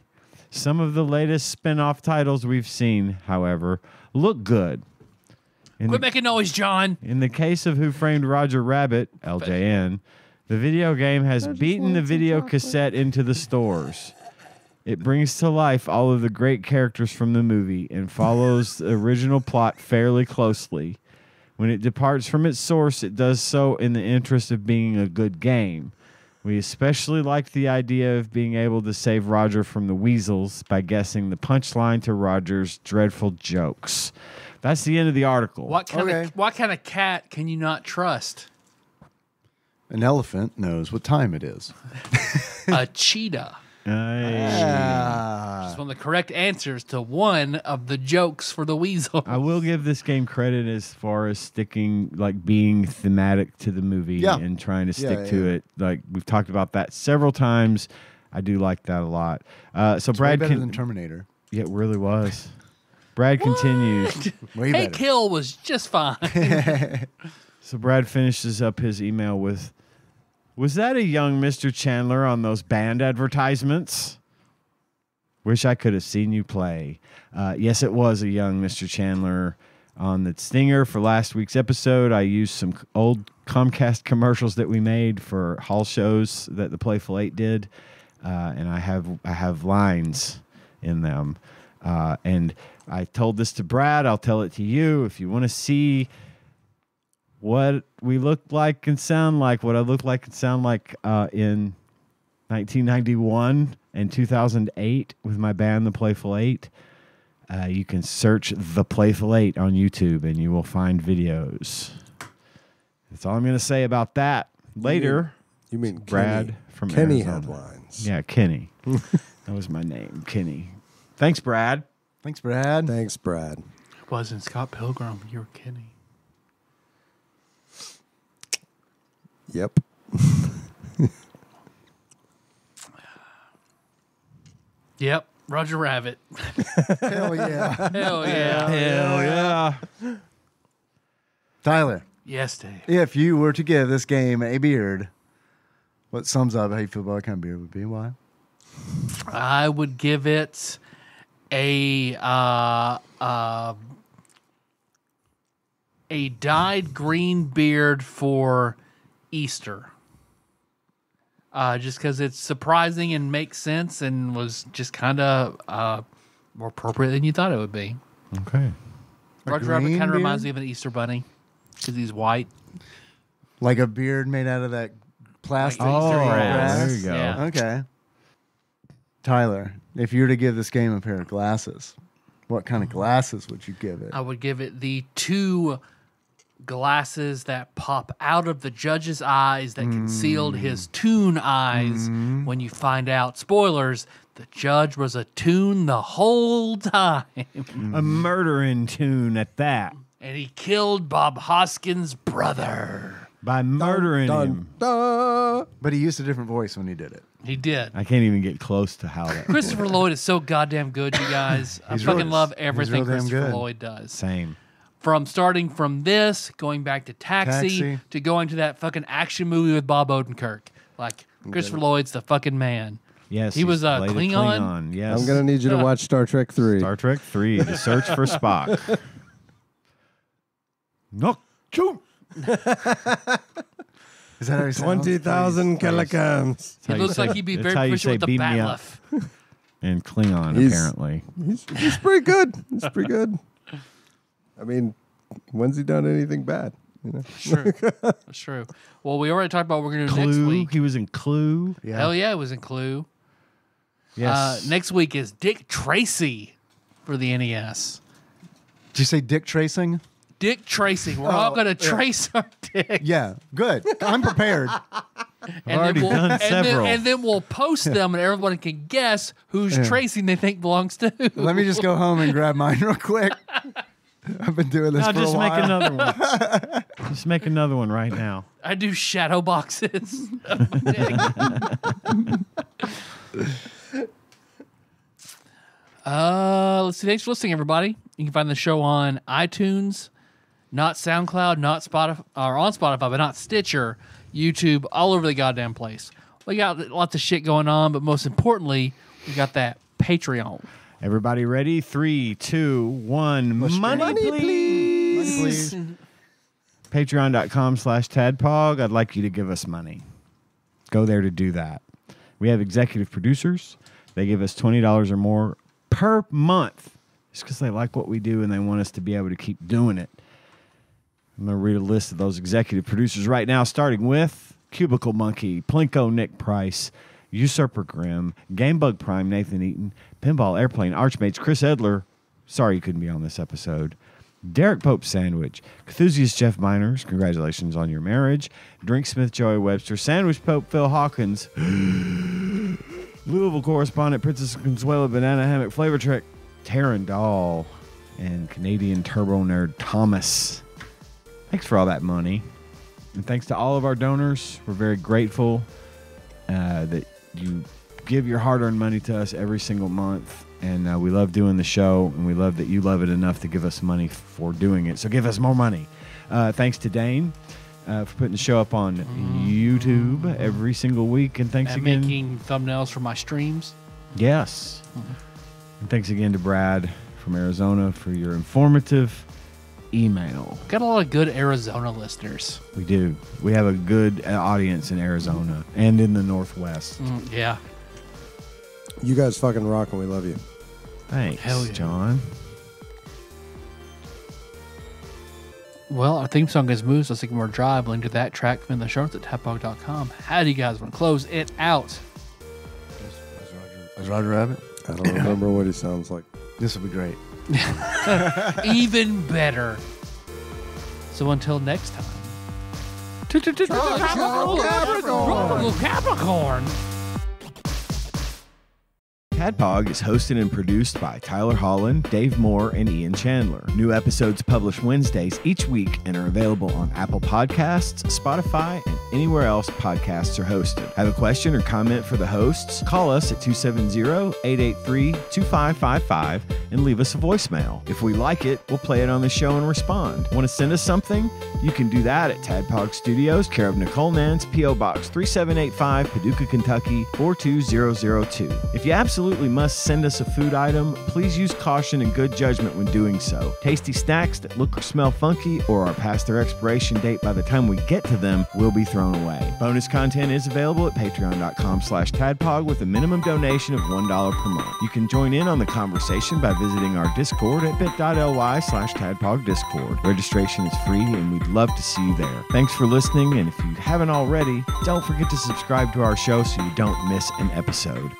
Some of the latest spin-off titles we've seen, however, look good. Quit making noise, John. In the case of Who Framed Roger Rabbit, LJN, the video game has beaten the video cassette into the stores. It brings to life all of the great characters from the movie and follows the original plot fairly closely. When it departs from its source, it does so in the interest of being a good game. We especially liked the idea of being able to save Roger from the weasels by guessing the punchline to Roger's dreadful jokes. That's the end of the article. What kind Okay. of cat can you not trust? An elephant knows what time it is. A cheetah. Just one of the correct answers to one of the jokes for the weasel. I will give this game credit as far as sticking, like being thematic to the movie and trying to stick to it. Like we've talked about that several times. I do like that a lot. So It's Brad, way better than Terminator. Yeah, it really was. Brad continues. Way Hey, better. Kill was just fine. So Brad finishes up his email with, "Was that a young Mr. Chandler on those band advertisements? Wish I could have seen you play." Yes, it was a young Mr. Chandler on the stinger for last week's episode. I used some old Comcast commercials that we made for hall shows that the Playful 8 did, and I have lines in them. And I told this to Brad. I'll tell it to you. If you want to see what we look like and sound like, what I look like and sound like in 1991 and 2008 with my band, The Playful 8, you can search The Playful 8 on YouTube and you will find videos. That's all I'm going to say about that. Later, You mean Brad Kenny. from Kenny Arizona. headlines. Yeah, Kenny. That was my name, Kenny. Thanks, Brad. Thanks, Brad. Thanks, Brad. It wasn't Scott Pilgrim. You were kidding. Yep. Yep. Roger Rabbit. Hell yeah. Hell yeah. Hell yeah. Tyler, Yes, Dave. if you were to give this game a beard, what sums up how you feel about what kind of beard would be? Why? I would give it a dyed green beard for Easter. Just because it's surprising and makes sense and was just kind of more appropriate than you thought it would be. Okay. Roger Rabbit green kind of reminds beard? me of an Easter bunny because he's white. Like a beard made out of that plastic? Like Easter grass? grass. there you go. Yeah. Okay. Tyler, if you were to give this game a pair of glasses, what kind of glasses would you give it? I would give it the two glasses that pop out of the judge's eyes that concealed his toon eyes when you find out, spoilers, the judge was a toon the whole time. A murdering tune at that. And he killed Bob Hoskins' brother. By murdering him. Dun. But he used a different voice when he did it. He did. I can't even get close to how that. Christopher Lloyd is so goddamn good, you guys. I He's fucking really- love he's everything real damn Christopher good. Lloyd does. Same. From starting from this, going back to Taxi, to going to that fucking action movie with Bob Odenkirk. Like, Christopher Lloyd's the fucking man. Yes. He was he's a played Klingon? Yes. I'm going to need you to watch Star Trek 3. Star Trek 3, The Search for Spock. No. Shoot. Is that how he sounds? 20,000 kilograms. He looks like he'd be That's very how you proficient say with the beam me up. batleth. And Klingon, He's- apparently. He's pretty good. He's pretty good. I mean, when's he done anything bad? You know? True. That's true. Well, we already talked about what we're going to do next Clue. week. He was in Clue. Yeah. Hell yeah, it was in Clue. Yes. Next week is Dick Tracy for the NES. Did you say dick tracing? Dick Tracy. We're all going to trace our dick. Yeah, good. I'm prepared. And already done several. And then we'll post them, and everyone can guess whose tracing they think belongs to who. Let me just go home and grab mine real quick. I've been doing this Now for just a make while. another one. Just make another one right now. I do shadow boxes. Let's see. Thanks for listening, everybody. You can find the show on iTunes, not SoundCloud, not Spotify, or on Spotify, but not Stitcher, YouTube, all over the goddamn place. We got lots of shit going on, but most importantly, we got that Patreon. Everybody ready? 3, 2, 1. Money, please. Patreon.com/TADPOG. I'd like you to give us money. Go there to do that. We have executive producers. They give us $20 or more per month just because they like what we do and they want us to be able to keep doing it. I'm going to read a list of those executive producers right now, starting with Cubicle Monkey, Plinko Nick Price, Usurper Grimm, Gamebug Prime Nathan Eaton, Pinball Airplane Archmates Chris Edler. Sorry you couldn't be on this episode. Derek Pope Sandwich, Cthusiast Jeff Miners, congratulations on your marriage. Drinksmith Joey Webster, Sandwich Pope Phil Hawkins, Louisville correspondent Princess Consuela Banana Hammock Flavor Trek Taryn Dahl, and Canadian Turbo Nerd Thomas. Thanks for all that money. And thanks to all of our donors. We're very grateful that you give your hard-earned money to us every single month. And we love doing the show, and we love that you love it enough to give us money for doing it. So give us more money. Thanks to Dane for putting the show up on YouTube every single week. And thanks again. Making thumbnails for my streams. Yes. And thanks again to Brad from Arizona for your informative email. Got a lot of good Arizona listeners. We do. We have a good audience in Arizona and in the Northwest. Yeah. You guys fucking rock and we love you. Thanks, Hell yeah. John. Well, our theme song is Moose, Let's Take More Drive. Link to that track in the show notes at TADPOG.com. How do you guys want to close it out? As Roger Rabbit? I don't remember what he sounds like. This will be great. Even better. So until next time. Capricorn. TADPOG is hosted and produced by Tyler Holland, Dave Moore, and Ian Chandler. New episodes published Wednesdays each week and are available on Apple Podcasts, Spotify, and anywhere else podcasts are hosted. Have a question or comment for the hosts? Call us at 270-883-2555 and leave us a voicemail. If we like it, we'll play it on the show and respond. Want to send us something? You can do that at TADPOG Studios, care of Nicole Nance, P.O. Box 3785, Paducah, Kentucky 42002. If you absolutely must send us a food item, please use caution and good judgment when doing so. Tasty snacks that look or smell funky or are past their expiration date by the time we get to them will be thrown away. Bonus content is available at patreon.com/tadpog with a minimum donation of $1 per month. You can join in on the conversation by visiting our Discord at bit.ly/tadpog Discord. Registration is free and we'd love to see you there. Thanks for listening, and if you haven't already, don't forget to subscribe to our show so you don't miss an episode.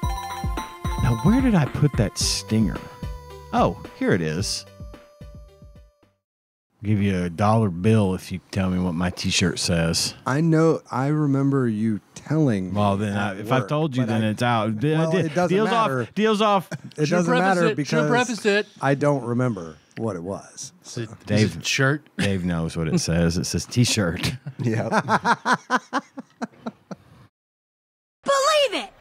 Now, where did I put that stinger? Oh, here it is. I'll give you a $1 bill if you tell me what my t-shirt says. I know. I remember you telling. Well, then if I've told you, then it's out. Well, it doesn't deals matter. Deals off. It doesn't matter Should've prefaced because it. I don't remember what it was. So. Dave Shirt. Dave knows what it says. It says t-shirt. Yeah. Believe it!